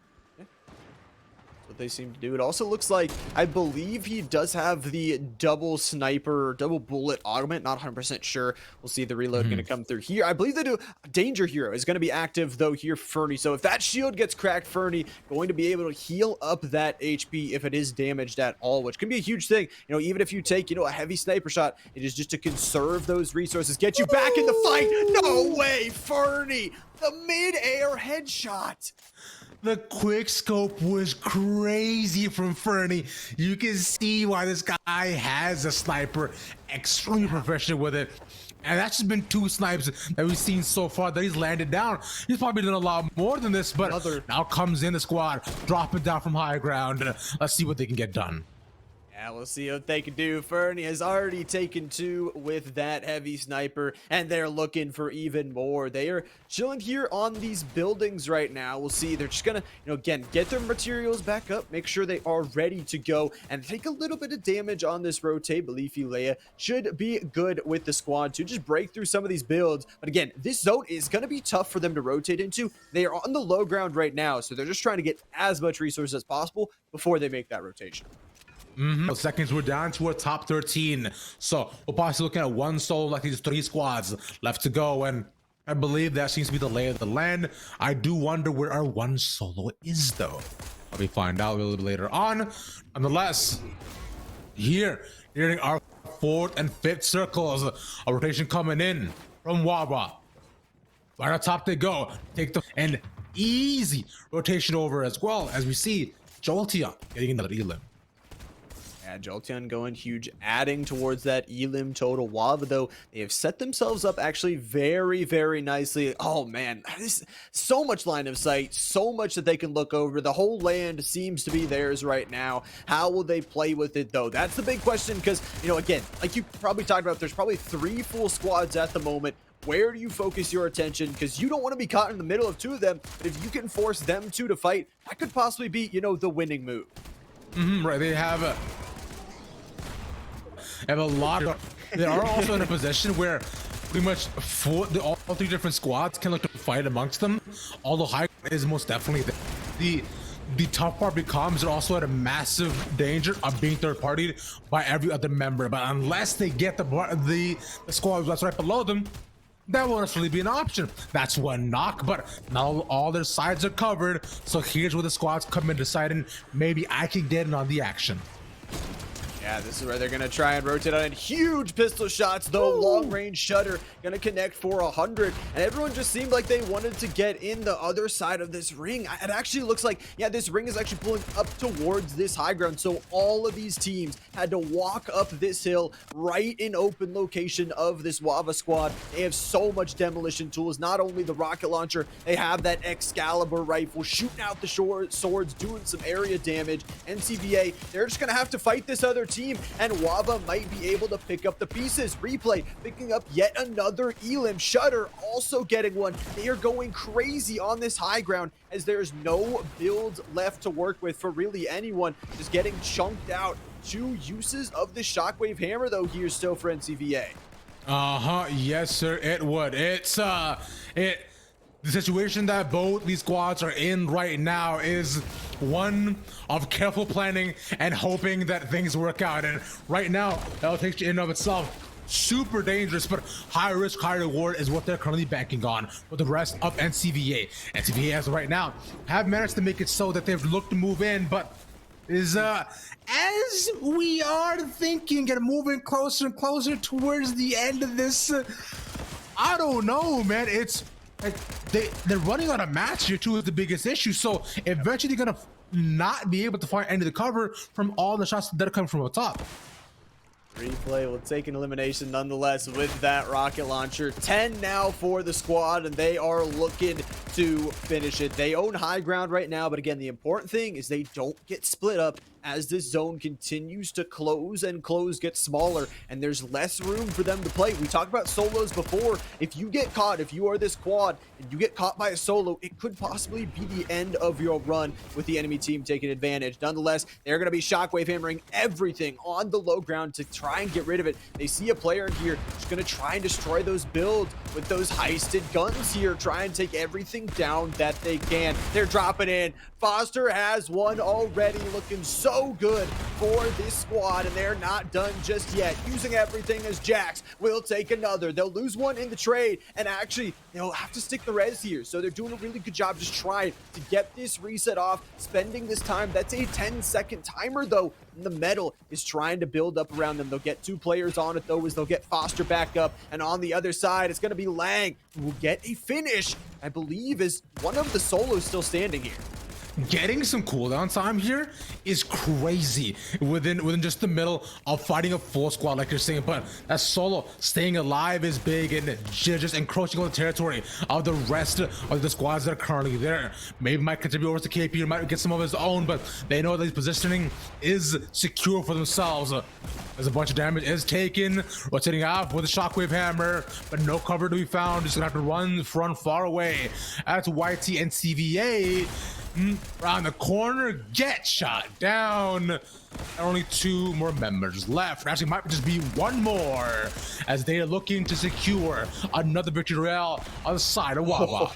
What they seem to do. It also looks like, I believe he does have the double sniper, double bullet augment. Not 100% sure. We'll see the reload going to come through here. I believe they do. Danger Hero is going to be active though here, Fernie. So if that shield gets cracked, Fernie going to be able to heal up that HP if it is damaged at all, which can be a huge thing. You know, even if you take, a heavy sniper shot, it is just to conserve those resources, get you back in the fight. No way, Fernie, the mid-air headshot. The quick scope was crazy from Fernie. You can see why this guy has a sniper, extremely professional with it. And that's just been 2 snipes that we've seen so far that he's landed down. He's probably done a lot more than this, but now comes in the squad, dropping down from high ground. Let's see what they can get done. Yeah, we'll see what they can do. Fernie has already taken 2 with that heavy sniper, and they're looking for even more. They are chilling here on these buildings right now. We'll see. They're just gonna, again, get their materials back up, make sure they are ready to go, and take a little bit of damage on this rotate. Leafy Leia should be good with the squad to just break through some of these builds. But again, this zone is gonna be tough for them to rotate into. They are on the low ground right now, so they're just trying to get as much resources as possible before they make that rotation. Seconds, we're down to a top 13, so we're possibly looking at 1 solo, like these 3 squads left to go, and I believe that seems to be the lay of the land. I do wonder where our 1 solo is though. Let me find out a little bit later on. Nonetheless, here hearing our 4th and 5th circles, a rotation coming in from OHVA. Right on top they go, take the and easy rotation over, as well as we see Jolteon getting another elim. Yeah, Jolteon going huge, adding towards that elim total. OHVA, though, they have set themselves up actually very, very nicely. Oh, man, this so much line of sight, so much that they can look over. The whole land seems to be theirs right now. How will they play with it, though? That's the big question, because, again, like you probably talked about, there's probably 3 full squads at the moment. Where do you focus your attention? Because you don't want to be caught in the middle of 2 of them, but if you can force them 2 to fight, that could possibly be, the winning move. Right, they have a lot of, they are also in a position where pretty much all 3 different squads can look to fight amongst them, although high is most definitely the tough part becomes they're also at a massive danger of being third-partied by every other member. But unless they get the squad that's right below them, that won't necessarily be an option. That's 1 knock, but now all their sides are covered, so here's where the squads come in, deciding maybe I can get in on the action. Yeah, this is where they're going to try and rotate on it. Huge pistol shots, though. Long-range shutter going to connect for 100. And everyone just seemed like they wanted to get in the other side of this ring. It actually looks like, yeah, this ring is actually pulling up towards this high ground. So all of these teams had to walk up this hill right in open location of this OHVA squad. They have so much demolition tools. Not only the rocket launcher, they have that Excalibur rifle shooting out the swords, doing some area damage. NCVA, they're just going to have to fight this other team, and OHVA might be able to pick up the pieces. Replay picking up yet another elim. Shutter also getting 1. They are going crazy on this high ground as there's no builds left to work with for really anyone. Just getting chunked out. 2 uses of the shockwave hammer though here still for NCVA. Yes, sir. It would. It. The situation that both these squads are in right now is one of careful planning and hoping that things work out. And right now, that'll take you in and of itself super dangerous, but high risk, high reward is what they're currently banking on with the rest of NCVA. NCVA as of right now have managed to make it so that they've looked to move in, but is as we are thinking and moving closer and closer towards the end of this, I don't know, man. It's like they're running out of match here too is the biggest issue. So eventually they're gonna not be able to find any of the cover from all the shots that are coming from up top. Replay will take an elimination nonetheless with that rocket launcher. 10 now for the squad, and they are looking to finish it. They own high ground right now, but again, the important thing is they don't get split up as this zone continues to close and gets smaller, and there's less room for them to play. We talked about solos before. If you get caught, if you are this quad and you get caught by a solo, it could possibly be the end of your run with the enemy team taking advantage. Nonetheless, they're going to be shockwave hammering everything on the low ground to try and get rid of it. They see a player in here who's going to try and destroy those builds with those heisted guns here, try and take everything down that they can. They're dropping in. Foster has one already, looking so good for this squad, and they're not done just yet. Using everything as Jax will take another. They'll lose one in the trade, and actually they'll have to stick the res here. So they're doing a really good job just trying to get this reset off, spending this time. That's a 10-second timer though, and the metal is trying to build up around them. They'll get 2 players on it though, as they'll get Foster back up, and on the other side it's going to be Lang who will get a finish. I believe is one of the solos still standing here. Getting some cooldown time here is crazy within just the middle of fighting a full squad, like you're saying. But that solo staying alive is big and just encroaching on the territory of the rest of the squads that are currently there. Maybe might contribute over to KP or might get some of his own, but they know that his positioning is secure for themselves. As a bunch of damage is taken, rotating out with a shockwave hammer, but no cover to be found. Just gonna have to run far away. That's YT and CVA. Around the corner, get shot down. And only 2 more members left. Actually, might just be 1 more as they are looking to secure another victory royale on the side of OHVA.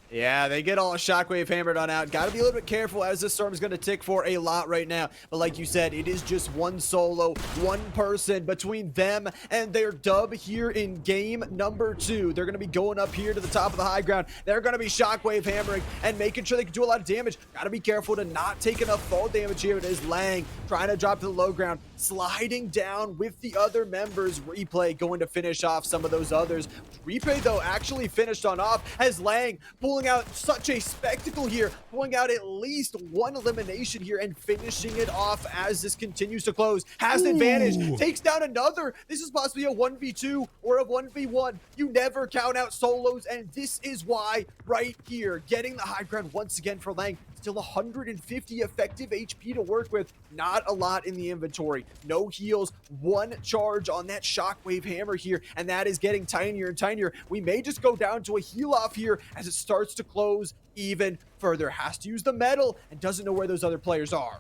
Yeah, they get all shockwave hammered on out. Got to be a little bit careful as this storm is going to tick for a lot right now. But like you said, it is just 1 solo, 1 person between them and their dub here in game number 2. They're going to be going up here to the top of the high ground. They're going to be shockwave hammering and making sure they can do a lot of damage. Got to be careful to not take enough fall damage here. It is Lang trying to drop to the low ground, sliding down with the other members. Replay going to finish off some of those others. Replay, though, actually finished on off as Lang pulling out such a spectacle here, pulling out at least 1 elimination here and finishing it off as this continues to close. Has the advantage, takes down another. This is possibly a 1v2 or a 1v1. You never count out solos, and this is why right here, getting the high ground once again for Lang. Still 150 effective HP to work with. Not a lot in the inventory. No heals, 1 charge on that shockwave hammer here, and that is getting tinier and tinier. We may just go down to a heal off here as it starts to close even further. Has to use the metal and doesn't know where those other players are.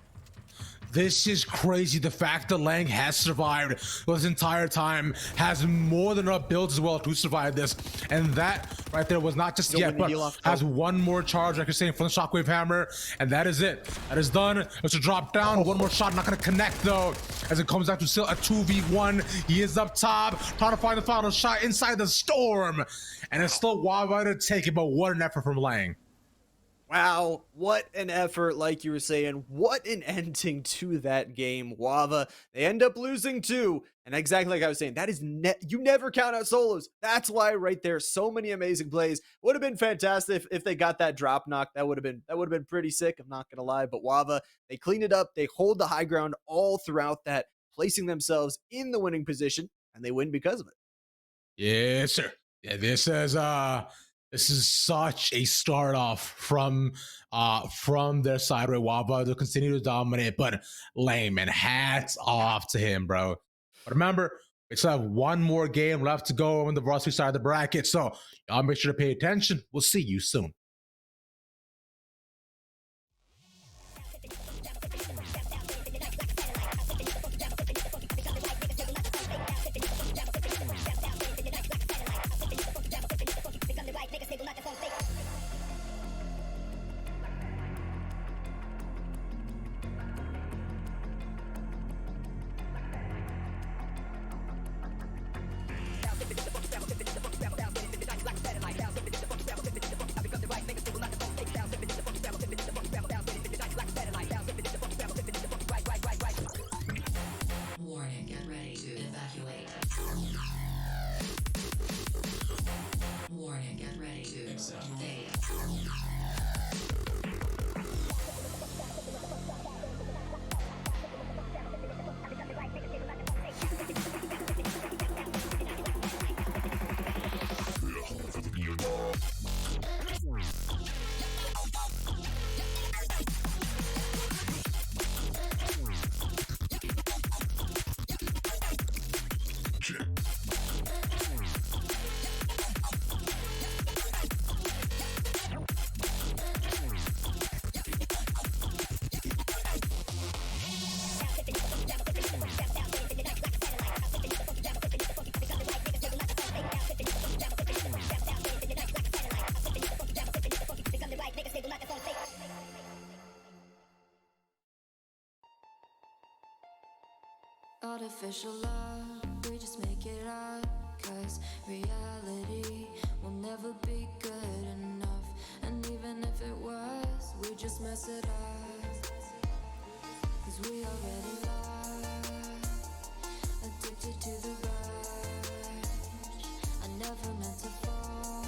This is crazy. The fact that Lang has survived this entire time, has more than enough builds as well to survive this. And that right there was not just yet, but has 1 more charge, like you're saying, from the shockwave hammer. And that is it. That is done. It's a drop down. 1 more shot, not going to connect though, as it comes down to still a 2v1. He is up top, trying to find the final shot inside the storm. And it's still OHVA to take it, but what an effort from Lang. Wow, what an effort, like you were saying. What an ending to that game. OHVA, they end up losing 2. And exactly like I was saying, that is you never count out solos. That's why right there, so many amazing plays. Would have been fantastic if they got that drop knock. That would have been pretty sick, I'm not gonna lie. But OHVA, they clean it up. They hold the high ground all throughout that, placing themselves in the winning position, and they win because of it. Yes, sir. Yeah, this is such a start off from their side where OHVA. They'll continue to dominate, but lame, and hats off to him, bro. But remember, we still have 1 more game left to go on the varsity side of the bracket, so y'all make sure to pay attention. We'll see you soon. Artificial love, we just make it up. Cause reality will never be good enough. And even if it was, we just mess it up. Cause we already lost, addicted to the rush. I never meant to fall.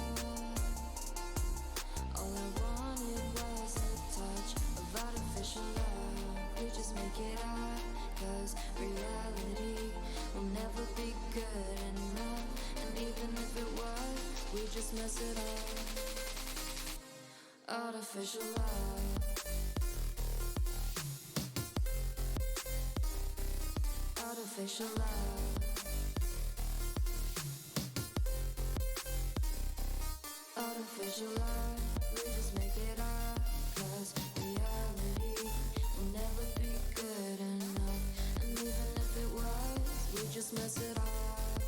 All I wanted was a touch of artificial love. We just make it up. Cause reality will never be good enough. And even if it was, we just mess it up. Artificial love. Artificial love. Artificial love. We just make it up. Cause reality will never be good enough. And even if it was, we just mess it up.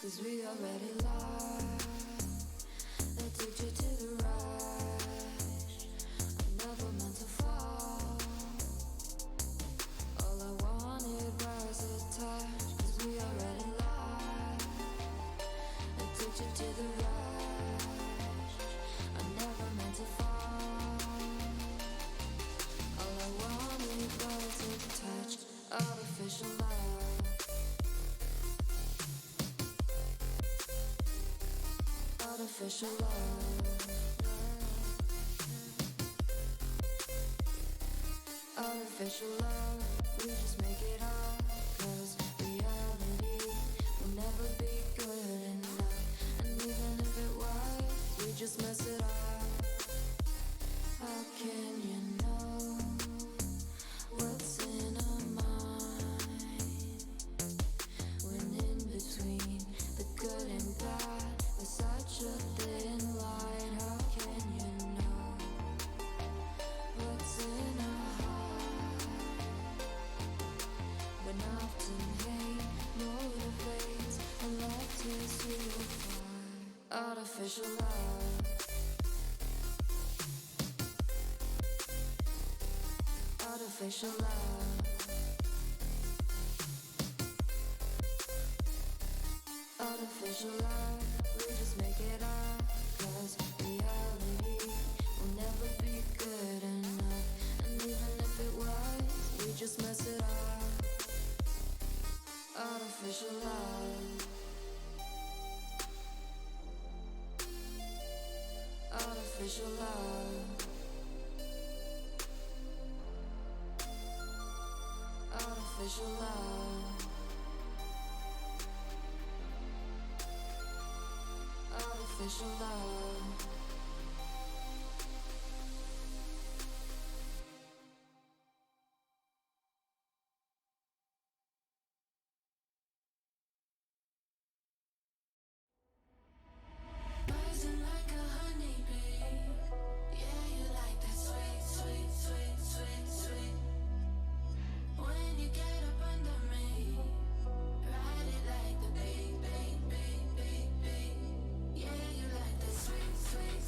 Cause we already lost, addicted to the rush. I never meant to fall. All I wanted was a touch. Cause we already lost, addicted to the rush. I never meant to fall. All I wanted was a touch. Artificial love. Artificial love. Artificial love. We just make it up. Cause reality will never be good enough. And even if it was, we just mess it up. How can you know what's in our mind? When in between the good and bad, there's such a thin line. How can you know what's in our heart? When often hate motivates and love tears you apart. Artificial love. Artificial love. Artificial love. We just make it up. Cause reality will never be good enough. And even if it was, we just mess it up. Artificial love. Artificial love. Artificial love. Artificial love. Rising like a honeybee. Yeah, you like that sweet, sweet, sweet, sweet, sweet. When you get up under me, ride it like the beat, beat, beat, beat, beat. Yeah, you like that sweet, sweet,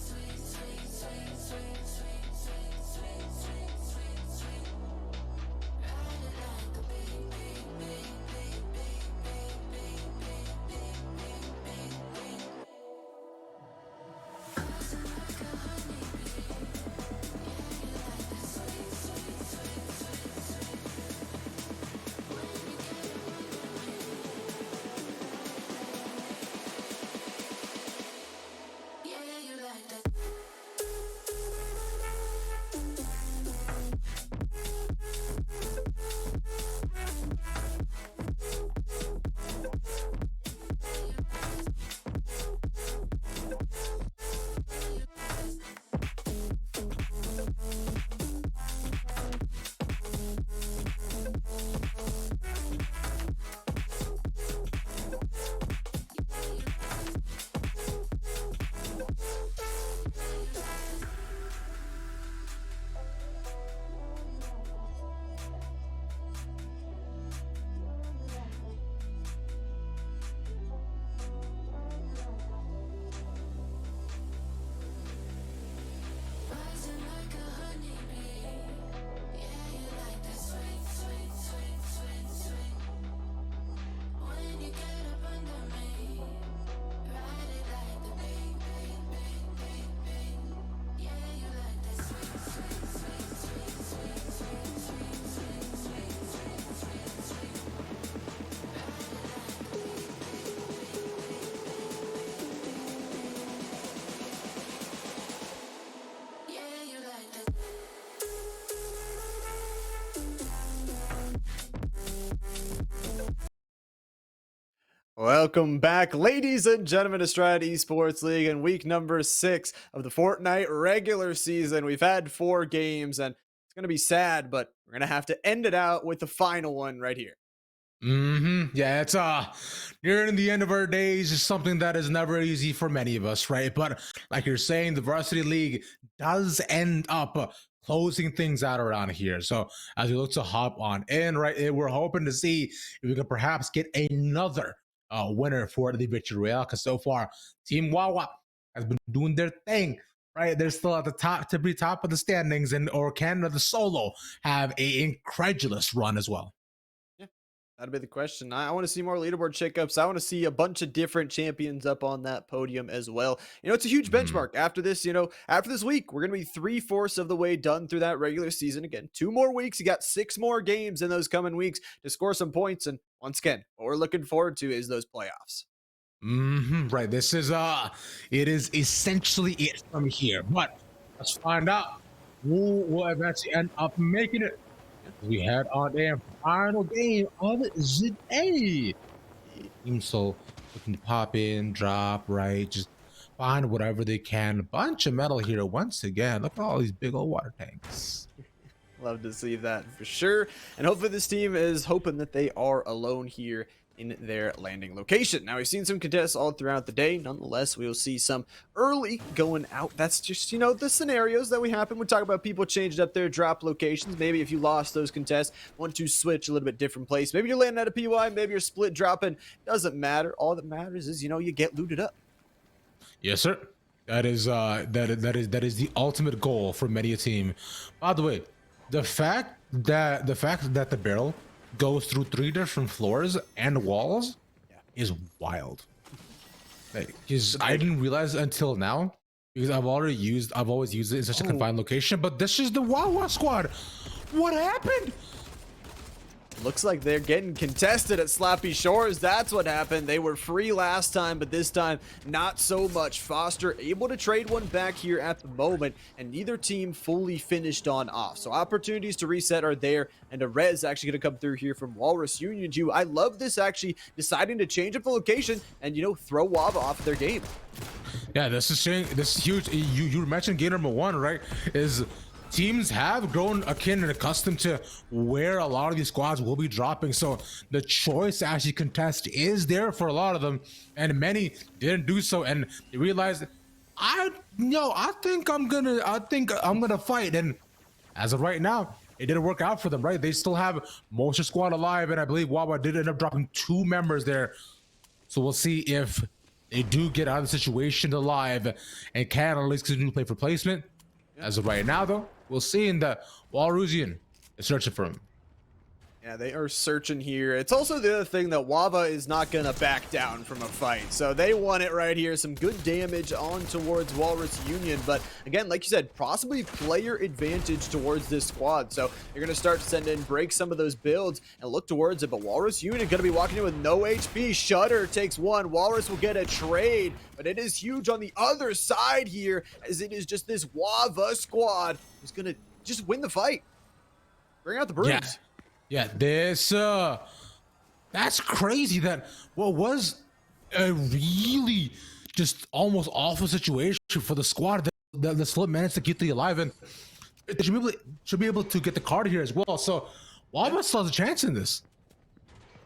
Welcome back, ladies and gentlemen, to Stride Esports League in week number 6 of the Fortnite regular season. We've had 4 games, and it's going to be sad, but we're going to have to end it out with the final one right here. Yeah, it's nearing the end of our days is something that is never easy for many of us, right? But like you're saying, the varsity league does end up closing things out around here. So as we look to hop on in, right, we're hoping to see if we can perhaps get another winner for the victory royale. Because so far, Team Wawa has been doing their thing. Right, they're still at the top, to be top of the standings, and or Canada the Solo have a incredulous run as well. That'd be the question. I want to see more leaderboard shakeups. I want to see a bunch of different champions up on that podium as well. It's a huge benchmark. After this, after this week, we're going to be 3/4 of the way done through that regular season. Again, 2 more weeks. You got 6 more games in those coming weeks to score some points. And once again, what we're looking forward to is those playoffs. Right. This is it is essentially it from here. But let's find out who will eventually end up making it. We had our damn final game of the day. So looking to pop in, drop, right? Just find whatever they can. A bunch of metal here once again. Look at all these big old water tanks. Love to see that for sure. And hopefully this team is hoping that they are alone here in their landing location. Now, we've seen some contests all throughout the day. Nonetheless, we will see some early going out. That's just, the scenarios that we happen. We talk about people changing up their drop locations. Maybe if you lost those contests, want to switch a little bit different place. Maybe you're landing at a PY, maybe you're split dropping. Doesn't matter. All that matters is, you get looted up. Yes, sir. That is the ultimate goal for many a team. By the way, the fact that the barrel goes through 3 different floors and walls is wild. Because I didn't realize until now, because I've always used it in such a confined location. But this is the Wawa squad. What happened? Looks like they're getting contested at Slappy Shores. That's what happened. They were free last time, but this time, not so much. Foster able to trade one back here at the moment, and neither team fully finished on off. So opportunities to reset are there, and a res actually going to come through here from Walrus Union too. I love this actually deciding to change up the location and, throw Wava off their game. Yeah, this is huge. You mentioned game number 1, right? Is teams have grown akin and accustomed to where a lot of these squads will be dropping. So the choice to actually contest is there for a lot of them, and many didn't do so. And they realized, I think I'm gonna fight. And as of right now, it didn't work out for them, right? They still have most of the squad alive, and I believe Wawa did end up dropping 2 members there. So we'll see if they do get out of the situation alive and can at least continue to play for placement. As of right now, though, we'll see in the Walrusian is searching for him. Yeah, they are searching here. It's also the other thing that Wava is not going to back down from a fight. So they won it right here. Some good damage on towards Walrus Union. But again, like you said, possibly player advantage towards this squad. So you're going to start to send in, break some of those builds and look towards it. But Walrus Union going to be walking in with no HP. Shutter takes 1. Walrus will get a trade. But it is huge on the other side here, as it is just this Wava squad who's going to just win the fight. Bring out the brooms. Yeah, that's crazy that what was a really just almost awful situation for the squad that the slip managed to keep the alive, and they should be able to get the card here as well. So Wawa still has a chance in this.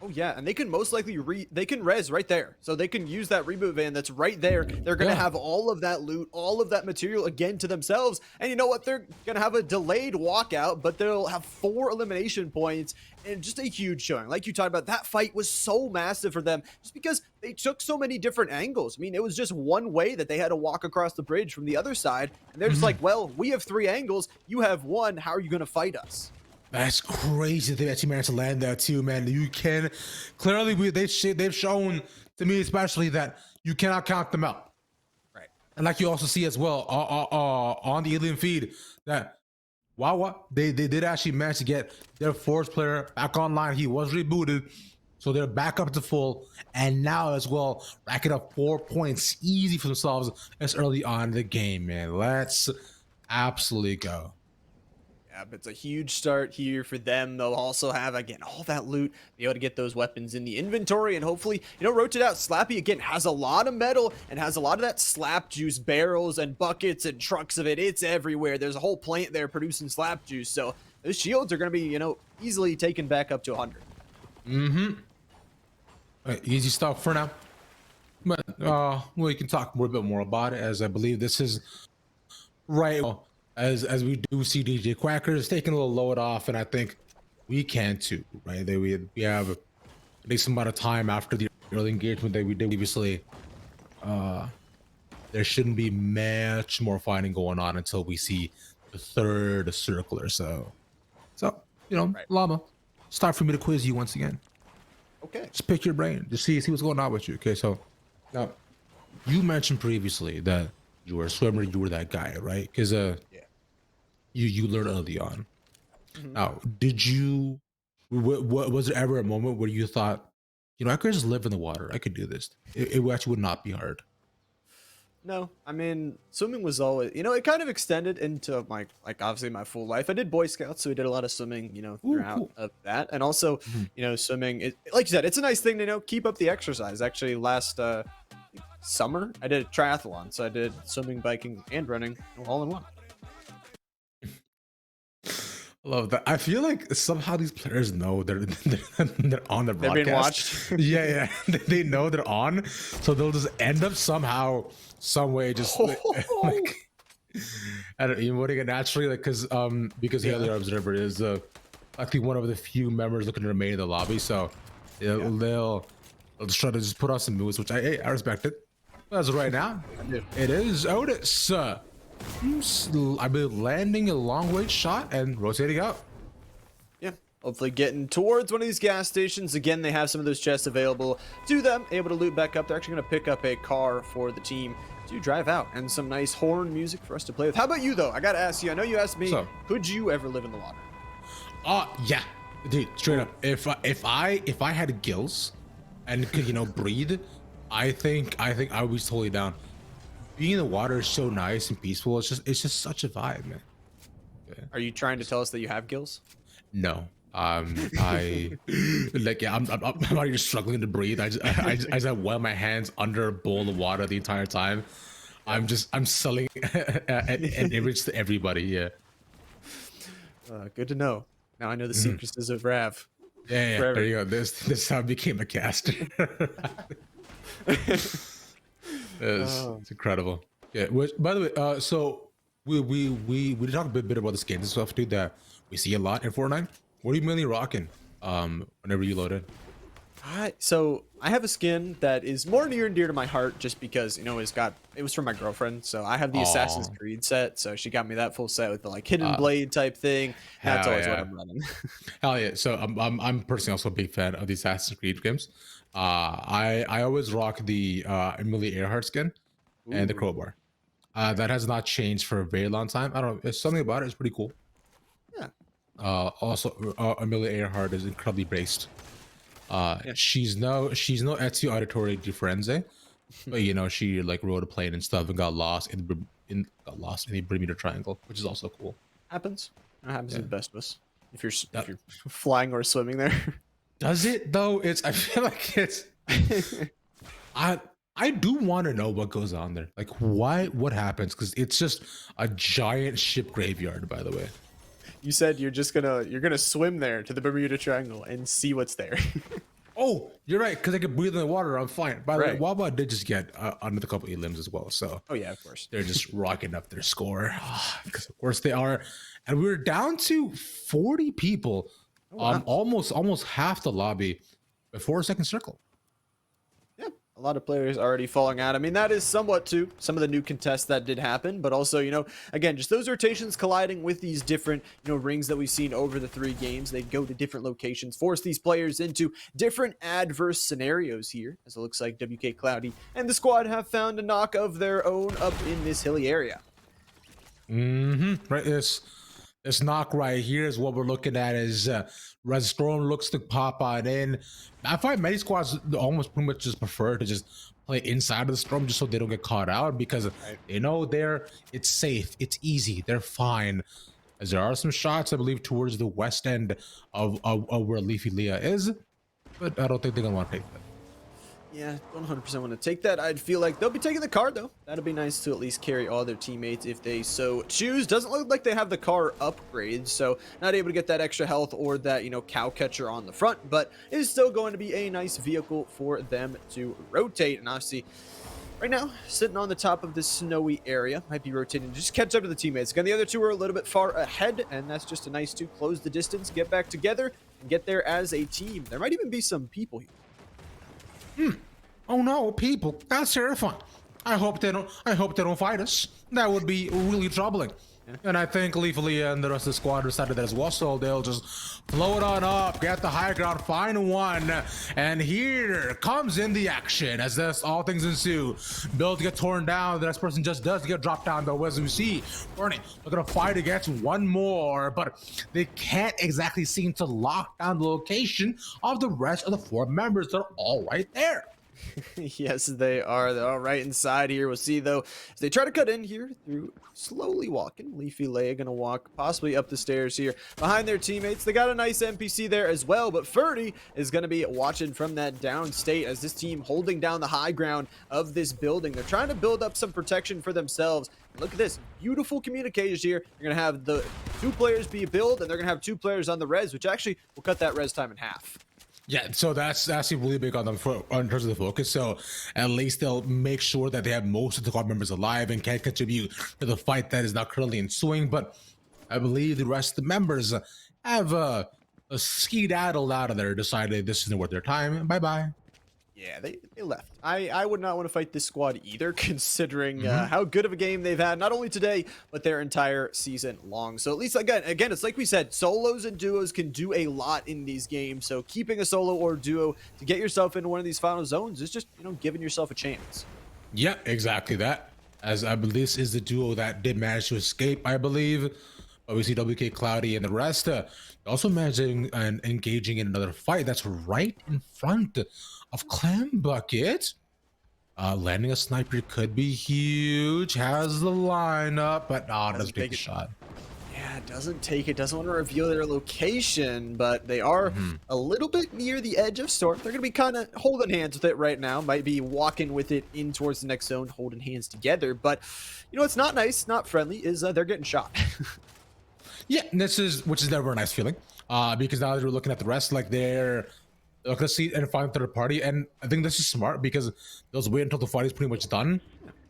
Oh yeah, and they can most likely they can res right there. So they can use that reboot van that's right there. They're going to have all of that loot, all of that material again to themselves. And you know what? They're going to have a delayed walkout, but they'll have 4 elimination points and just a huge showing. Like you talked about, that fight was so massive for them just because they took so many different angles. I mean, it was just one way that they had to walk across the bridge from the other side. And they're just like, well, we have 3 angles. You have 1. How are you going to fight us? That's crazy. They actually managed to land there too, man. You can clearly they've shown to me especially that you cannot count them out. Right. And like you also see as well on the alien feed that Wawa they did actually manage to get their 4th player back online. He was rebooted, so they're back up to full, and now as well racking up 4 points easy for themselves as early on in the game, man. Let's absolutely go. Yeah, but it's a huge start here for them. They'll also have, again, all that loot, be able to get those weapons in the inventory and hopefully, rotate out. Slappy, again, has a lot of metal and has a lot of that slap juice barrels and buckets and trucks of it. It's everywhere. There's a whole plant there producing slap juice. So those shields are going to be, easily taken back up to 100. Easy stuff for now. But we can talk a little bit more about it, as I believe this is right as we do see DJ Quackers taking a little load off, and I think we can too, right? We have a decent amount of time after the early engagement that we did previously. There shouldn't be much more fighting going on until we see the third circle or so. So, Right. Llama, it's time for me to quiz you once again. Okay. Just pick your brain, just see what's going on with you. Okay, so now you mentioned previously that you were a swimmer, you were that guy, right? Because you learned early on. Now, was there ever a moment where you thought, I could just live in the water, I could do this, it actually would not be hard? No, I mean, swimming was always, it kind of extended into my, obviously my full life. I did Boy Scouts, so we did a lot of swimming, throughout cool. of that. And also, swimming, like you said, it's a nice thing to, keep up the exercise. Actually, last summer, I did a triathlon. So I did swimming, biking, and running all in one. I love that. I feel like somehow these players know they're on the broadcast. They're being watched. Yeah. They know they're on, so they'll just end up somehow, some way, just like I don't even it naturally, like because the other observer is I think one of the few members looking to remain in the lobby, so they'll just try to just put on some moves, which I respect it. As of right now, it is Otis. I've been landing a long range shot and rotating out. Yeah, hopefully getting towards one of these gas stations. Again, they have some of those chests available to them, able to loot back up. They're actually going to pick up a car for the team to drive out, and some nice horn music for us to play with. How about you, though? I got to ask you, I know you asked me, could you ever live in the water? Yeah, dude, straight up. If I had gills and could breathe, I think I would be totally down. Being in the water is so nice and peaceful. It's just such a vibe, man. Yeah. Are you trying to tell us that you have gills? No. I like I'm not even struggling to breathe. I just wet my hands under a bowl of water the entire time. I'm selling an image to everybody. Yeah. Good to know. Now I know the secrets of Rav. Yeah. There you go. This is how I became a caster. It's incredible. Yeah. Which, by the way, so we talked a bit about the skins and stuff, dude. That we see a lot in Fortnite. What are you mainly rocking? Whenever you load it. So I have a skin that is more near and dear to my heart, just because it was from my girlfriend. So I have the Assassin's Creed set, so she got me that full set with the hidden blade type thing. That's always what I'm running. Hell yeah! So I'm personally also a big fan of the Assassin's Creed games. I always rock the Amelia Earhart skin and the crowbar. That has not changed for a very long time. I don't know. It's something about it. It's pretty cool. Yeah. Also, Amelia Earhart is incredibly braced. She's no Ezio Auditore di Firenze, but she rode a plane and stuff and got lost in the Bermuda Triangle, which is also cool. Happens. It happens to the best of us. If you're flying or swimming there. Does it though? I feel like it's. I do want to know what goes on there. Like, what happens? Because it's just a giant ship graveyard, by the way. You said you're gonna swim there to the Bermuda Triangle and see what's there. Oh, you're right. Because I can breathe in the water. I'm fine. By the way, Wawa did just get another couple of limbs as well. So. Oh yeah, of course. They're just rocking up their score. Because of course they are. And we're down to 40 people. Wow. Almost half the lobby before second circle. Yeah, a lot of players already falling out. I mean, that is somewhat to some of the new contests that did happen, but also, again, just those rotations colliding with these different, rings that we've seen over the 3 games. They go to different locations, force these players into different adverse scenarios here, as it looks like WK Cloudy and the squad have found a knock of their own up in this hilly area. Right, this knock right here is what we're looking at. Is Res Storm looks to pop on in. I find many squads almost pretty much just prefer to just play inside of the storm just so they don't get caught out, because it's safe, it's easy, they're fine. as there are some shots, I believe, towards the west end of where Leafy Leah is, but I don't think they're gonna want to take that. Yeah, don't 100% want to take that. I'd feel like they'll be taking the car, though. That'd be nice to at least carry all their teammates if they so choose. Doesn't look like they have the car upgrades, so not able to get that extra health or that, cow catcher on the front, but it is still going to be a nice vehicle for them to rotate. And obviously, right now, sitting on the top of this snowy area, might be rotating to just catch up to the teammates. Again, the other two are a little bit far ahead, and that's just a nice to close the distance, get back together, and get there as a team. There might even be some people here. Oh no, people! That's terrifying. I hope they don't fight us. That would be really troubling. And I think Leafly and the rest of the squad decided that as well, so they'll just float on up, get the high ground, find one, and here comes in the action as this all things ensue. Builds get torn down, the next person just does get dropped down though, as we see. Bernie, they're gonna fight against one more, but they can't exactly seem to lock down the location of the rest of the 4 members. They're all right there. Yes, they are. They're all right inside here. We'll see, though, as they try to cut in here through slowly walking. Leafy Leia going to walk possibly up the stairs here behind their teammates. They got a nice NPC there as well, but Ferdy is going to be watching from that down state as this team holding down the high ground of this building. They're trying to build up some protection for themselves. And look at this. Beautiful communications here. You're going to have the 2 players be a build, and they're going to have 2 players on the res, which actually will cut that res time in half. Yeah, so that's actually really big on them in terms of the focus. So at least they'll make sure that they have most of the squad members alive and can contribute to the fight that is now currently ensuing. But I believe the rest of the members have a skedaddled out of there, decided this isn't worth their time. Bye-bye. Yeah, they left. I would not want to fight this squad either, considering how good of a game they've had, not only today, but their entire season long. So at least, again, it's like we said, solos and duos can do a lot in these games. So keeping a solo or duo to get yourself into one of these final zones is just, giving yourself a chance. Yeah, exactly that. As I believe this is the duo that did manage to escape, I believe. Obviously, WK Cloudy and the rest also managing and engaging in another fight that's right in front of Clam Bucket. Landing a sniper could be huge. Has the lineup, but doesn't take the shot. Yeah, it doesn't take it. Doesn't want to reveal their location, but they are a little bit near the edge of Storm. They're going to be kind of holding hands with it right now. Might be walking with it in towards the next zone, holding hands together. But, it's not nice, not friendly, is they're getting shot. Yeah, which is never a nice feeling. Because now they're looking at the rest like they're looking to see and find third party. And I think this is smart because they'll wait until the fight is pretty much done.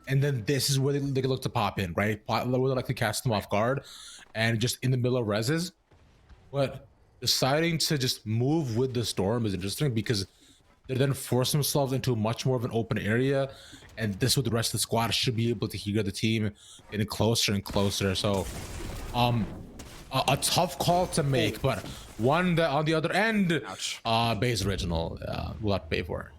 And then this is where they can look to pop in, right? Where they like to cast them off guard and just in the middle of reses. But deciding to just move with the storm is interesting because they then force themselves into much more of an open area. And this with the rest of the squad should be able to hear the team getting closer and closer. So, a tough call to make, but one that on the other end, base original will have to pay for.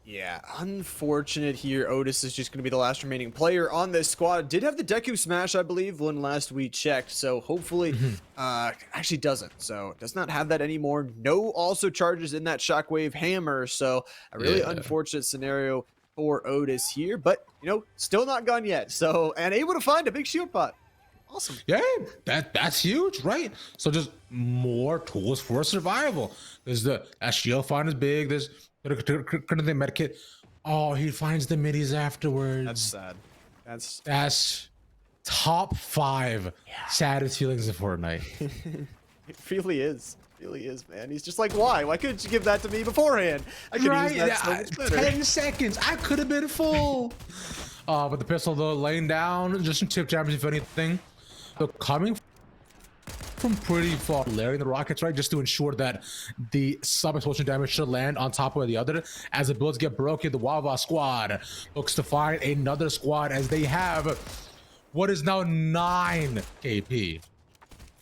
Yeah, unfortunate here. Otis is just going to be the last remaining player on this squad. Did have the Deku smash, I believe, when last we checked. So hopefully, actually doesn't. So does not have that anymore. No also charges in that shockwave hammer. So a really unfortunate scenario for Otis here, but still not gone yet. So and able to find a big shield pot. Awesome. Yeah, that's huge, right? So just more tools for survival. There's that shield find is big. There's currently medkit. Oh, he finds the middies afterwards. That's sad. That's top 5 saddest feelings of Fortnite. It really is. Really is, man. He's just like, why? Why couldn't you give that to me beforehand? I could use that so much better. 10 seconds. I could have been full. But the pistol though laying down, just some tip damage if anything. So coming from pretty far, layering the rockets, right, just to ensure that the sub-explosion damage should land on top of the other. As the builds get broken, the OHVA squad looks to find another squad as they have what is now 9 KP.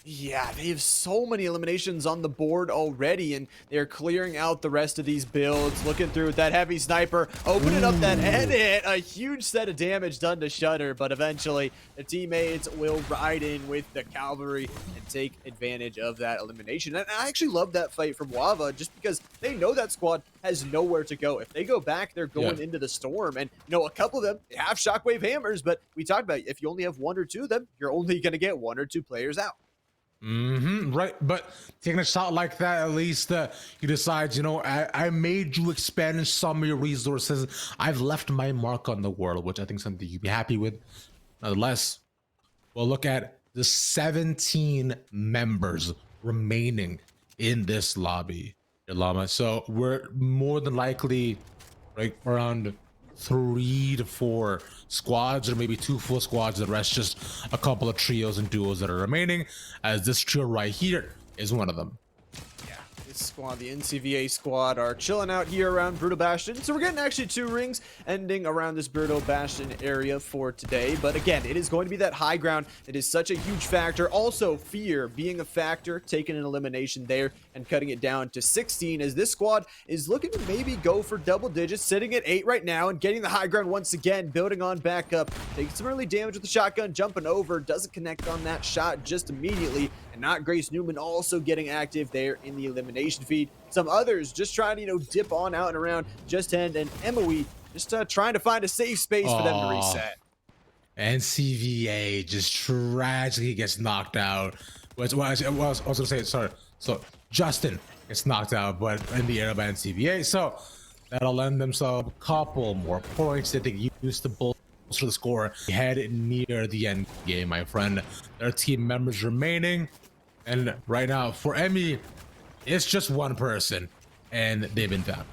Yeah, they have so many eliminations on the board already, and they're clearing out the rest of these builds. Looking through with that heavy sniper, opening up that head hit. A huge set of damage done to Shutter, but eventually the teammates will ride in with the cavalry and take advantage of that elimination. And I actually love that fight from OHVA just because they know that squad has nowhere to go. If they go back, they're going into the storm. And, a couple of them have shockwave hammers, but we talked about if you only have 1 or 2 of them, you're only going to get 1 or 2 players out. Right, but taking a shot like that, at least you decide, you know, I made you expend some of your resources. I've left my mark on the world, which I think is something you'd be happy with. Nonetheless, we'll look at the 17 members remaining in this lobby, Llama. So we're more than likely right around 3 to 4 squads, or maybe 2 full squads. The rest just a couple of trios and duos that are remaining, as this trio right here is one of them. This squad, the NCVA squad, are chilling out here around Brutal Bastion. So we're getting actually 2 rings ending around this Brutal Bastion area for today. But again, it is going to be that high ground that is such a huge factor. Also, fear being a factor, taking an elimination there and cutting it down to 16, as this squad is looking to maybe go for double digits, sitting at 8 right now and getting the high ground once again, building on back up, taking some early damage with the shotgun, jumping over, doesn't connect on that shot just immediately. And not Grace Newman also getting active there in the elimination feed. Some others just trying to, you know, dip on out and around. Just End and Emily just trying to find a safe space for them to reset. NCVA just tragically gets knocked out. I was going to say, sorry. So Justin gets knocked out, but in the air by NCVA. So that'll lend themselves a couple more points that they can use to bolster the score. Head near the end game, my friend. There are team members remaining. And right now, for Emmy, it's just one person, and they've been found.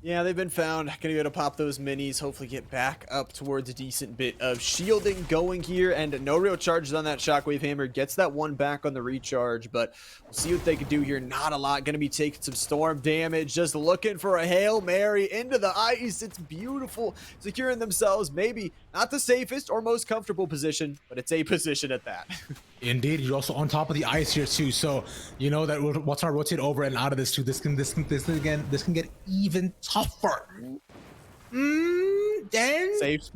Yeah, they've been found. Gonna go to pop those minis, hopefully get back up towards a decent bit of shielding going here, and no real charges on that Shockwave Hammer. Gets that one back on the recharge, but we'll see what they can do here. Not a lot. Gonna be taking some storm damage, just looking for a Hail Mary into the ice. It's beautiful. Securing themselves, maybe not the safest or most comfortable position, but it's a position at that. Indeed, you're also on top of the ice here too, so you know that once I rotate over and out of this too, this can get even tougher. Then Safe.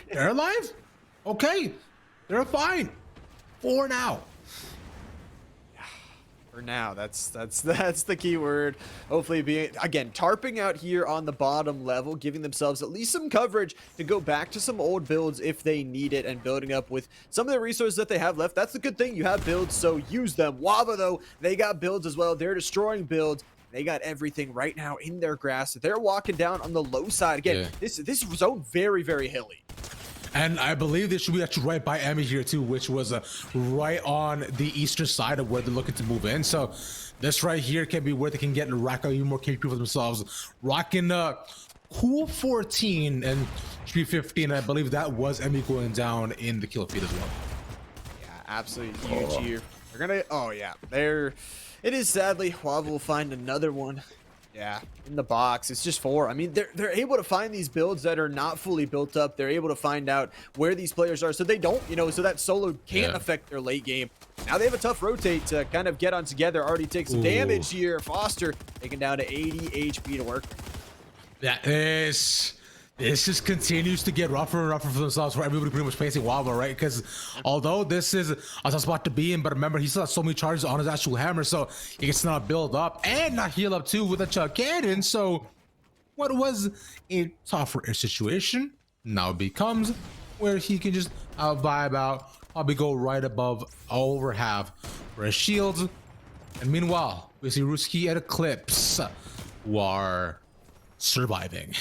they're alive. Okay, they're fine for now. For now, that's the key word. Hopefully being, again, tarping out here on the bottom level, giving themselves at least some coverage to go back to some old builds if they need it, and building up with some of the resources that they have left. That's the good thing. You have builds, so use them. OHVA, though, they got builds as well. They're destroying builds. They got everything right now in their grasp. They're walking down on the low side. Again, this zone very, very hilly. And I believe they should be actually right by Emmy here too, which was right on the eastern side of where they're looking to move in. So this right here can be where they can get and rack out even more KP for themselves. Rocking cool 14 and 315. I believe that was Emmy going down in the kill feed as well. Yeah, absolutely huge here. They're gonna, oh yeah, it is sadly. OHVA will find another one. Yeah, in the box. It's just 4. I mean, they're able to find these builds that are not fully built up. They're able to find out where these players are, so they don't, you know, so that solo can't affect their late game. Now they have a tough rotate to kind of get on together. Already take some damage here. Foster taken down to 80 HP to work. This just continues to get rougher and rougher for themselves, for everybody pretty much facing OHVA, right? Because although this is a tough spot to be in, but remember, he still has so many charges on his actual hammer, so he gets to not build up and not heal up too with a Chuck Cannon. So what was a tougher situation now becomes where he can just vibe out, probably go right above over half for his shields. And meanwhile, we see Ruski and Eclipse who are surviving.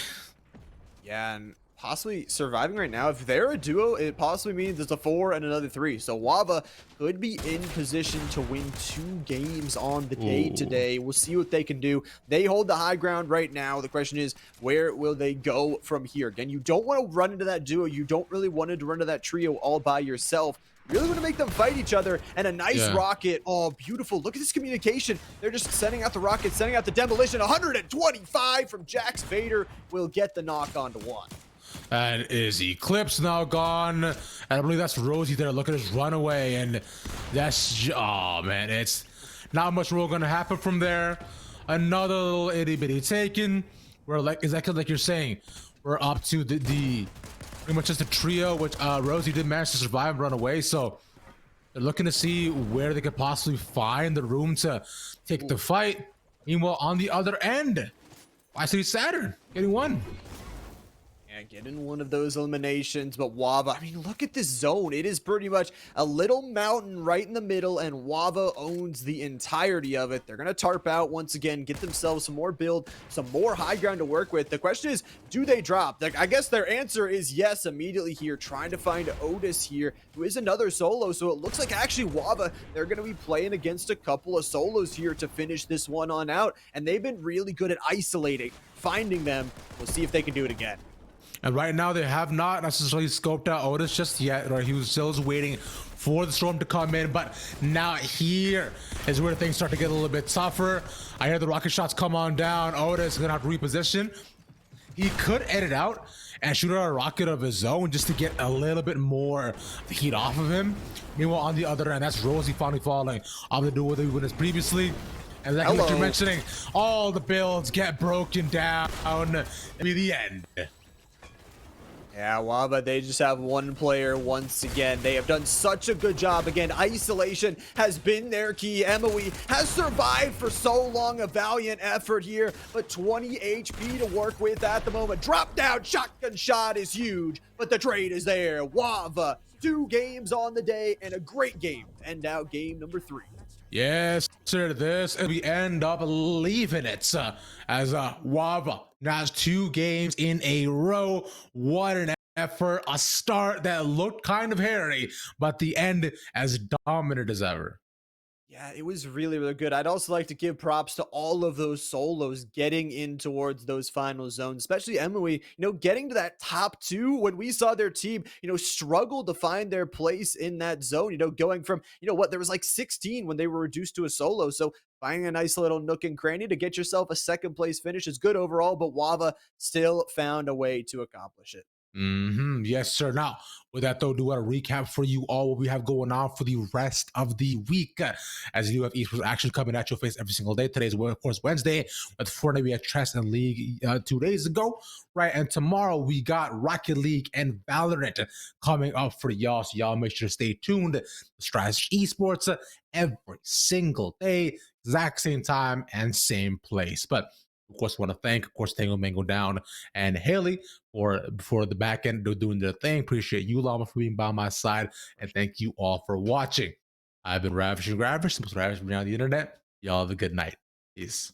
Yeah, and possibly surviving right now. If they're a duo, it possibly means it's a 4 and another 3. So OHVA could be in position to win 2 games on the day today. We'll see what they can do. They hold the high ground right now. The question is, where will they go from here? Again, you don't want to run into that duo. You don't really want to run into that trio all by yourself. You really want to make them fight each other. And a nice rocket. Oh, beautiful. Look at this communication. They're just sending out the rocket, sending out the demolition. 125 from Jax. Vader will get the knock onto 1. And is Eclipse now gone? And I believe that's Rosie there. Look at his runaway. And that's, oh man, it's not much more gonna happen from there. Another little itty bitty taken. We're like, exactly like you're saying, we're up to the pretty much just a trio, which Rosie did manage to survive and run away. So they're looking to see where they could possibly find the room to take the fight. Meanwhile, on the other end, I see Saturn getting 1. Yeah, getting one of those eliminations, but OHVA, I mean, look at this zone. It is pretty much a little mountain right in the middle, and OHVA owns the entirety of it. They're going to tarp out once again, get themselves some more build, some more high ground to work with. The question is, do they drop? Like, I guess their answer is yes immediately here, trying to find Otis here, who is another solo. So it looks like actually OHVA, they're going to be playing against a couple of solos here to finish this one on out, and they've been really good at isolating, finding them. We'll see if they can do it again. And right now, they have not necessarily scoped out Otis just yet, right? He was still waiting for the storm to come in, but now here is where things start to get a little bit tougher. I hear the rocket shots come on down. Otis is gonna have to reposition. He could edit out and shoot out a rocket of his own just to get a little bit more heat off of him. Meanwhile, on the other end, that's Rosie finally falling off the duel that we witnessed previously. And like what you're mentioning, all the builds get broken down. It'll be the end. Yeah, OHVA, they just have one player once again. They have done such a good job. Again, isolation has been their key. Emily has survived for so long, a valiant effort here, but 20 HP to work with at the moment. Drop down shotgun shot is huge, but the trade is there. OHVA, 2 games on the day and a great game to end out game number 3. Yes, sir. This we end up leaving it as OHVA now has 2 games in a row. What an effort! A start that looked kind of hairy, but the end as dominant as ever. Yeah, it was really, really good. I'd also like to give props to all of those solos getting in towards those final zones, especially Emily, getting to that top 2 when we saw their team, struggle to find their place in that zone, going from, there was like 16 when they were reduced to a solo. So finding a nice little nook and cranny to get yourself a second place finish is good overall, but OHVA still found a way to accomplish it. Yes, sir. Now, with that though, do want to recap for you all what we have going on for the rest of the week. As you have esports actually coming at your face every single day. Today's, of course, Wednesday. With Fortnite, we had Chess and League 2 days ago, right? And tomorrow we got Rocket League and Valorant coming up for y'all. So y'all make sure to stay tuned. Strategy Esports every single day, exact same time and same place. But of course, want to thank, of course, Tango Mango Down and Haley for the back end doing their thing. Appreciate you, Llama, for being by my side, and thank you all for watching. I've been Ravishing Ravish, the most ravishing on the internet. Y'all have a good night. Peace.